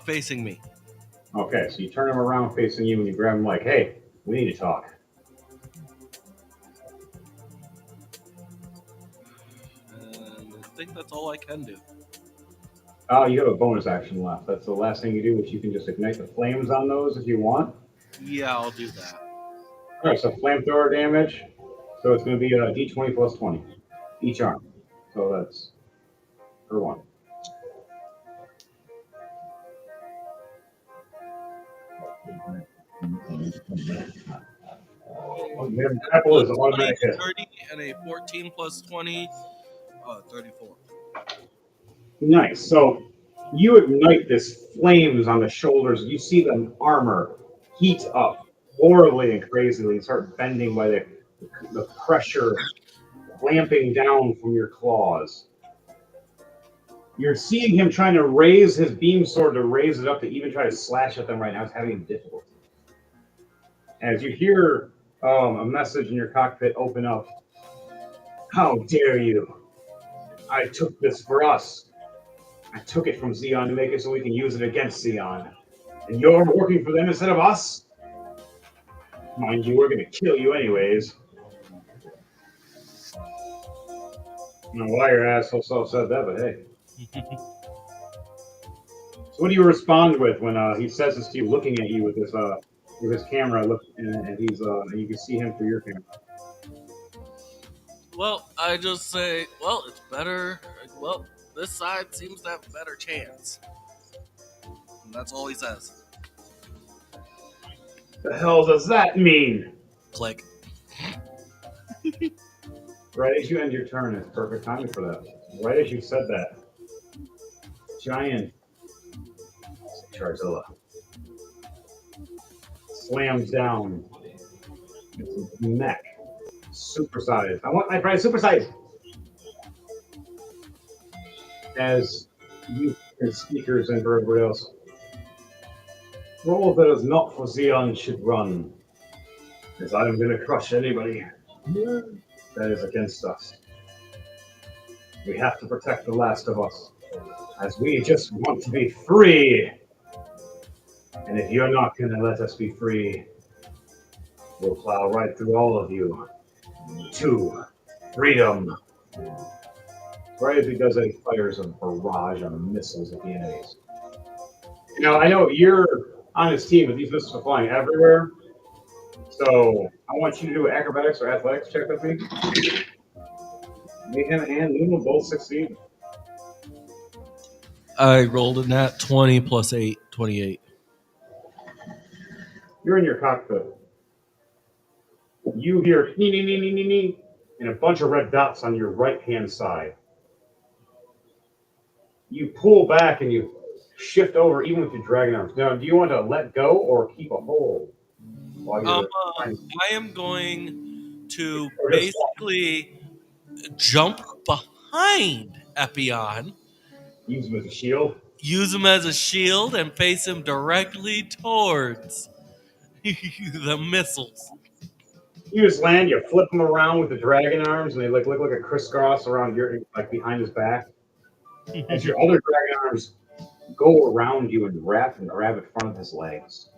Facing me.
Okay, so you turn him around facing you, and you grab him like, "Hey, we need to talk."
And I think that's all I can do.
Oh, you have a bonus action left. That's the last thing you do, which you can just ignite the flames on those if you want.
Yeah, I'll do that.
All right, so flamethrower damage. So it's going to be a d20 plus 20 each arm. So that's per one. Grapple is an automatic hit.
30 and a 14 plus 20, 34.
Nice. So You ignite this flames on the shoulders. You see the armor heat up horribly and crazily and start bending by the pressure clamping down from your claws. You're seeing him trying to raise his beam sword to raise it up to even try to slash at them right now. It's having difficulty. As you hear a message in your cockpit open up, how dare you? I took this for us. I took it from Xeon to make it so we can use it against Xeon. And you're working for them instead of us? Mind you, we're going to kill you anyways. I don't know why your asshole said that, but hey. So what do you respond with when he says this to you, looking at you with his camera, and he's and you can see him through your camera?
Well, I just say, well, it's better. Well, this side seems to have a better chance. And that's all he says.
The hell does that mean?
Click.
Right as you end your turn, it's perfect timing for that. Right as you said that, giant Charzilla slams down its neck, supersized. I want my prize supersized. As you and speakers and for everybody else, roll that is not for Xeon should run, as I am going to crush anybody that is against us. We have to protect the last of us, as we just want to be free. And if you're not going to let us be free, we'll plow right through all of you to freedom. Right as he does that, he fires a barrage of missiles at the enemies. Now, I know you're on his team, but these missiles are flying everywhere. So I want you to do acrobatics or athletics check with me. Mayhem and Luna both succeed.
I rolled a nat 20 plus 8, 28.
You're in your cockpit. You hear nee, nee, nee, nee, nee, nee, and a bunch of red dots on your right-hand side. You pull back and you shift over even with your dragon arms. Now, do you want to let go or keep a hold? While you're
I am going to basically jump behind Epion,
use him as a shield.
use him as a shield, and face him directly towards the missiles.
You just land, you flip him around with the dragon arms, and they look like a crisscross around your behind his back. As your other dragon arms go around you and wrap and grab in front of his legs.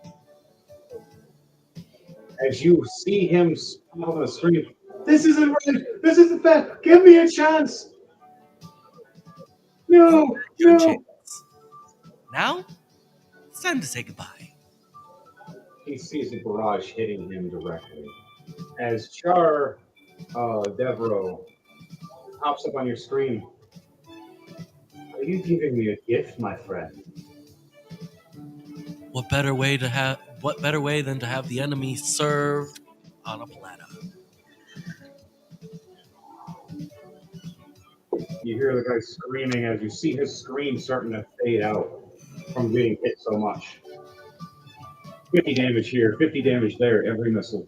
As you see him spot on the screen, this isn't right. This isn't fair. Give me a chance. No.
Now, it's time to say goodbye.
He sees the barrage hitting him directly. As Char Devro pops up on your screen, are you giving me a gift, my friend?
What better way than to have the enemy served on a platter?
You hear the guy screaming as you see his screen starting to fade out from being hit so much. 50 damage here, 50 damage there, every missile.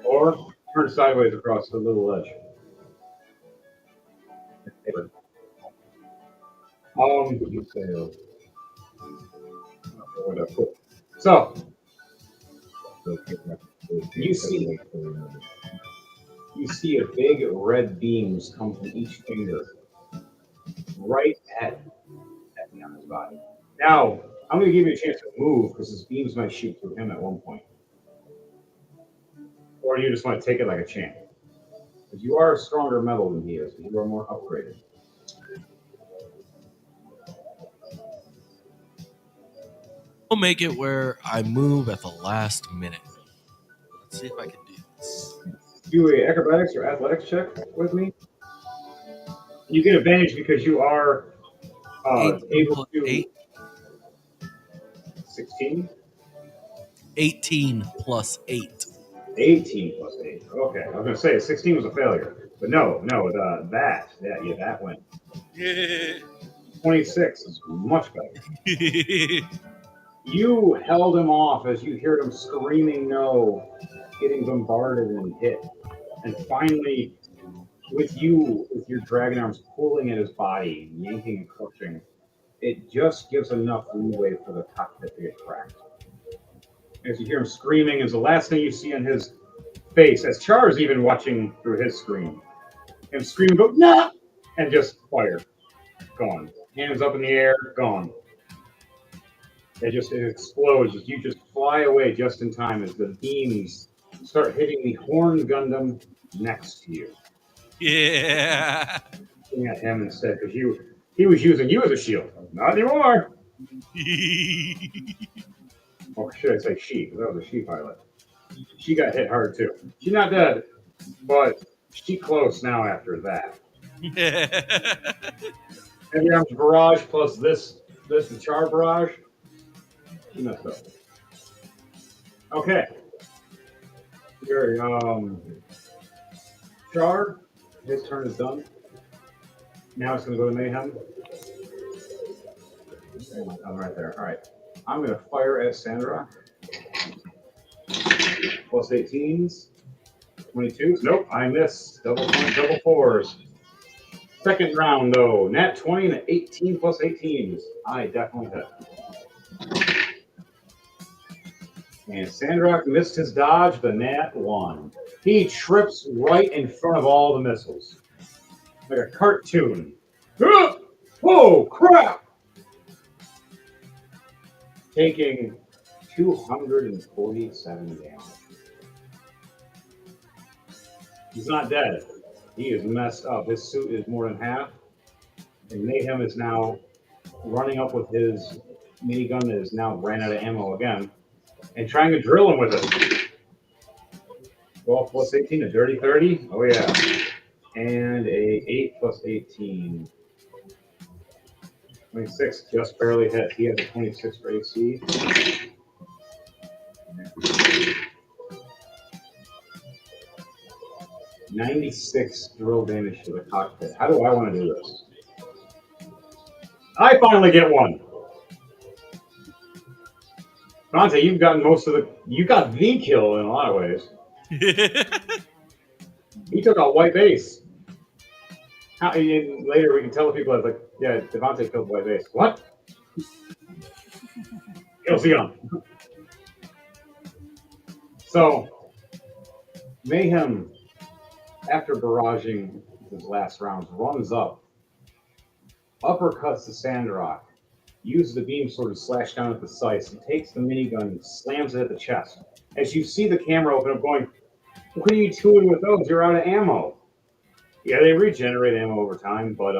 Or turn sideways across the little ledge. You failed. So, you see a big red beams come from each finger, right at Epion's body. Now, I'm going to give you a chance to move because his beams might shoot through him at one point. Or you just want to take it like a champ. Because you are a stronger metal than he is, and you are more upgraded.
We'll make it where I move at the last minute. Let's see if I can do this.
Do a acrobatics or athletics check with me. You get advantage because you are able to. 16?
18 plus 8.
18 plus 8. Okay, I was going to say 16 was a failure. But no, that went.
Yeah.
26 is much better. You held him off as you heard him screaming no, getting bombarded and hit. And finally, with your dragon arms pulling at his body, yanking and crushing, it just gives enough leeway for the cockpit to get cracked. As you hear him screaming, is the last thing you see on his face, as Char is even watching through his screen. Him scream, go, no! And just fire. Gone. Hands up in the air, gone. It explodes. You just fly away just in time as the beams start hitting the horned Gundam next to you.
Yeah.
Looking at him instead, because he was using you as a shield. Not anymore. Or should I say she, because that was a she pilot. She got hit hard too. She's not dead, but she close now after that. Heavy arms barrage plus this the char barrage. She messed up. Okay. Here, Char, his turn is done. Now it's going to go to Mayhem. I'm right there. All right. I'm going to fire at Sandra. Plus 18s. 22s. Nope, I missed. Double fours. Second round, though. Nat 20 and 18 plus 18s. I definitely hit. And Sandrock missed his dodge, the Nat 1. He trips right in front of all the missiles. Like a cartoon. Oh, crap! Taking 247 damage. He's not dead. He is messed up. His suit is more than half. And Mayhem is now running up with his minigun that is now ran out of ammo again. And trying to drill him with it. 12 plus 18, a dirty 30. Oh, yeah. And a 8 plus 18. 26 just barely hit. He has a 26 for AC. $96 drill damage to the cockpit. How do I want to do this? I finally get one. Dante, you've gotten you got the kill in a lot of ways. He took a white base. Later we can tell the people that, like, yeah, Devontae killed white base. What? Kills Eon. So, Mayhem, after barraging his last rounds, runs up, uppercuts the Sandrock, uses the beam sword to slash down at the sights, and takes the minigun, slams it at the chest. As you see the camera open up, going, "What are you doing with those? You're out of ammo." Yeah, they regenerate ammo over time, but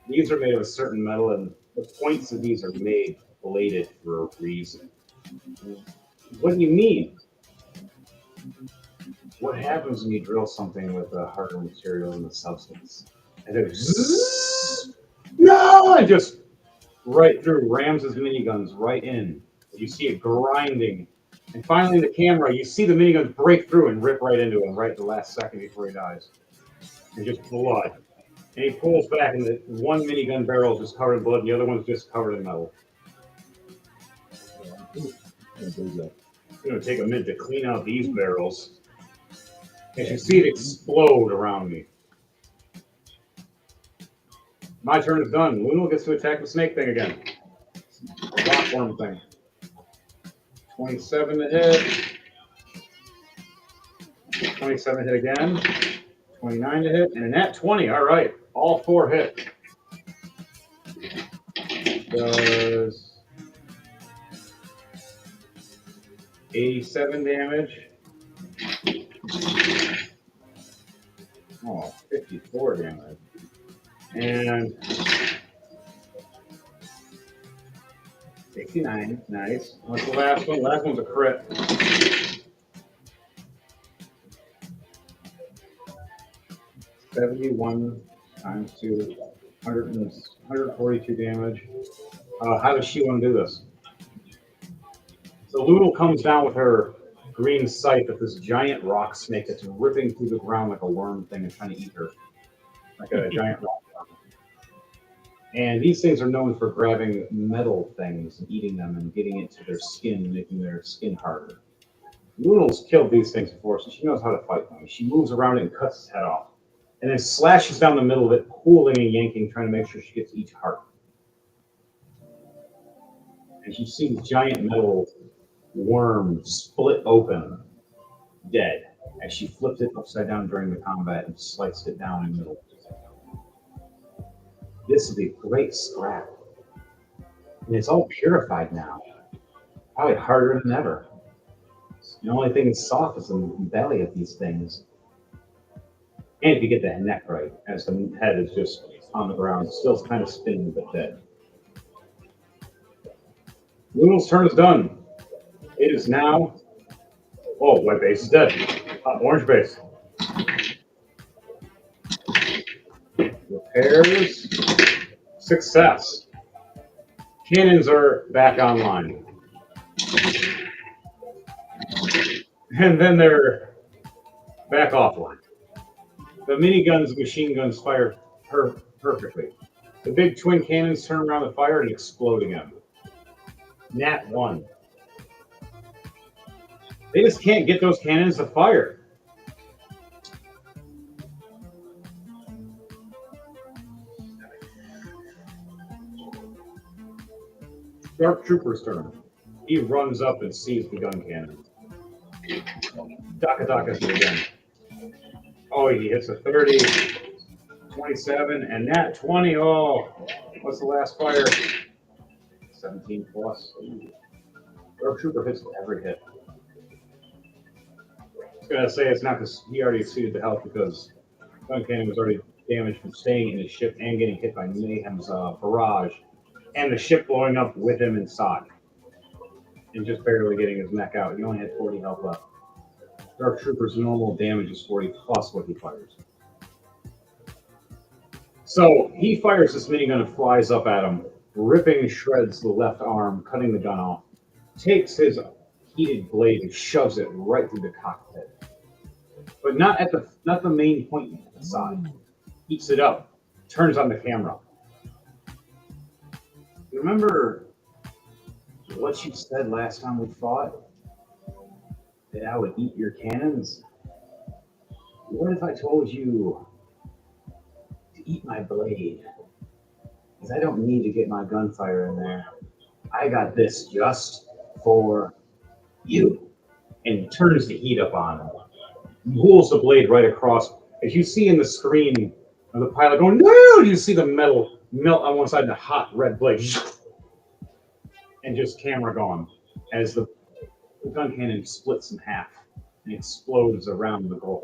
these are made of a certain metal, and the points of these are made bladed for a reason. What do you mean? What happens when you drill something with a harder material in the substance? And it goes, no! And just right through, rams his miniguns right in. You see it grinding. And finally, in the camera, you see the miniguns break through and rip right into him right at the last second before he dies. And just blood. And he pulls back, and the one minigun barrel is just covered in blood, and the other one's just covered in metal. It's going to take a minute to clean out these barrels. As you see it explode around me. My turn is done. Luno gets to attack the snake thing again. Rockworm thing. 27 to hit. 27 hit again. 29 to hit. And a nat 20. All right. All four hit. Does 87 damage. Oh, 54 damage. And 69. Nice. What's the last one? Last one's a crit. $71 times 2, 142 damage. How does she want to do this? So Loodle comes down with her green sight of this giant rock snake that's ripping through the ground like a worm thing and trying to eat her, like a giant rock worm. And these things are known for grabbing metal things and eating them and getting into their skin, making their skin harder. Noodles killed these things before, so she knows how to fight them. She moves around it and cuts its head off, and then slashes down the middle of it, pulling and yanking, trying to make sure she gets each heart. And she sees giant metal worm split open, dead, as she flipped it upside down during the combat and sliced it down in the middle. This would be a great scrap. And it's all purified now. Probably harder than ever. The only thing that's soft is the belly of these things. And if you get the neck right, as the head is just on the ground, still kind of spinning but dead. Noodle's turn is done. It is now. Oh, white base is dead. Orange base. Repairs. Success. Cannons are back online. And then they're back offline. The miniguns and machine guns fire perfectly. The big twin cannons turn around the fire and explode again. Nat 1. They just can't get those cannons to fire. Dark Trooper's turn. He runs up and sees the gun cannon. Daka again. Oh, he hits a 30, 27, and Nat 20. Oh, what's the last fire? 17 plus. Dark Trooper hits every hit. I was gonna say it's not because he already exceeded the health because gun cannon was already damaged from staying in his ship and getting hit by Mayhem's barrage, and the ship blowing up with him inside, and just barely getting his mech out. He only had 40 health left. Dark Trooper's normal damage is 40 plus what he fires. So he fires this minigun and flies up at him, ripping and shreds the left arm, cutting the gun off. Takes his heated blade and shoves it right through the cockpit, but not the main point at the side. Heats it up, turns on the camera. Remember what you said last time we fought? That I would eat your cannons? What if I told you to eat my blade? Because I don't need to get my gunfire in there. I got this just for you. And turns the heat up on him. Pulls the blade right across. As you see in the screen of the pilot going, no! You see the metal melt on one side and the hot red blade. And just camera gone. As the gun cannon splits in half and explodes around the Gulf.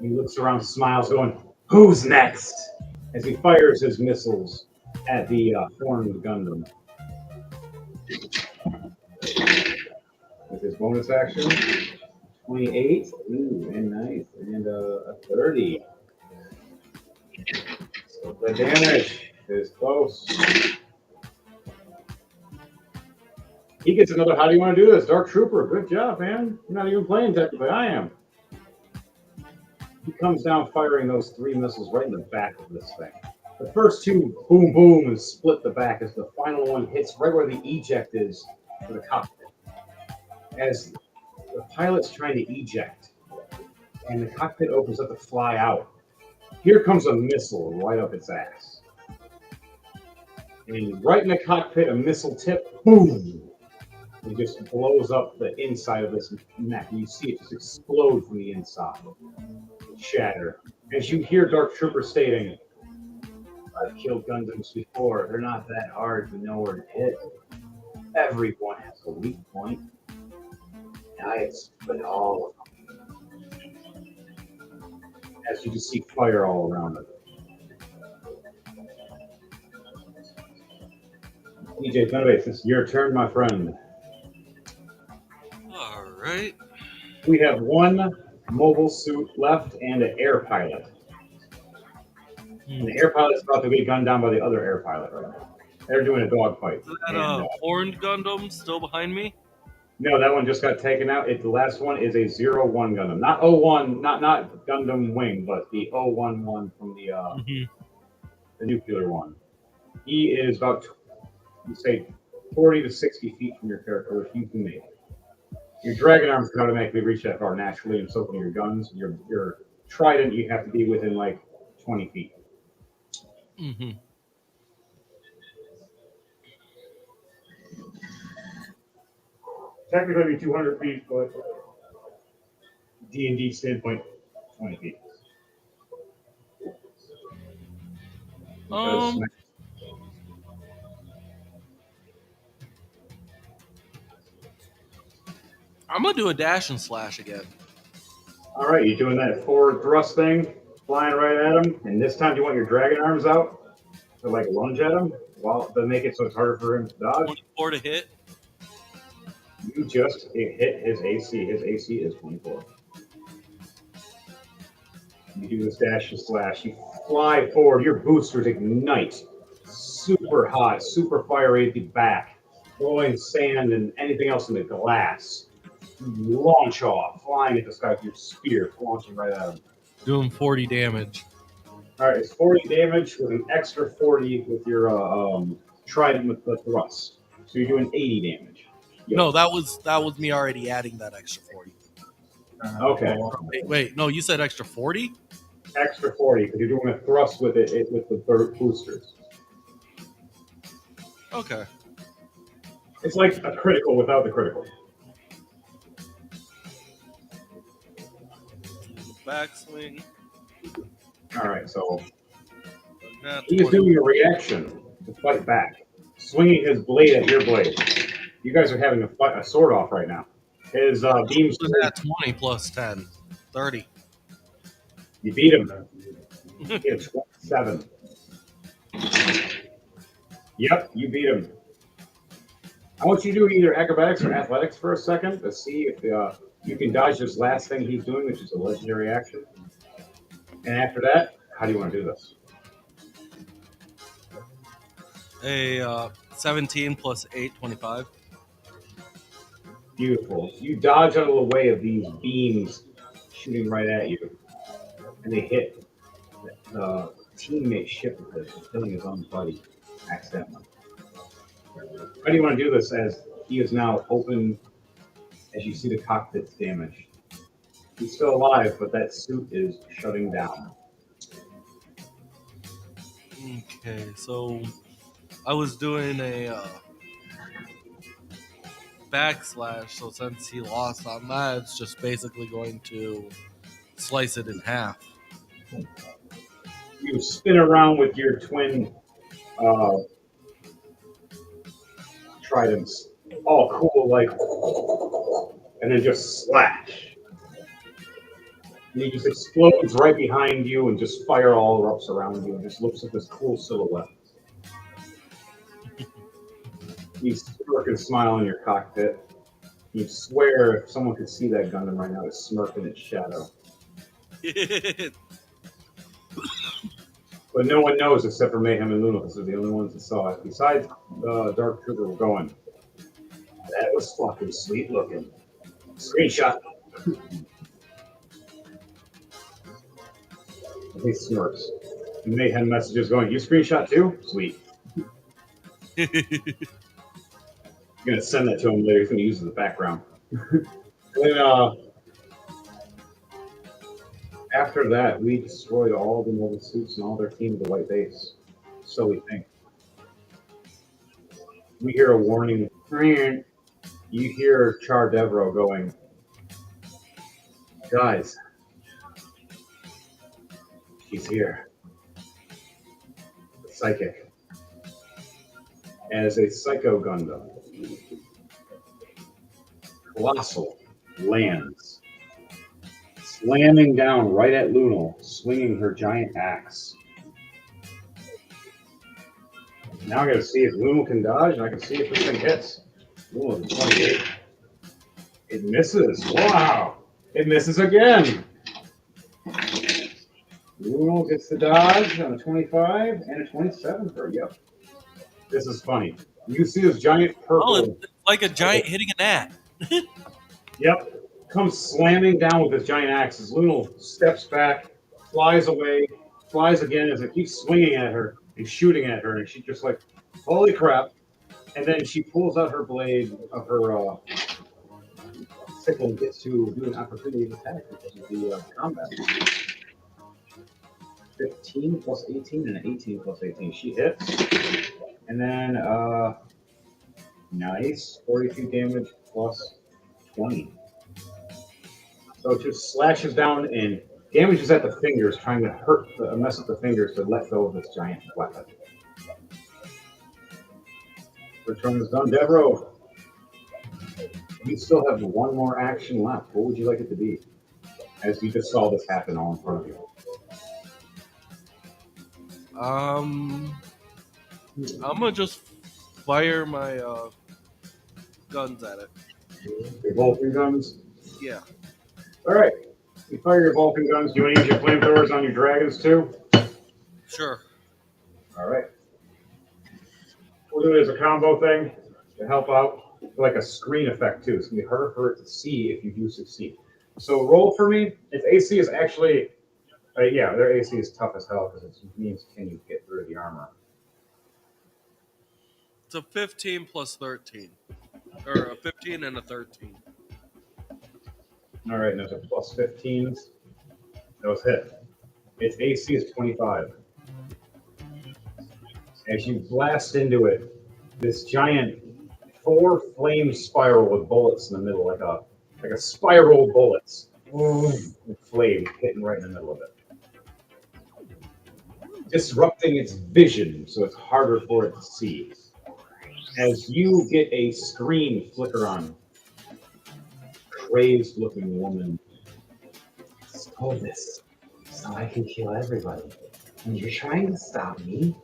He looks around, smiles, going, "Who's next?" As he fires his missiles at the formed Gundam. With his bonus action, 28, ooh, and nice, and a 30. So the damage is close. He gets another, how do you want to do this? Dark Trooper, good job, man. You're not even playing technically, I am. He comes down firing those 3 missiles right in the back of this thing. The first 2, boom, boom, and split the back as the final one hits right where the eject is for the cockpit. As the pilot's trying to eject, and the cockpit opens up to fly out. Here comes a missile right up its ass. And right in the cockpit, a missile tip, boom! It just blows up the inside of this mech, and you see it just explode from the inside. Shatter. As you hear Dark Trooper stating, "I've killed Gundams before. They're not that hard to know where to hit. Everyone has a weak point. And I exploit all of them." As you just see fire all around it. DJ Thunderbase, it's your turn, my friend.
All right.
We have 1 mobile suit left and an air pilot. And the air pilot's about to be gunned down by the other air pilot right now. They're doing a dogfight.
Is that horned Gundam still behind me?
No, that one just got taken out. The last one is a 0-1 Gundam. Not 01, not Gundam Wing, but the 011 from the nuclear one. He is about, you say, 40 to 60 feet from your character, which you can make. Your dragon arms can automatically reach that far naturally, and so can your guns. Your trident, you have to be within like 20 feet.
Mm-hmm.
Technically, 200 feet, but D&D standpoint, 20 feet. Because
I'm gonna do a dash and slash again.
all right, you're doing that forward thrust thing, flying right at him, and this time you want your dragon arms out to like lunge at him, while to make it so it's harder for him to dodge.
24 to hit.
You just hit his AC. His AC is 24. You do this dash and slash. You fly forward. Your boosters ignite. Super hot, super fiery at the back, blowing sand and anything else in the glass. You launch off, flying at the sky with your spear, launching right at him.
Doing 40 damage.
All right, it's 40 damage with an extra 40 with your trident with the thrust. So you're doing 80 damage. Yep.
No, that was me already adding that extra 40.
Okay.
Wait, no, you said extra 40?
Extra 40 because you're doing a thrust with it with the boosters.
Okay.
It's like a critical without the critical.
Backswing.
All right, so
Not
he is
20.
doing a reaction to fight back, swinging his blade at your blade. You guys are having a sword off right now. His beams.
At 20 plus 10. 30.
You beat him. You get 27. Yep, you beat him. I want you to do either acrobatics or athletics for a second to see if you can dodge this last thing he's doing, which is a legendary action. And after that, how do you want to do this?
A 17 plus 8, 25.
Beautiful. You dodge out of the way of these beams shooting right at you, and they hit the teammate ship with it, killing his own buddy accidentally. How do you want to do this as he is now open as you see the cockpit's damaged? He's still alive, but that suit is shutting down.
Okay, so I was doing a backslash, so since he lost on that, it's just basically going to slice it in half.
You spin around with your twin tridents, all cool, like, and then just slash. And he just explodes right behind you and just fire all erupts around you and just looks at this cool silhouette. You smirk and smile in your cockpit. You swear if someone could see that Gundam right now, it's smirking its shadow. But no one knows except for Mayhem and Luna because they're the only ones that saw it. Besides Dark Trooper going, that was fucking sweet looking. Screenshot. He smirks. And Mayhem messages going, you screenshot too? Sweet. I'm going to send that to him later. He's going to use it as a background. And after that, we destroyed all the mobile suits and all their team of the White Base. So we think. We hear a warning. You hear Char Devro going, guys, she's here. The Psychic. As a Psycho Gundam. Colossal lands. Slamming down right at Lunal, swinging her giant axe. Now I gotta see if Lunal can dodge, and I can see if this thing hits. Lunal is 28. It misses. Wow! It misses again. Lunal gets the dodge on a 25 and a 27 for yep. This is funny. You see this giant purple.
Oh, it's like a giant hitting a gnat.
Yep. Comes slamming down with his giant axe. His Luno steps back, flies away, flies again as it keeps swinging at her and shooting at her. And she's just like, holy crap. And then she pulls out her blade of her sickle and gets to do an opportunity attack, which is the combat. 15 plus 18 and an 18 plus 18. She hits. And then, nice. 42 damage plus 20. So it just slashes down and damages at the fingers, trying to mess up the fingers to let go of this giant weapon. Which one is done? Devereaux, you still have one more action left. What would you like it to be? As you just saw this happen all in front of you.
I'm gonna just fire my guns at it.
Your Vulcan guns?
Yeah.
All right. You fire your Vulcan guns. Do you want to use your flamethrowers on your dragons too?
Sure.
All right. We'll do it as a combo thing to help out. Like a screen effect too. It's going to be harder for it to see if you do succeed. So roll for me. Its AC is actually, yeah, their AC is tough as hell because it means can you get through the armor.
It's a 15 plus 13. Or a 15 and a 13.
All right, and there's a plus 15. That was hit. Its AC is 25. As you blast into it, this giant 4-flame spiral with bullets in the middle, like a spiral bullets, with flame hitting right in the middle of it, disrupting its vision, so it's harder for it to see. As you get a screen flicker on, crazed-looking woman.
Stole this so I can kill everybody. And you're trying to stop me?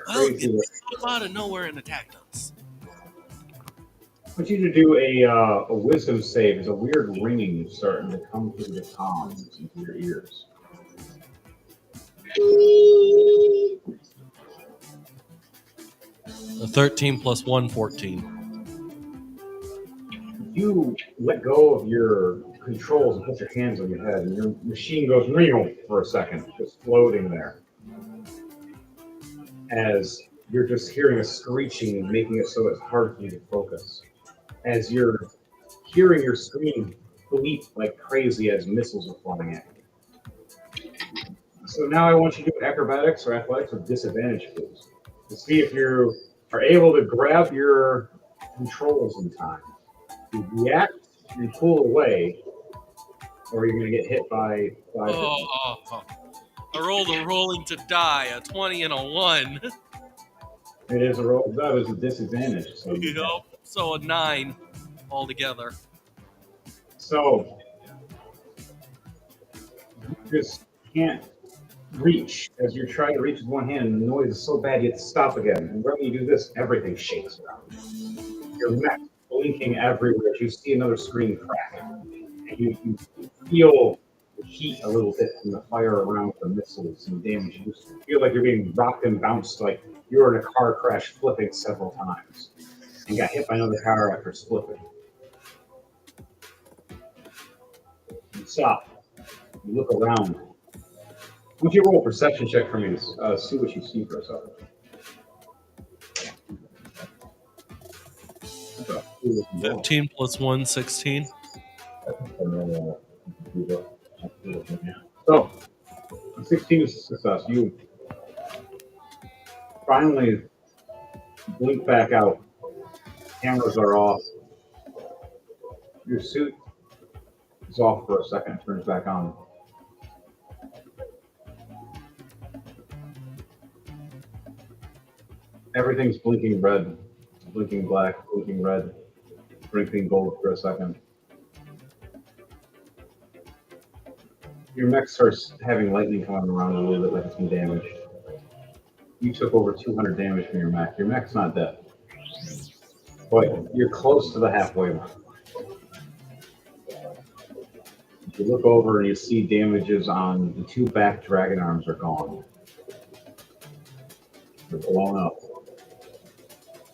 Well, it came out of nowhere and attacked us.
I want you to do a wisdom save. There's a weird ringing starting to come through the comms into your ears.
A 13 plus 1, 14.
You let go of your controls and put your hands on your head, and your machine goes real for a second, just floating there. As you're just hearing a screeching, making it so it's hard for you to focus. As you're hearing your screen bleep like crazy as missiles are flying at you. So now I want you to do acrobatics or athletics with disadvantage, please, to see if you are able to grab your controls in time. You react and pull away, or you're going to get hit by.
I rolled a rolling to die, a 20 and a 1.
It is a roll. That was a disadvantage. So,
so a 9 altogether.
So you just can't reach. As you're trying to reach with one hand, and the noise is so bad you have to stop again. And when you do this, everything shakes around. Your mech blinking everywhere. You see another screen crack. And you feel the heat a little bit from the fire around the missiles and damage. You feel like you're being rocked and bounced like you were in a car crash flipping several times and got hit by another car after flipping. You stop. You look around. Why don't you roll a perception check for me to see what you see for a second?
Okay. 15 plus 1, 16.
So, 16 is a success. You finally blink back out. Cameras are off. Your suit is off for a second, turns back on. Everything's blinking red, blinking black, blinking red, blinking gold for a second. Your mech starts having lightning coming around a little bit like it's been damaged. You took over 200 damage from your mech. Your mech's not dead, but you're close to the halfway mark. You look over and you see damages on the 2 back dragon arms are gone. They're blown up.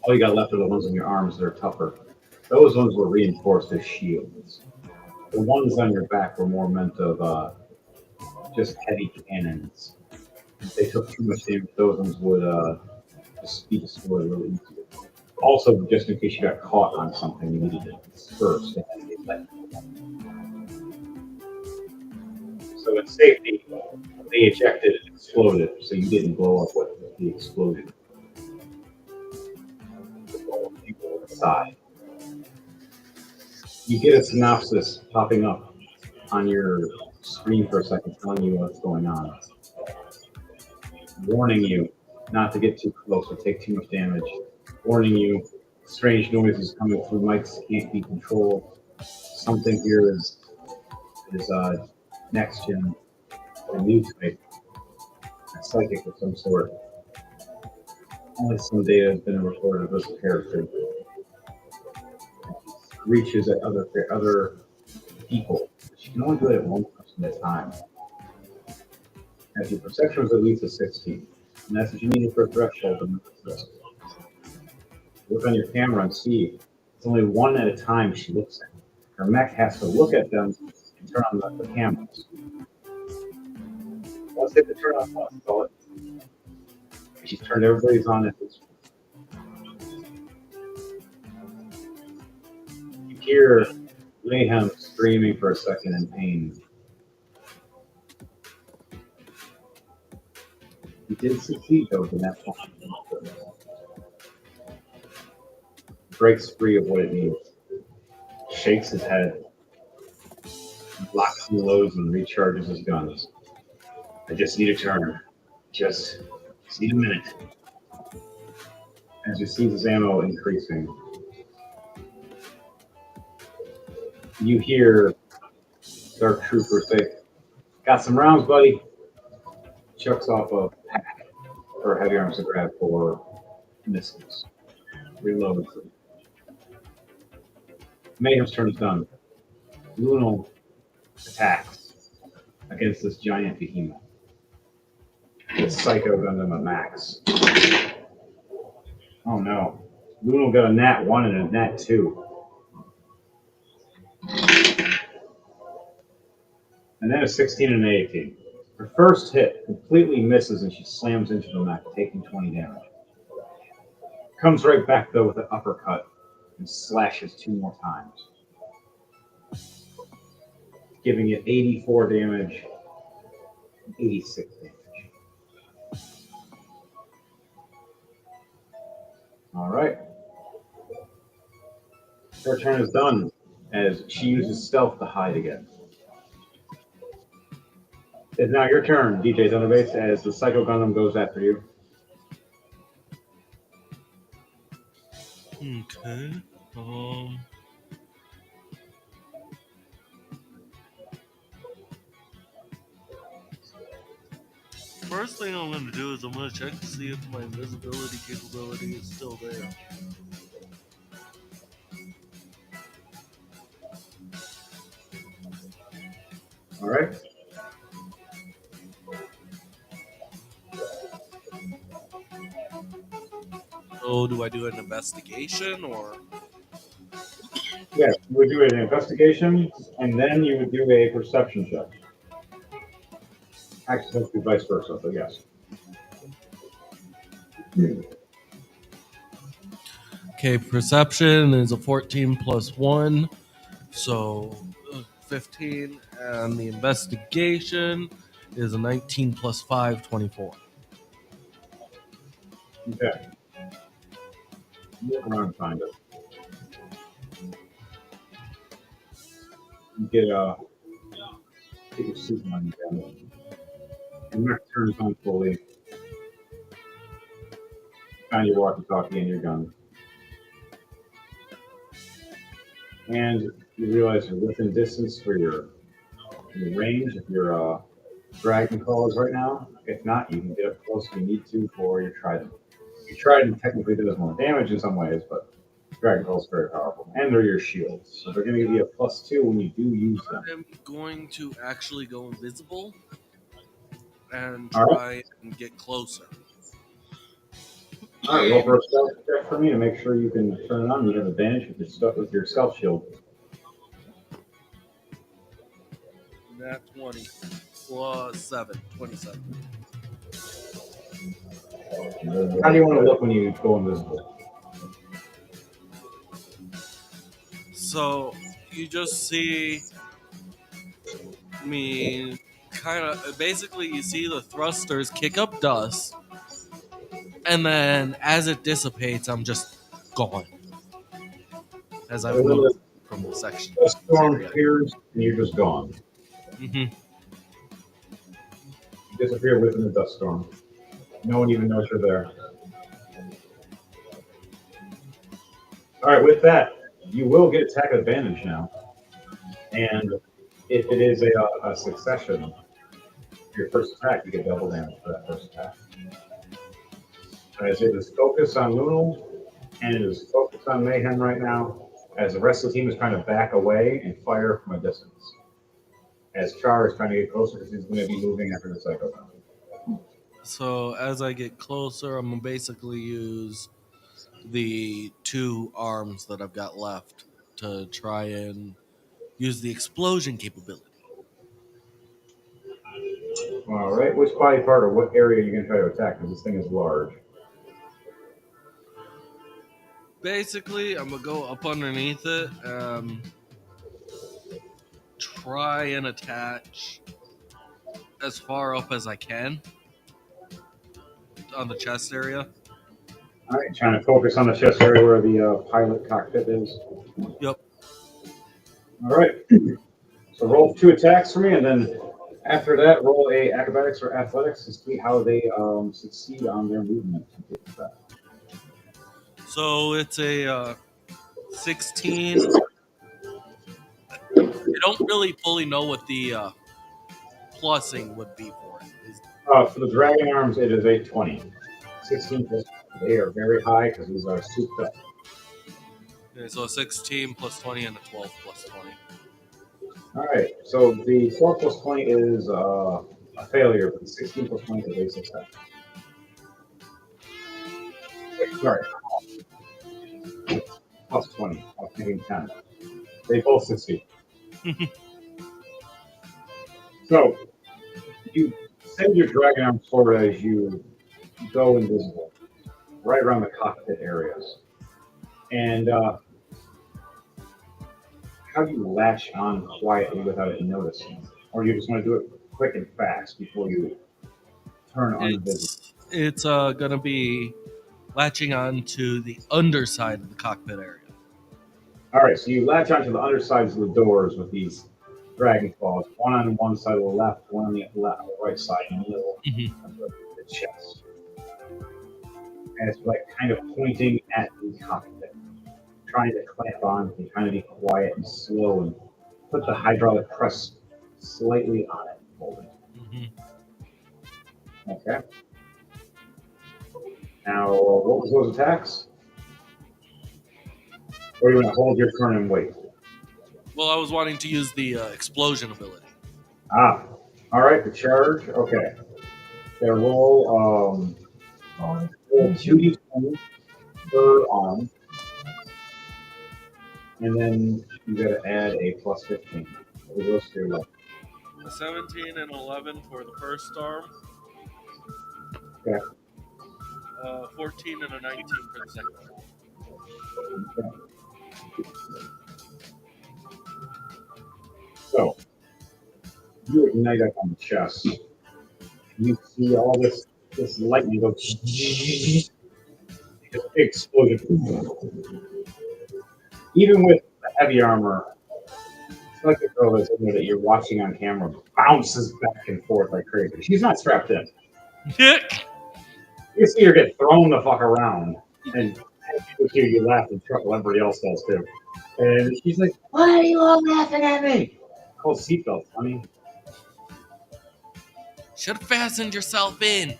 All you got left are the ones on your arms that are tougher. Those ones were reinforced as shields. The ones on your back were more meant of just heavy cannons. If they took too much damage, those ones would just be destroyed really easily. Also, just in case you got caught on something, you needed to disperse. So in safety, they ejected and exploded, so you didn't blow up with the explosion. All the people inside. You get a synopsis popping up on your screen for a second, telling you what's going on, warning you not to get too close or take too much damage, warning you strange noises coming through mics can't be controlled. Something here is next gen, a new type, a psychic of some sort. Only some data has been recorded of this character. Reaches at other people. She can only do it at one person at a time. As your perception was at least a 16. And that's what you needed for a threshold to move this. Look on your camera and see. It's only one at a time she looks at. Her mech has to look at them and turn on the cameras. Once they turn on one, that's all it. She's turned everybody's on at this point. You hear Mayhem screaming for a second in pain. He did succeed, though, in that point. Breaks free of what it needs. Shakes his head. Locks and loads and recharges his guns. I just need a turn. Just need a minute. As he sees his ammo increasing, you hear Dark Trooper say, "Got some rounds, buddy." Chucks off a pack for heavy arms to grab for missiles. Reloads. Mayhem's turn is done. Lunal attacks against this giant behemoth. It's Psycho Gundam at max. Oh no. Lunal got a nat 1 and a nat 2. And then a 16 and an 18. Her first hit completely misses and she slams into the mech, taking 20 damage. Comes right back though with an uppercut and slashes 2 more times, giving it 84 damage, 86 damage. All right. Her turn is done as she uses stealth to hide again. It's now your turn, DJ Thunderbase, as the Psycho Gundam goes after you.
Okay. First thing I'm going to do is I'm going to check to see if my invisibility capability is still there.
All right.
So do I do an investigation or?
Yes, you would do an investigation, and then you would do a perception check. Actually, it's be vice versa, but yes.
Okay, perception is a 14 plus 1, so 15, and the investigation is a 19 plus 5, 24.
Okay. Look around and find it. You get your suit on again. Your mech turns on fully. Find your walkie-talkie and your gun. And you realize you're within distance for your range if your dragon calls right now. If not, you can get up close if you need to for your trident. Your trident technically does more damage in some ways, but dragon call is very powerful. And they're your shields, so they're going to give you a +2 when you do use them.
I'm going to actually go invisible and
All
try and get closer.
All right, roll for a stealth check for me to make sure you can turn it on. You have advantage if you're stuck with your stealth shield.
Nat 20 plus 7, 27.
How do you want to look when you go invisible?
So you just see me kind of basically you see the thrusters kick up dust, and then as it dissipates, I'm just gone as I've
And then
moved from the section.
the storm
Area.
appears and you're just gone.
Mm-hmm.
You disappear within the dust storm. No one even knows you're there. All right, with that, you will get attack advantage now. And if it is a succession, your first attack, you get double damage for that first attack. As it is focused on Lunal, and it is focused on Mayhem right now, as the rest of the team is trying to back away and fire from a distance. As Char is trying to get closer because he's going to be moving after the psychopath.
So as I get closer, I'm gonna basically use the 2 arms that I've got left to try and use the explosion capability.
All right, which body part or what area are you going to try to attack? Because this thing is large.
Basically, I'm gonna go up underneath it, try and attach as far up as I can on the chest area.
All right, trying to focus on the chest area where the pilot cockpit is.
Yep.
All right. So roll 2 attacks for me, and then after that, roll a acrobatics or athletics to see how they succeed on their movement.
So it's a 16. I don't really fully know what the plussing would be for it.
For the dragon arms, it is a 20. 16 plus. They are very high because these are souped up.
Okay, so a 16 plus 20 and a 12 plus 20.
All right. So the 12 plus 20 is a failure, but the 16 plus 20 is a base success. Wait, sorry. Plus 20. I was thinking 10. They both succeed. So you send your dragon arm forward as you go invisible, right around the cockpit areas. And how do you latch on quietly without it noticing? Or you just want to do it quick and fast before you turn invisible?
It's gonna be latching on to the underside of the cockpit area.
All right, so you latch onto the undersides of the doors with these dragon claws, one on one side of the left, one on the right side, in the middle of the chest. And it's like kind of pointing at the cockpit, trying to clamp on and trying to be quiet and slow and put the hydraulic press slightly on it. Hold it. Okay. Now, what was those attacks? Or you want to hold your turn and wait?
Well, I was wanting to use the explosion ability.
All right, the charge. Okay. They roll 2d20 per arm. And then you got to add a plus 15. It goes to your left.
A 17 and 11 for the first arm.
Okay.
14 and a 19 for the second arm.
Okay. So, you ignite up on the chest. You see all this lightning go. Just big explosion. Even with the heavy armor, it's like the girl that's in there that you're watching on camera bounces back and forth like crazy. She's not strapped in. You see her get thrown the fuck around. And with you laugh and chuckle, everybody else does too. And she's like, "Why are you all laughing at me?" Called seatbelts, honey.
Should have fastened yourself in.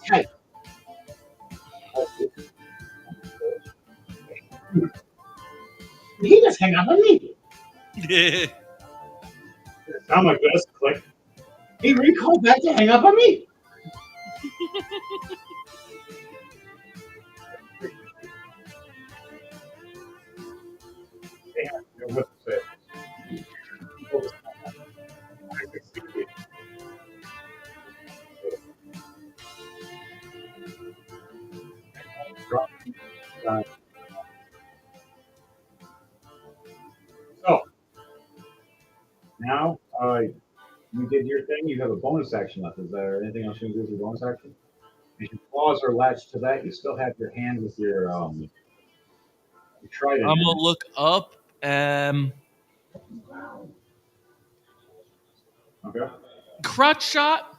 Hey. He just hang up on me. Sound like this. Click. He recalled back to hang up on me. What's it? Focus on that. I can see it. Drop. So now you did your thing. You have a bonus action left. Is there anything else you can do with your bonus action? If your claws are latched to that, you still have your hand with your trident
I'm
in
gonna
it.
look up
Okay.
crotch shot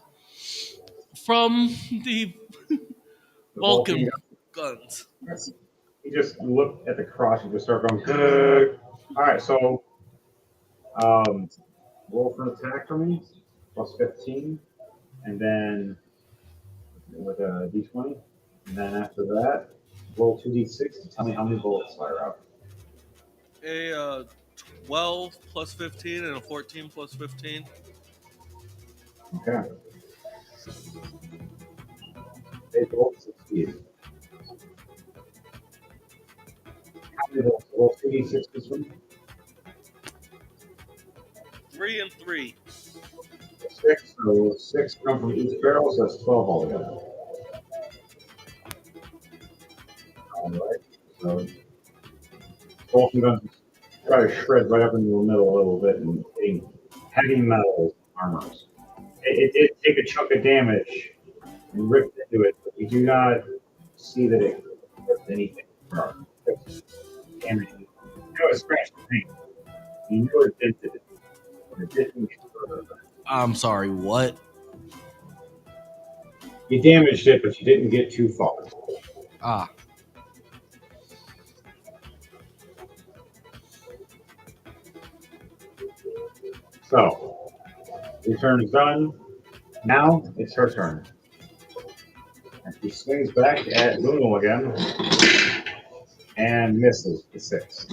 from the
The Vulcan
Vulcan guns.
guns. You just look at the cross and just start going. "Grr." All right. So roll for an attack for me, plus 15, and then with a d20, and then after that, roll 2d6 to tell me how many bullets fire out.
A 12 plus 15 and a 14 plus 15.
Okay. They both succeed. How many bullets? Roll 2d6 this one.
3 and 3.
6. So 6 come from each barrel, so that's 12 altogether. All right. So both of them try to shred right up into the middle a little bit and getting heavy metal armors. It did take a chunk of damage and ripped into it, but you do not see that it ripped anything. Damage. You know it scratched the paint. You knew it dented it, but it didn't get further.
I'm sorry, what?
You damaged it, but you didn't get too far.
Ah,
So, your turn is done. Now it's her turn. And she swings back at Luno again and misses the 6.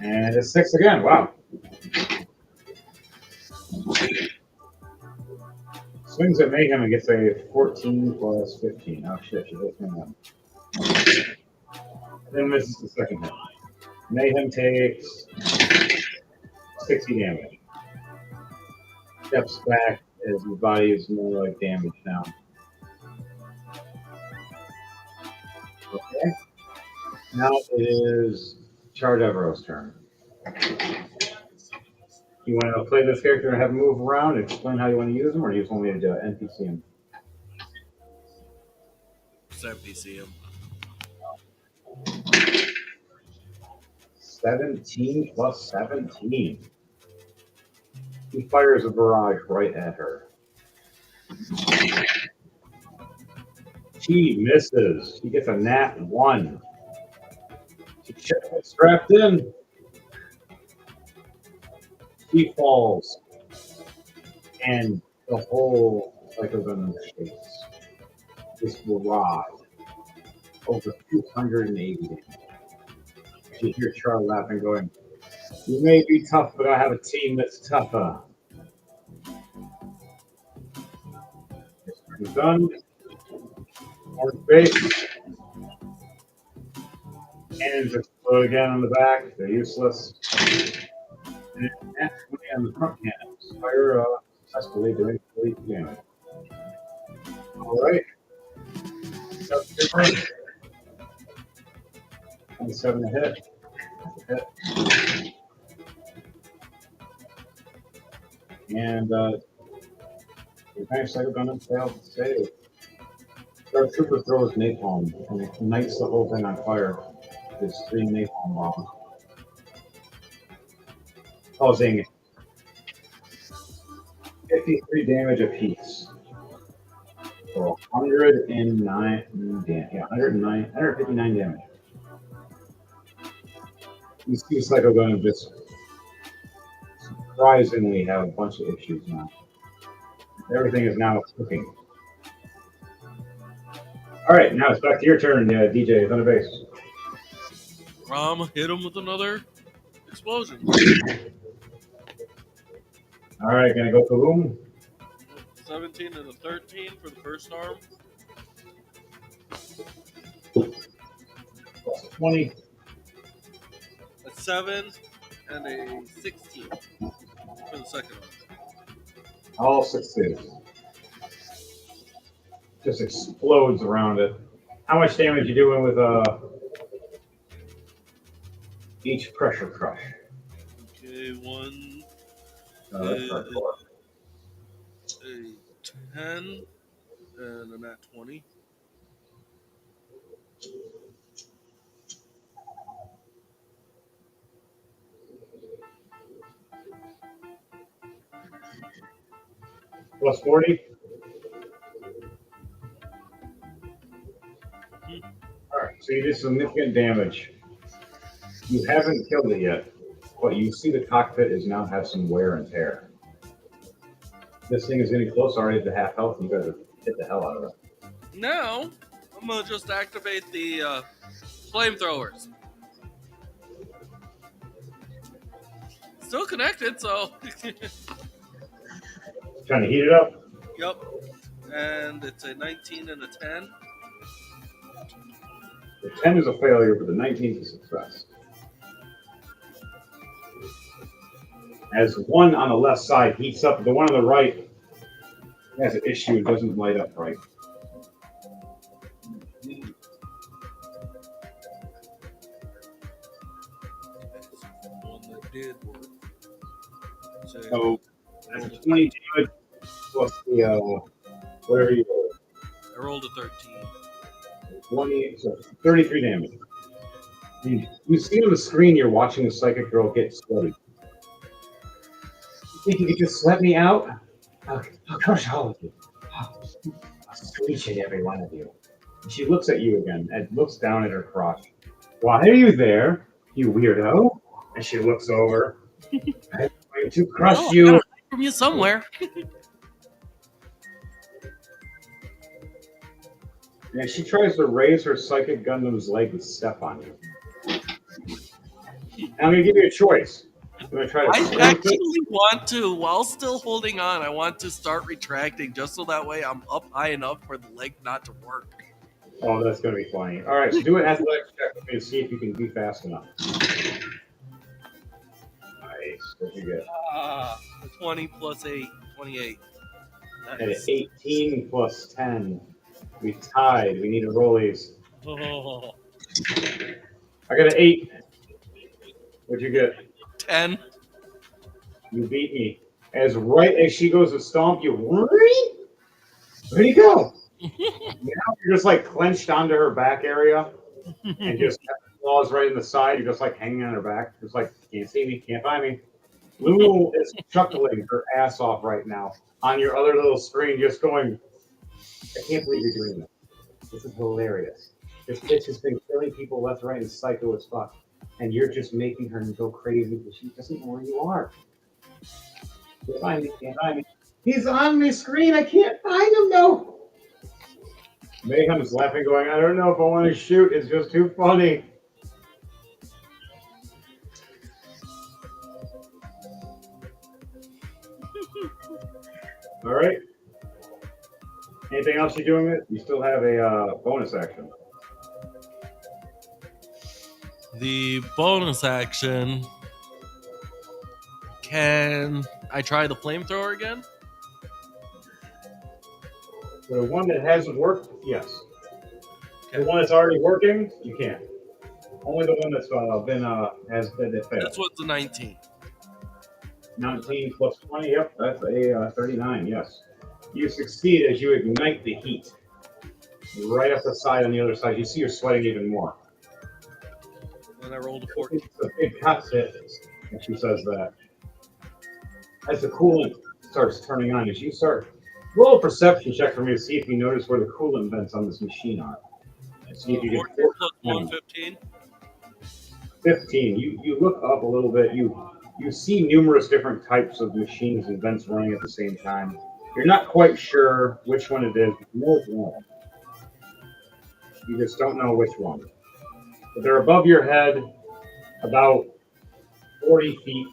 And it's 6 again. Wow. Swings at Mayhem and gets a 14 plus 15. Oh shit, she hits him up. Then misses the second hit. Mayhem takes 60 damage. Steps back as his body is more like damaged now. Okay. Now it is Char Devereaux's turn. You want to play this character and have him move around and explain how you want to use him, or do you just want me to do NPC him?
NPC him.
17 plus 17. He fires a barrage right at her. She misses. She gets a nat 1. She's strapped in. She falls. And the whole Psycho Gundam shakes. This barrage. Over 280 damage. You hear Char laughing, going, "You may be tough, but I have a team that's tougher." This turn's done. More base. Cannons explode again on the back. They're useless. And actually on the front cannons. Fire successfully doing 40 damage. Alright. That's different. 27 to hit. That's a hit. And the Advanced Psycho Gundam failed to save. Dark Trooper throws napalm and it ignites the whole thing on fire. There's 3 napalm bombs. Causing 53 damage apiece. For 109 damage. Yeah, 159 damage. These two Psycho Gundam just surprisingly have a bunch of issues now. Everything is now cooking. Alright, now it's back to your turn, DJ, Thunder Base.
Rom hit him with another explosion.
Alright, gonna go kaboom.
17 and a 13 for the first arm.
Plus 20.
A 7 and a 16 for the second arm.
All succeed. Just explodes around it. How much damage you doing with each pressure crush?
Okay, one
That's hardcore.
a 10 and a nat 20.
Plus 40. All right, so you did significant damage. You haven't killed it yet, but you see the cockpit is now have some wear and tear. This thing is getting close already to half health. You gotta hit the hell out of it.
Now, I'm going to just activate the flamethrowers. Still connected, so.
Trying to heat it up.
Yep. And it's a 19 and a 10.
The 10 is a failure, but the 19 is a success. As one on the left side heats up, the one on the right has an issue. It doesn't light up right.
One that did work.
So that's a 20 damage plus the whatever you roll.
I rolled a 13.
20, so 33 damage. You see on the screen you're watching the psychic girl get sweaty. You think you could just sweat me out? I'll crush all of you. I'll screech at every one of you. And she looks at you again and looks down at her crotch. Why are you there, you weirdo? And she looks over. I'm going to crush you.
I gotta hide from you somewhere.
And she tries to raise her psychic Gundam's leg and step on you. And I'm going to give you a choice. I'm going to try to
I actually want to, while still holding on, I want to start retracting just so that way I'm up high enough for the leg not to work.
Oh, that's going to be funny. All right, so do an athletics check with me to see if you can be fast enough. Nice. What'd you get?
20 plus 8, 28.
And an
Nice.
18 plus 10. We tied. We need to roll these.
Oh,
I got an 8. What'd you get?
10.
You beat me. Right as she goes to stomp you, where'd you go? Now you're just like clenched onto her back area and just have the claws right in the side. You're just like hanging on her back. Just like, can't see me, can't find me. Lulu is chuckling her ass off right now on your other little screen, just going, I can't believe you're doing this. This is hilarious. This bitch has been killing people left, right, and psycho as fuck. And you're just making her go crazy because she doesn't know where you are. Can't find me, can't find me. He's on my screen. I can't find him, though. Mayhem is laughing, going, I don't know if I want to shoot. It's just too funny. All right. Anything else you're doing it? You still have a bonus action.
The bonus action. Can I try the flamethrower again?
The one that hasn't worked, yes.
Okay.
The one that's already working, you can't. Only the one that's has been failed.
This one's a 19.
19 plus 20, yep, that's a 39, yes. You succeed as you ignite the heat. Right up the side on the other side. You see you're sweating even more.
And I rolled a 14.
It's a big hot hit, and she says that. As the coolant starts turning on, as you start, roll a perception check for me to see if you notice where the coolant vents on this machine are. And see if you get
14 plus 1, 15.
15. You look up a little bit. You see numerous different types of machines and vents running at the same time. You're not quite sure which one it is, but you know it's one. You just don't know which one. But they're above your head, about 40 feet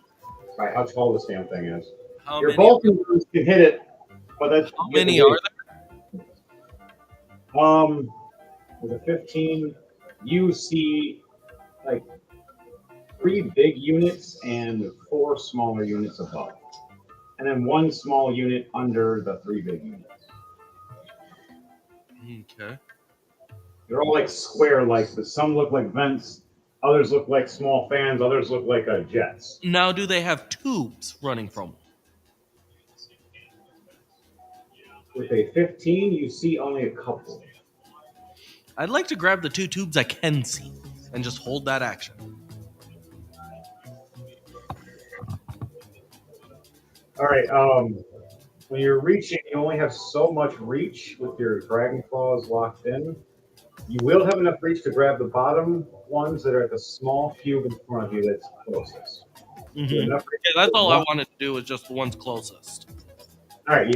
by how tall this damn thing is.
How
Your
many?
Vulcan boots can hit it But that's
How many are
with a 15, you see like 3 big units and 4 smaller units above, and then 1 small unit under the 3 big units.
there? Okay.
They're all like square, like some look like vents, others look like small fans, others look like jets.
Now, do they have tubes running from them?
With a 15, you see only a couple.
I'd like to grab the 2 tubes I can see and just hold that action.
All right. When you're reaching, you only have so much reach with your dragon claws locked in. You will have enough reach to grab the bottom ones that are at the small cube in front of you that's closest. You have enough reach
Yeah, that's
for
all I
one.
wanted to do was just the ones closest.
All right.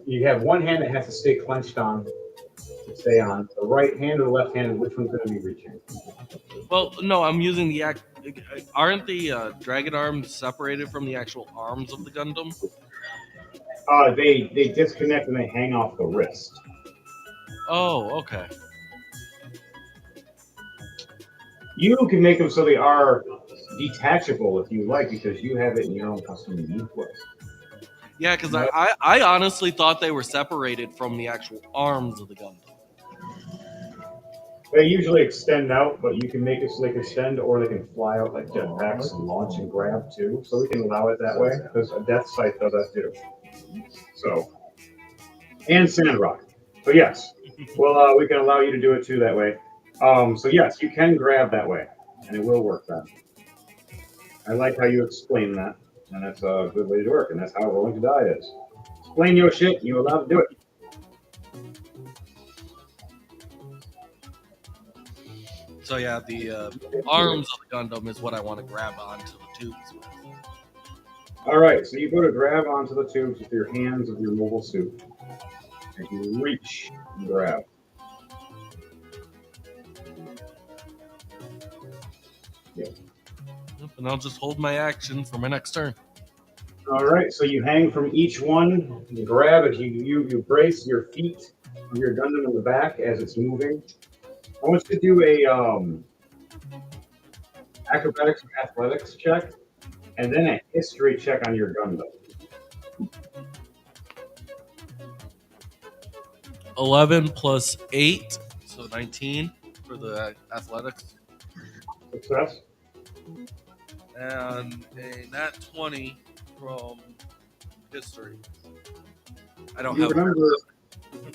You have one hand that has to stay clenched on to stay on. The right hand or the left hand, which one's going to be reaching?
Well, no, I'm using the aren't the dragon arms separated from the actual arms of the Gundam?
They disconnect and they hang off the wrist.
Oh, okay.
You can make them so they are detachable if you like, because you have it in your own custom unique way.
Yeah, because I honestly thought they were separated from the actual arms of the Gundam.
They usually extend out, but you can make it so they can extend or they can fly out like jetpacks and launch and grab too. So we can allow it that way because a Death Sight does that too. So, and Sandrock. So yes, well we can allow you to do it too that way. So yes, you can grab that way, and it will work then. I like how you explain that, and that's a good way to work, and that's how Rolling2Die is. Explain your shit, and you're allowed to do it.
So yeah, the arms of the Gundam is what I want to grab onto the tubes with.
All right, so you go to grab onto the tubes with your hands of your mobile suit, and you reach and grab.
Yep, and I'll just hold my action for my next turn.
All right, so you hang from each one, you grab it, you brace your feet of your Gundam in the back as it's moving. I want you to do a acrobatics or athletics check, and then a history check on your Gundam.
11 plus 8, so 19 for the athletics.
Success.
And a nat 20 from history. I don't
You
have
remember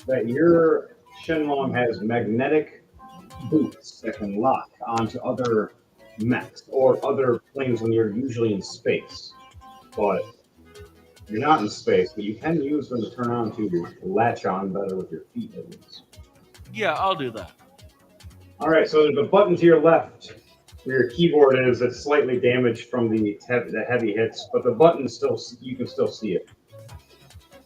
that your Shenlong has magnetic boots that can lock onto other mechs or other planes when you're usually in space. But you're not in space, but you can use them to turn on to latch on better with your feet at least.
Yeah, I'll do that.
All right, so there's a button to your left where your keyboard is that's slightly damaged from the heavy hits, but the button still, you can still see it.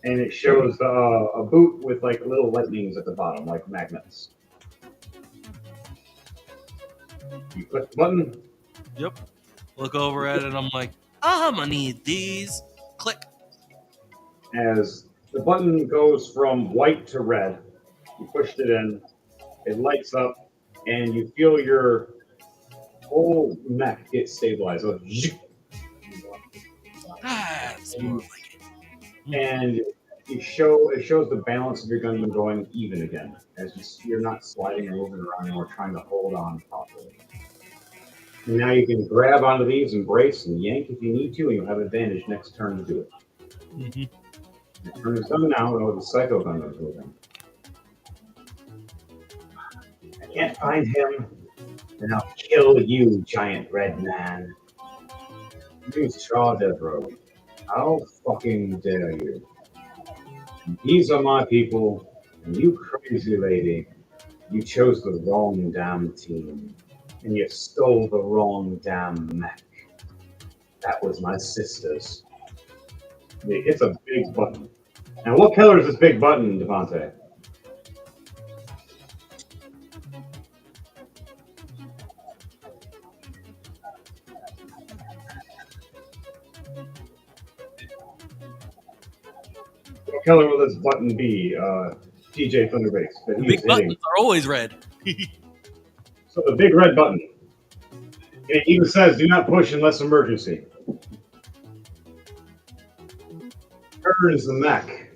And it shows a boot with like little lightnings at the bottom, like magnets. You click the button.
Yep. Look over at it and I'm like, I'm gonna need these. Click.
As the button goes from white to red, you pushed it in, it lights up, and you feel your whole mech get stabilized. So,
That's more like it.
and it shows the balance of your Gundam going even again, as you're not sliding and moving around anymore, trying to hold on properly. And now you can grab onto these and brace and yank if you need to, and you'll have advantage next turn to do it. Your turn is done now, though the Psycho Gundam is moving. I can't find him, then I'll kill you, giant red man. Use Shaw Devro. How fucking dare you? These are my people, and you crazy lady, you chose the wrong damn team, and you stole the wrong damn mech. That was my sister's. It's a big button. Now, what color is this big button, Devontae? What color will this button be, TJ Thunderbase, that
The
he
big
is hitting?
buttons are always red.
So the big red button. It even says, do not push unless emergency. Turns the mech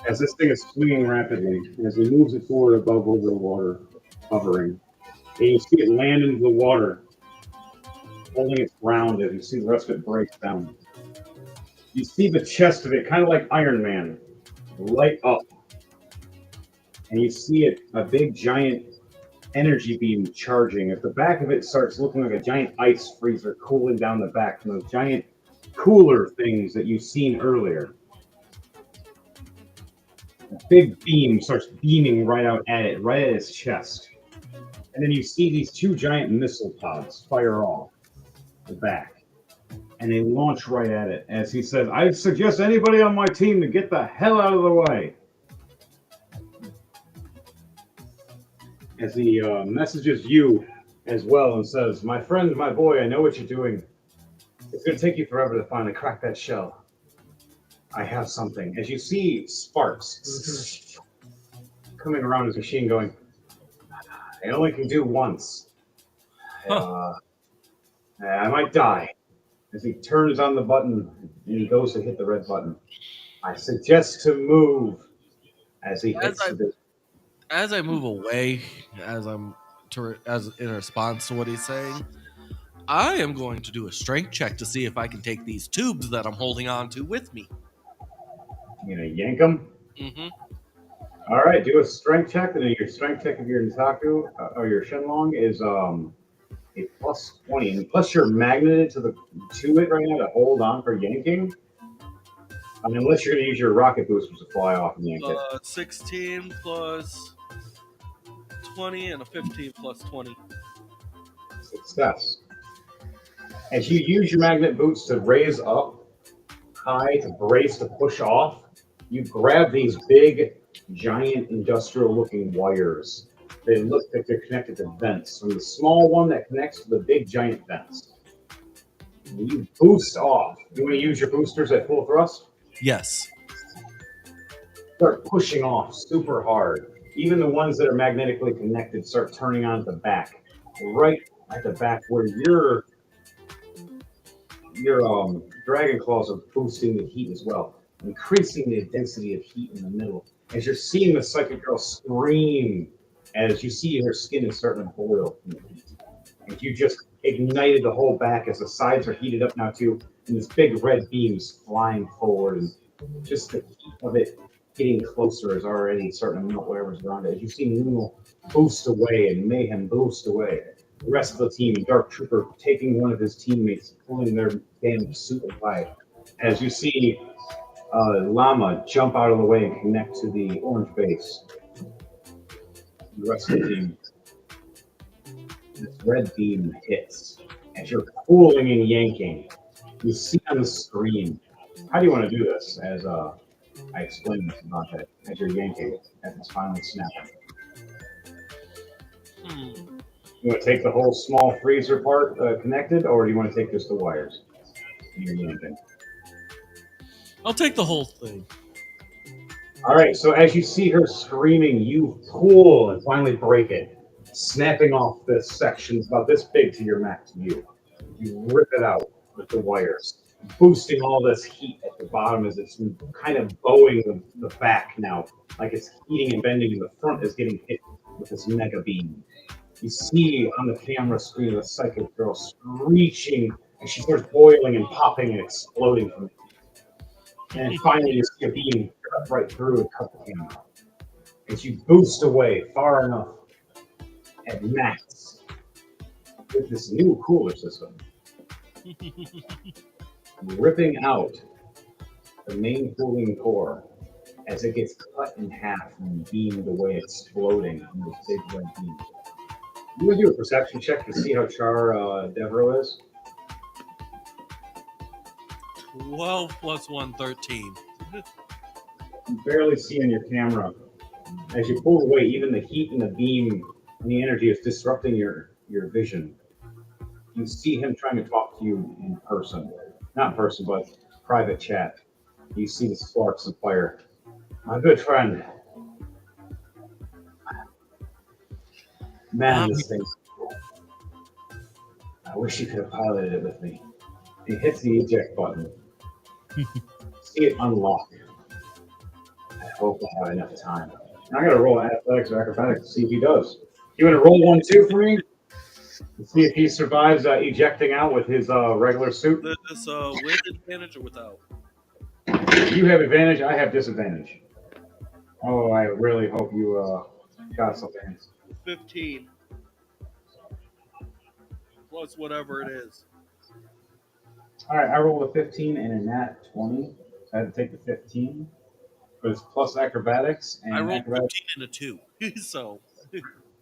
as this thing is swinging rapidly, as he moves it forward above over the water, hovering. And you see it land into the water, holding its ground as you see the rest of it break down. You see the chest of it, kind of like Iron Man, light up. And you see it, a big giant energy beam charging. At the back of it starts looking like a giant ice freezer cooling down the back from those giant cooler things that you've seen earlier. A big beam starts beaming right out at it, right at its chest. And then you see these two giant missile pods fire off the back. And they launch right at it as he says, I suggest anybody on my team to get the hell out of the way. As he messages you as well and says, my friend, my boy, I know what you're doing. It's going to take you forever to finally crack that shell. I have something. As you see sparks coming around his machine going, I only can do once. I might die. As he turns on the button and he goes to hit the red button. I suggest to move as he hits the...
As I move away, as in response to what he's saying, I am going to do a strength check to see if I can take these tubes that I'm holding on to with me.
You gonna yank them?
Mm-hmm.
All right, do a strength check, and then your strength check of your Ntaku or your Shenlong is a plus 20, and plus you're magneted to it right now to hold on for yanking. I mean, unless you're gonna use your rocket boosters to fly off and yank it.
16 plus 20 and a 15 plus 20.
Success. As you use your magnet boots to raise up high, to brace, to push off, you grab these big, giant, industrial-looking wires. They look like they're connected to vents, from the small one that connects to the big, giant vents. And you boost off. You want to use your boosters at full thrust?
Yes.
Start pushing off super hard. Even the ones that are magnetically connected start turning on at the back. Right at the back where your dragon claws are boosting the heat as well, increasing the density of heat in the middle. As you're seeing the psychic girl scream, as you see her skin is starting to boil from the heat. And you just ignited the whole back as the sides are heated up now too, and this big red beam's flying forward, and just the heat of it getting closer is already starting to melt whatever's around it. As you see Nuno boost away and Mayhem boost away. The rest of the team, Dark Trooper taking one of his teammates, pulling their damn suit away. As you see Llama jump out of the way and connect to the orange base. The rest of the team. This red beam hits. As you're pulling and yanking, you see on the screen. How do you want to do this? As I explain this about that, as you're yanking, as it's finally snapping. You want to take the whole small freezer part connected, or do you want to take just the wires? You're yanking.
I'll take the whole thing.
All right, so as you see her screaming, you pull and finally break it, snapping off this section about this big to your max view. You rip it out with the wires, boosting all this heat at the bottom as it's kind of bowing the back now, like it's heating and bending, and the front is getting hit with this mega beam. You see on the camera screen the psychic girl screeching, and she starts boiling and popping and exploding from it. And finally, you see a beam cut right through and cut the camera. As you boost away far enough at max with this new cooler system, ripping out the main cooling core as it gets cut in half and beamed away, exploding in this big red beam. You want to do a perception check to see how Char Devereaux is?
12 plus 1, 13.
You barely see on your camera. As you pull away, even the heat and the beam and the energy is disrupting your vision. You see him trying to talk to you in person. Not in person, but private chat. You see the sparks of fire. My good friend. Man, this thing. I wish you could have piloted it with me. He hits the eject button. See it unlock. I hope I have enough time. I gotta roll athletics or acrobatics to see if he does. You want to roll 1, 2 for me? Let's see if he survives ejecting out with his regular suit.
This with advantage or without?
You have advantage. I have disadvantage. Oh, I really hope you got something.
15 plus whatever it is.
All right, I rolled a 15 and a nat 20. So I had to take the 15. But it's plus acrobatics. And
I rolled
acrobatics.
15 and a 2. So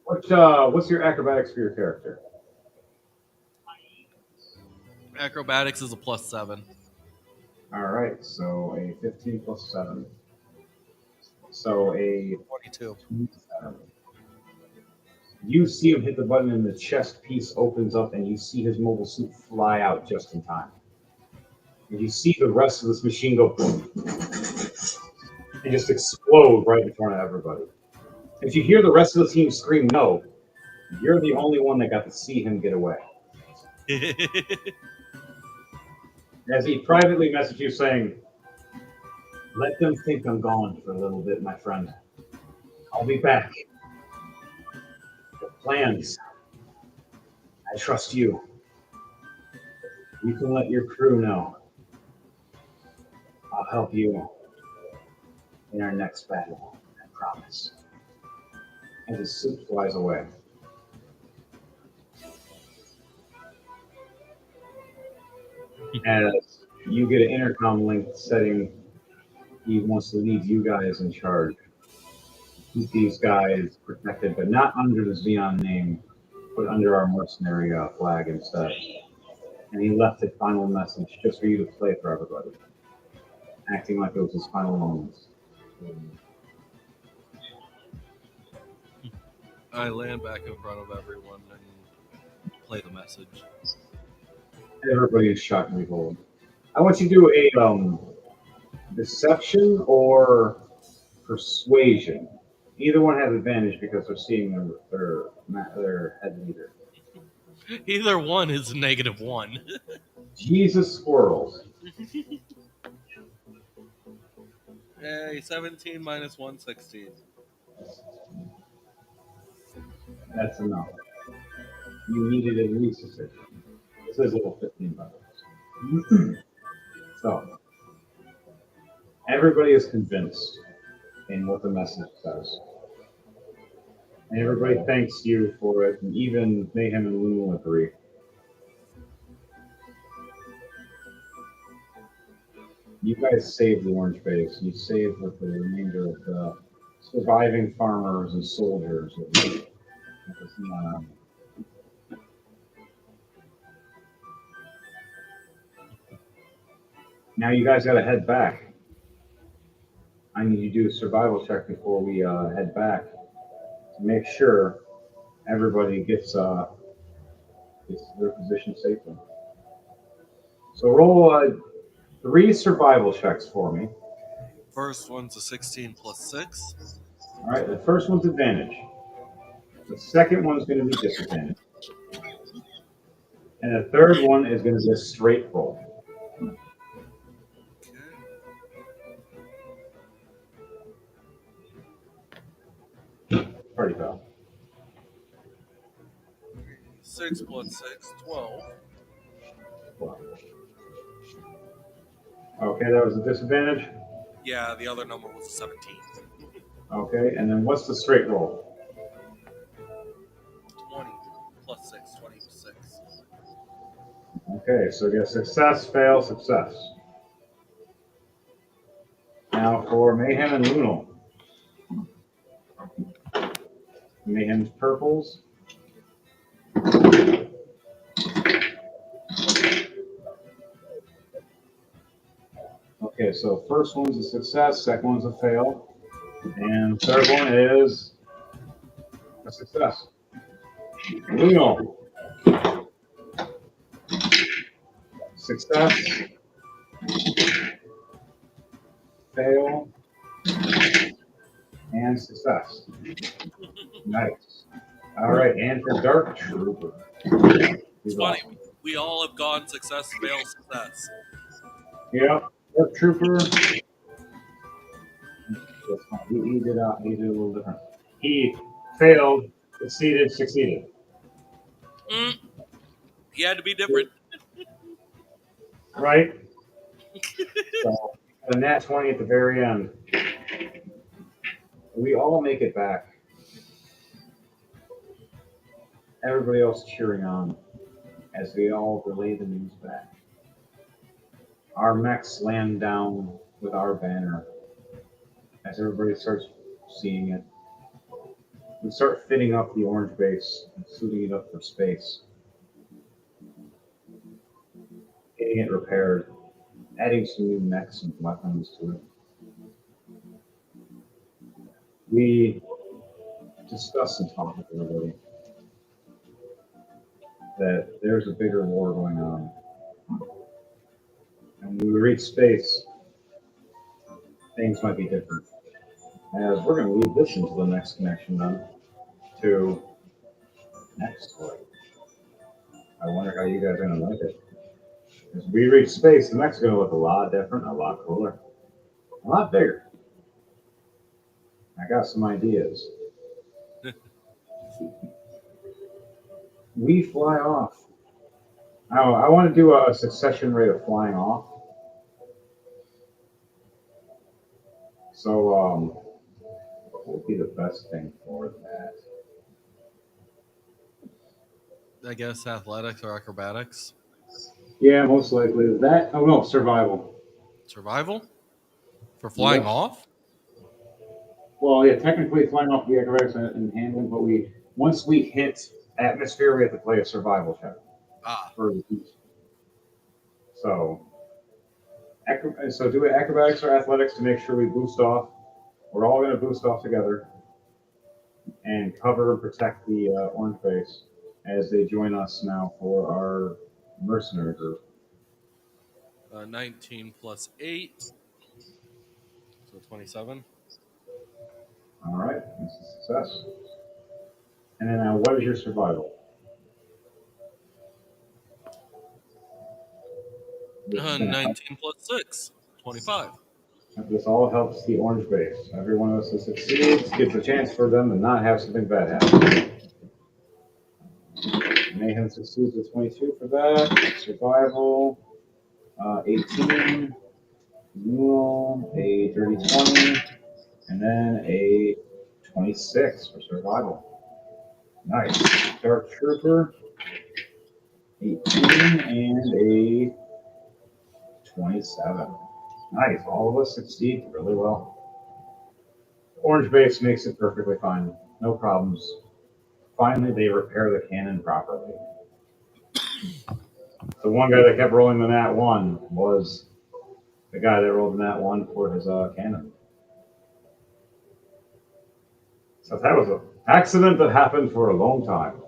What's your acrobatics for your character?
acrobatics is a +7.
All right, so a 15 plus 7. So a
22.
27. You see him hit the button and the chest piece opens up and you see his mobile suit fly out just in time. And you see the rest of this machine go boom and just explode right in front of everybody. If you hear the rest of the team scream no, you're the only one that got to see him get away. As he privately messaged you saying, let them think I'm gone for a little bit, my friend. I'll be back. The plans. I trust you. You can let your crew know. I'll help you in our next battle, I promise. And his suit flies away. As you get an intercom link setting, he wants to leave you guys in charge. Keep these guys protected, but not under the Xeon name, but under our mercenary flag instead. And he left a final message just for you to play for everybody, acting like it was his final moments.
I land back in front of everyone and play the message.
Everybody is shockingly bold. I want you to do a deception or persuasion. Either one has advantage because they're seeing their head leader.
Either one is -1.
Jesus squirrels.
Hey, 17 minus 1, 16.
That's enough. You needed at least a 16. This is a little 15 by the way. So, everybody is convinced in what the message says. And everybody thanks you for it, and even Mayhem and Luna agree. You guys saved the Orange Base. You saved with the remainder of the surviving farmers and soldiers. Now you guys got to head back. I need you to do a survival check before we head back to make sure everybody gets to their position safely. So roll 3 survival checks for me.
First one's a 16 plus 6.
All right, the first one's advantage. The second one's going to be disadvantage. And the third one is going to be a straight roll. Party foul.
6 plus 6, 12.
Okay, that was a disadvantage.
Yeah, the other number was a 17.
Okay, and then what's the straight roll?
20 plus 6, 26.
Okay, so you get success, fail, success. Now for Mayhem and Lunal. Mayhem's purples. Okay, so first one's a success, second one's a fail, and third one is a success. Lunal. Success. fail, and success. Nice. All right, and for Dark Trooper.
It's funny. We all have gone success, fail, success.
Yep. Dark Trooper. He did a little different. He failed, succeeded.
He had to be different.
Right? So, a nat 20 at the very end. We all make it back. Everybody else cheering on as we all relay the news back. Our mechs land down with our banner as everybody starts seeing it. We start fitting up the orange base and suiting it up for space. Getting it repaired, adding some new mechs and weapons to it. We discuss and talk with everybody that there's a bigger war going on. And when we reach space, things might be different. As we're going to lead this into the next connection then to next story. I wonder how you guys are going to like it. As we reach space, the next going to look a lot different, a lot cooler, a lot bigger. I got some ideas. We fly off. I want to do a succession rate of flying off. So, what would be the best thing for that?
I guess athletics or acrobatics.
Yeah, most likely that. Oh no, survival.
Survival? For flying
Yep.
off?
Well, yeah, technically flying off the acrobatics and handling, but once we hit atmosphere, we have to play a survival check for the boost. So do acrobatics or athletics to make sure we boost off. We're all going to boost off together and cover and protect the orange base as they join us now for our mercenary group.
19 plus 8. So 27.
All right, that's a success. And then now, what is your survival?
19 plus 6. 25.
This all helps the orange base. Every one of us that succeeds gives a chance for them to not have something bad happen. Mayhem succeeds with 22 for that. Survival, 18. Renewal, a dirty 20. And then a 26 for survival. Nice. Dark Trooper, 18 and a 27. Nice. All of us succeed really well. Orange base makes it perfectly fine. No problems. Finally, they repair the cannon properly. The one guy that kept rolling the nat 1 was the guy that rolled the nat 1 for his cannon. So that was an accident that happened for a long time.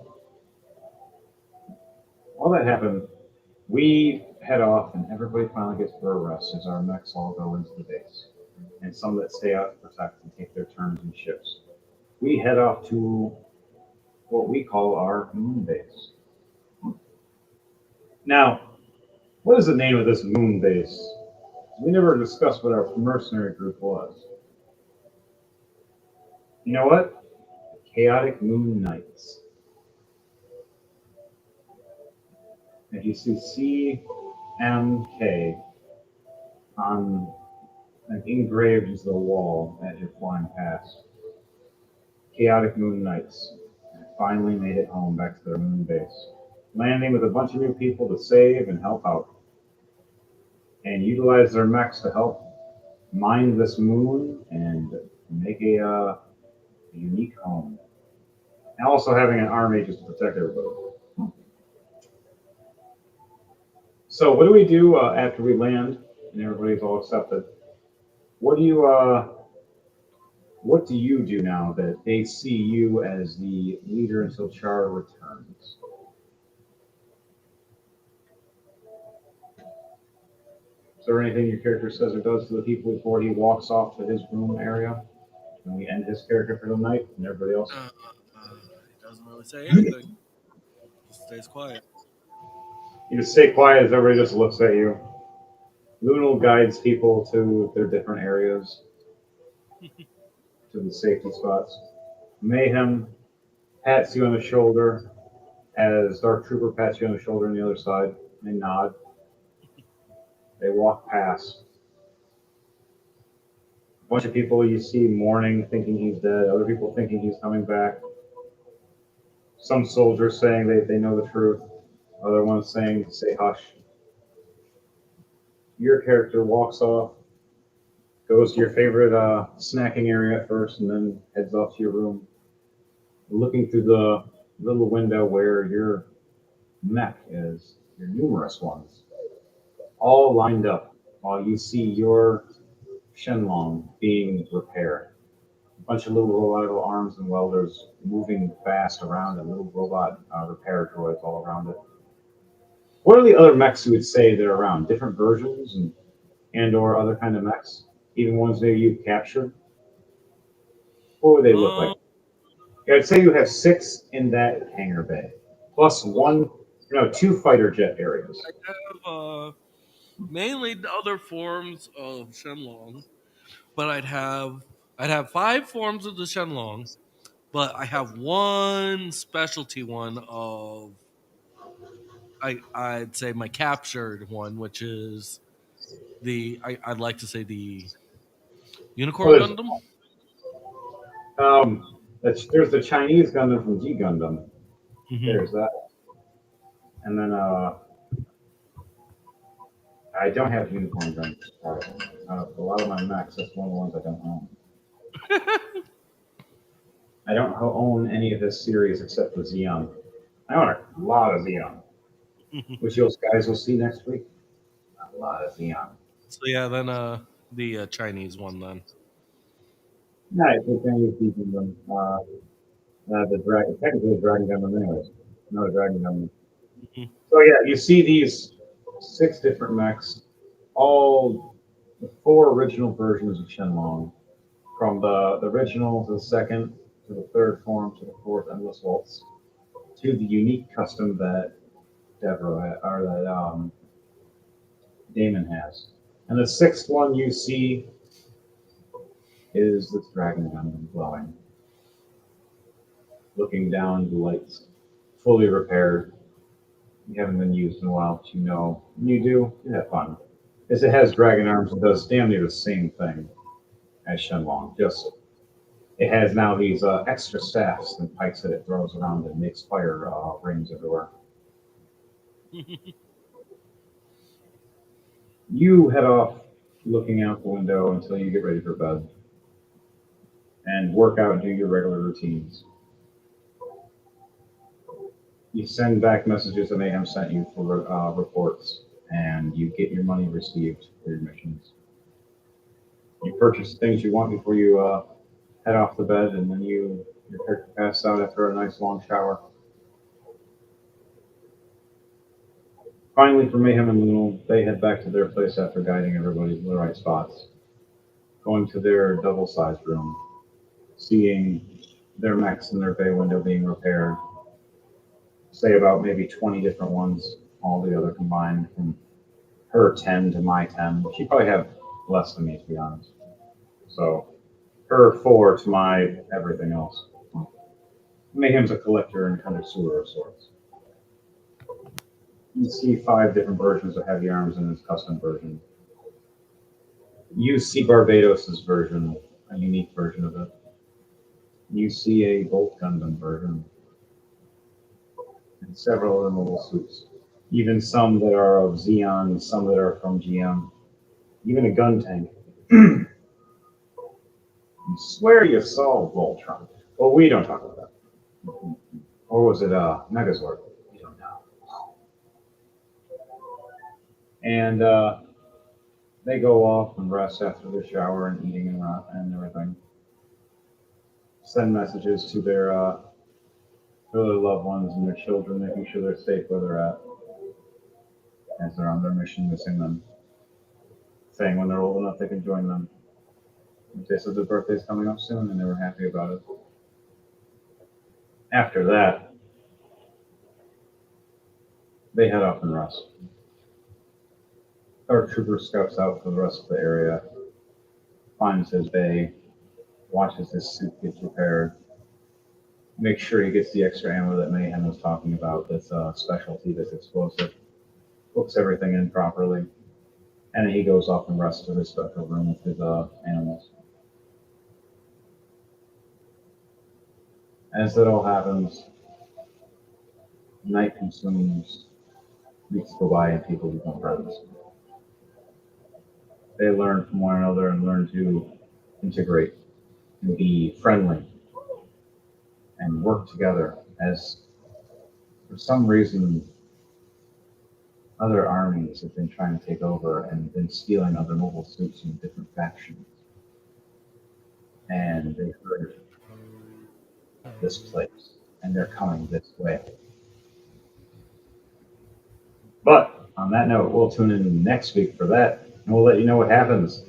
While that happened, we head off and everybody finally gets for a rest as our mechs all go into the base. And some that stay out to protect and take their turns in ships. We head off to what we call our moon base. Now, what is the name of this moon base? We never discussed what our mercenary group was. You know what? Chaotic Moon Knights. If you see CMK on engraved into the wall as you're flying past, Chaotic Moon Knights finally made it home back to their moon base, landing with a bunch of new people to save and help out, and utilize their mechs to help mine this moon and make a unique home. And also having an army just to protect everybody. So what do we do after we land and everybody's all accepted? What do you do now that they see you as the leader until Char returns? Is there anything your character says or does to the people before he walks off to his room area? And we end his character for the night and everybody else?
It doesn't really say anything. Just stays quiet.
You just stay quiet as everybody just looks at you. Lunal guides people to their different areas, to the safety spots. Mayhem pats you on the shoulder as Dark Trooper pats you on the shoulder on the other side. They nod. They walk past. A bunch of people you see mourning, thinking he's dead. Other people thinking he's coming back. Some soldiers saying they know the truth. Other ones saying, say hush. Your character walks off, goes to your favorite snacking area at first, and then heads off to your room, looking through the little window where your mech is, your numerous ones, all lined up while you see your Shenlong being repaired. A bunch of little robotic arms and welders moving fast around and little robot repair droids all around it. What are the other mechs you would say that are around? Different versions and or other kind of mechs? Even ones maybe you've captured? What would they look like?
Um,
Yeah, I'd say you have 6 in that hangar bay, plus two fighter jet areas.
I have mainly the other forms of Shenlong, but I'd have 5 forms of the Shenlong, but I have one specialty one of I'd say my captured one, which is I'd like to say the
Well,
Unicorn Gundam.
there's the Chinese Gundam from G Gundam.
Hmm.
There's that, and then I don't have unicorn Gundam. A lot of my mechs, that's one of the ones I don't own. I don't own any of this series except for Xeon. I own a lot of Xeon, which you guys will see next week. A lot of Xeon.
So yeah, then the Chinese one then.
No, I think any of these Gundam, the dragon, technically a dragon Gundam anyways. Not a dragon Gundam.
Mhm.
So yeah, you see these 6 different mechs, all the 4 original versions of Shenlong, from the original to the second to the third form to the fourth Endless Waltz, to the unique custom that Damon has. And the 6th one you see is this dragon Gundam glowing, looking down the lights, fully repaired. You haven't been used in a while, but you know when you do, you have fun. As it has dragon arms and does damn near the same thing as Shenlong. Just it has now these extra staffs and pikes that it throws around and makes fire rings everywhere. You head off looking out the window until you get ready for bed and work out and do your regular routines. You send back messages that Mayhem sent you for reports, and you get your money received for your missions. You purchase the things you want before you head off to bed, and then your character passes out after a nice long shower. Finally, for Mayhem and Lunal, they head back to their place after guiding everybody to the right spots, going to their double-sized room, seeing their mechs in their bay window being repaired. Say about maybe 20 different ones all together combined, from her 10 to my 10. She'd probably have less than me, to be honest. So her 4 to my everything else. Mayhem's a collector and connoisseur of sorts. You see 5 different versions of Heavy Arms in his custom version. You see Barbados's version, a unique version of it. You see a Bolt Gundam version, and several other mobile suits. Even some that are of Xeon, some that are from GM. Even a gun tank. You swear you saw Voltron. Well, we don't talk about that. Or was it Megazord? We don't know. And they go off and rest after their shower and eating and everything. Send messages to their loved ones and their children, making sure they're safe where they're at as they're on their mission, missing them. saying when they're old enough they can join them. They said their birthday's coming up soon, and they were happy about it. After that, they head off and rest. Our trooper scouts out for the rest of the area, finds his bay, watches his suit get repaired, makes sure he gets the extra ammo that Mayhem was talking about that's a specialty, that's explosive, hooks everything in properly, and then he goes off and rests to his special room with his animals. As it all happens, night consumes, weeks go by, and people become friends. They learn from one another and learn to integrate and be friendly and work together, as for some reason other armies have been trying to take over and been stealing other mobile suits from different factions. And they heard this place and they're coming this way. But on that note, we'll tune in next week for that, and we'll let you know what happens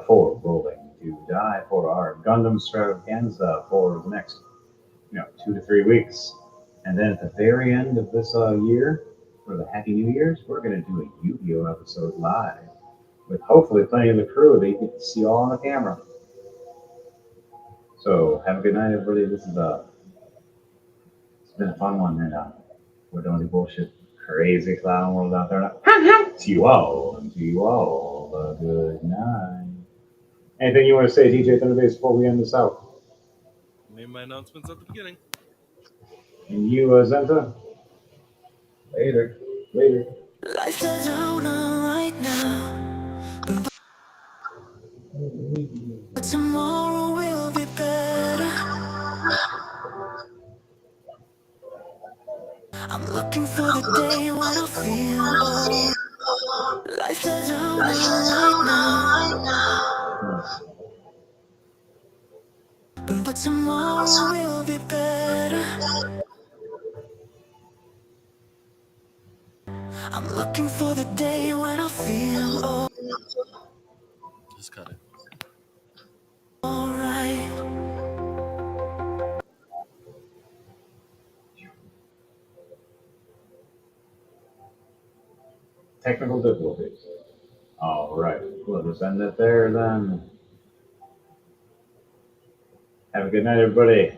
for Rolling to Die, for our Gundam extravaganza for the next 2 to 3 weeks. And then at the very end of this year, for the Happy New Year's, we're going to do a Yu-Gi-Oh episode live with hopefully plenty of the crew that you get to see all on the camera. So have a good night, everybody. This is it's been a fun one, and we're doing the bullshit crazy clown world out there. To you all, a good night. Anything you want to say, DJ Thunderbase, before we end this out?
Made my announcements at the beginning.
And you, Zenta? Later.
Life is on right now, but tomorrow will be better. I'm looking for the day when I feel old. Life is on right now, but tomorrow will be better. I'm looking for the day when I feel old.
Just cut it.
Alright.
Technical difficulties. All right. We'll just end it there then. Have a good night, everybody.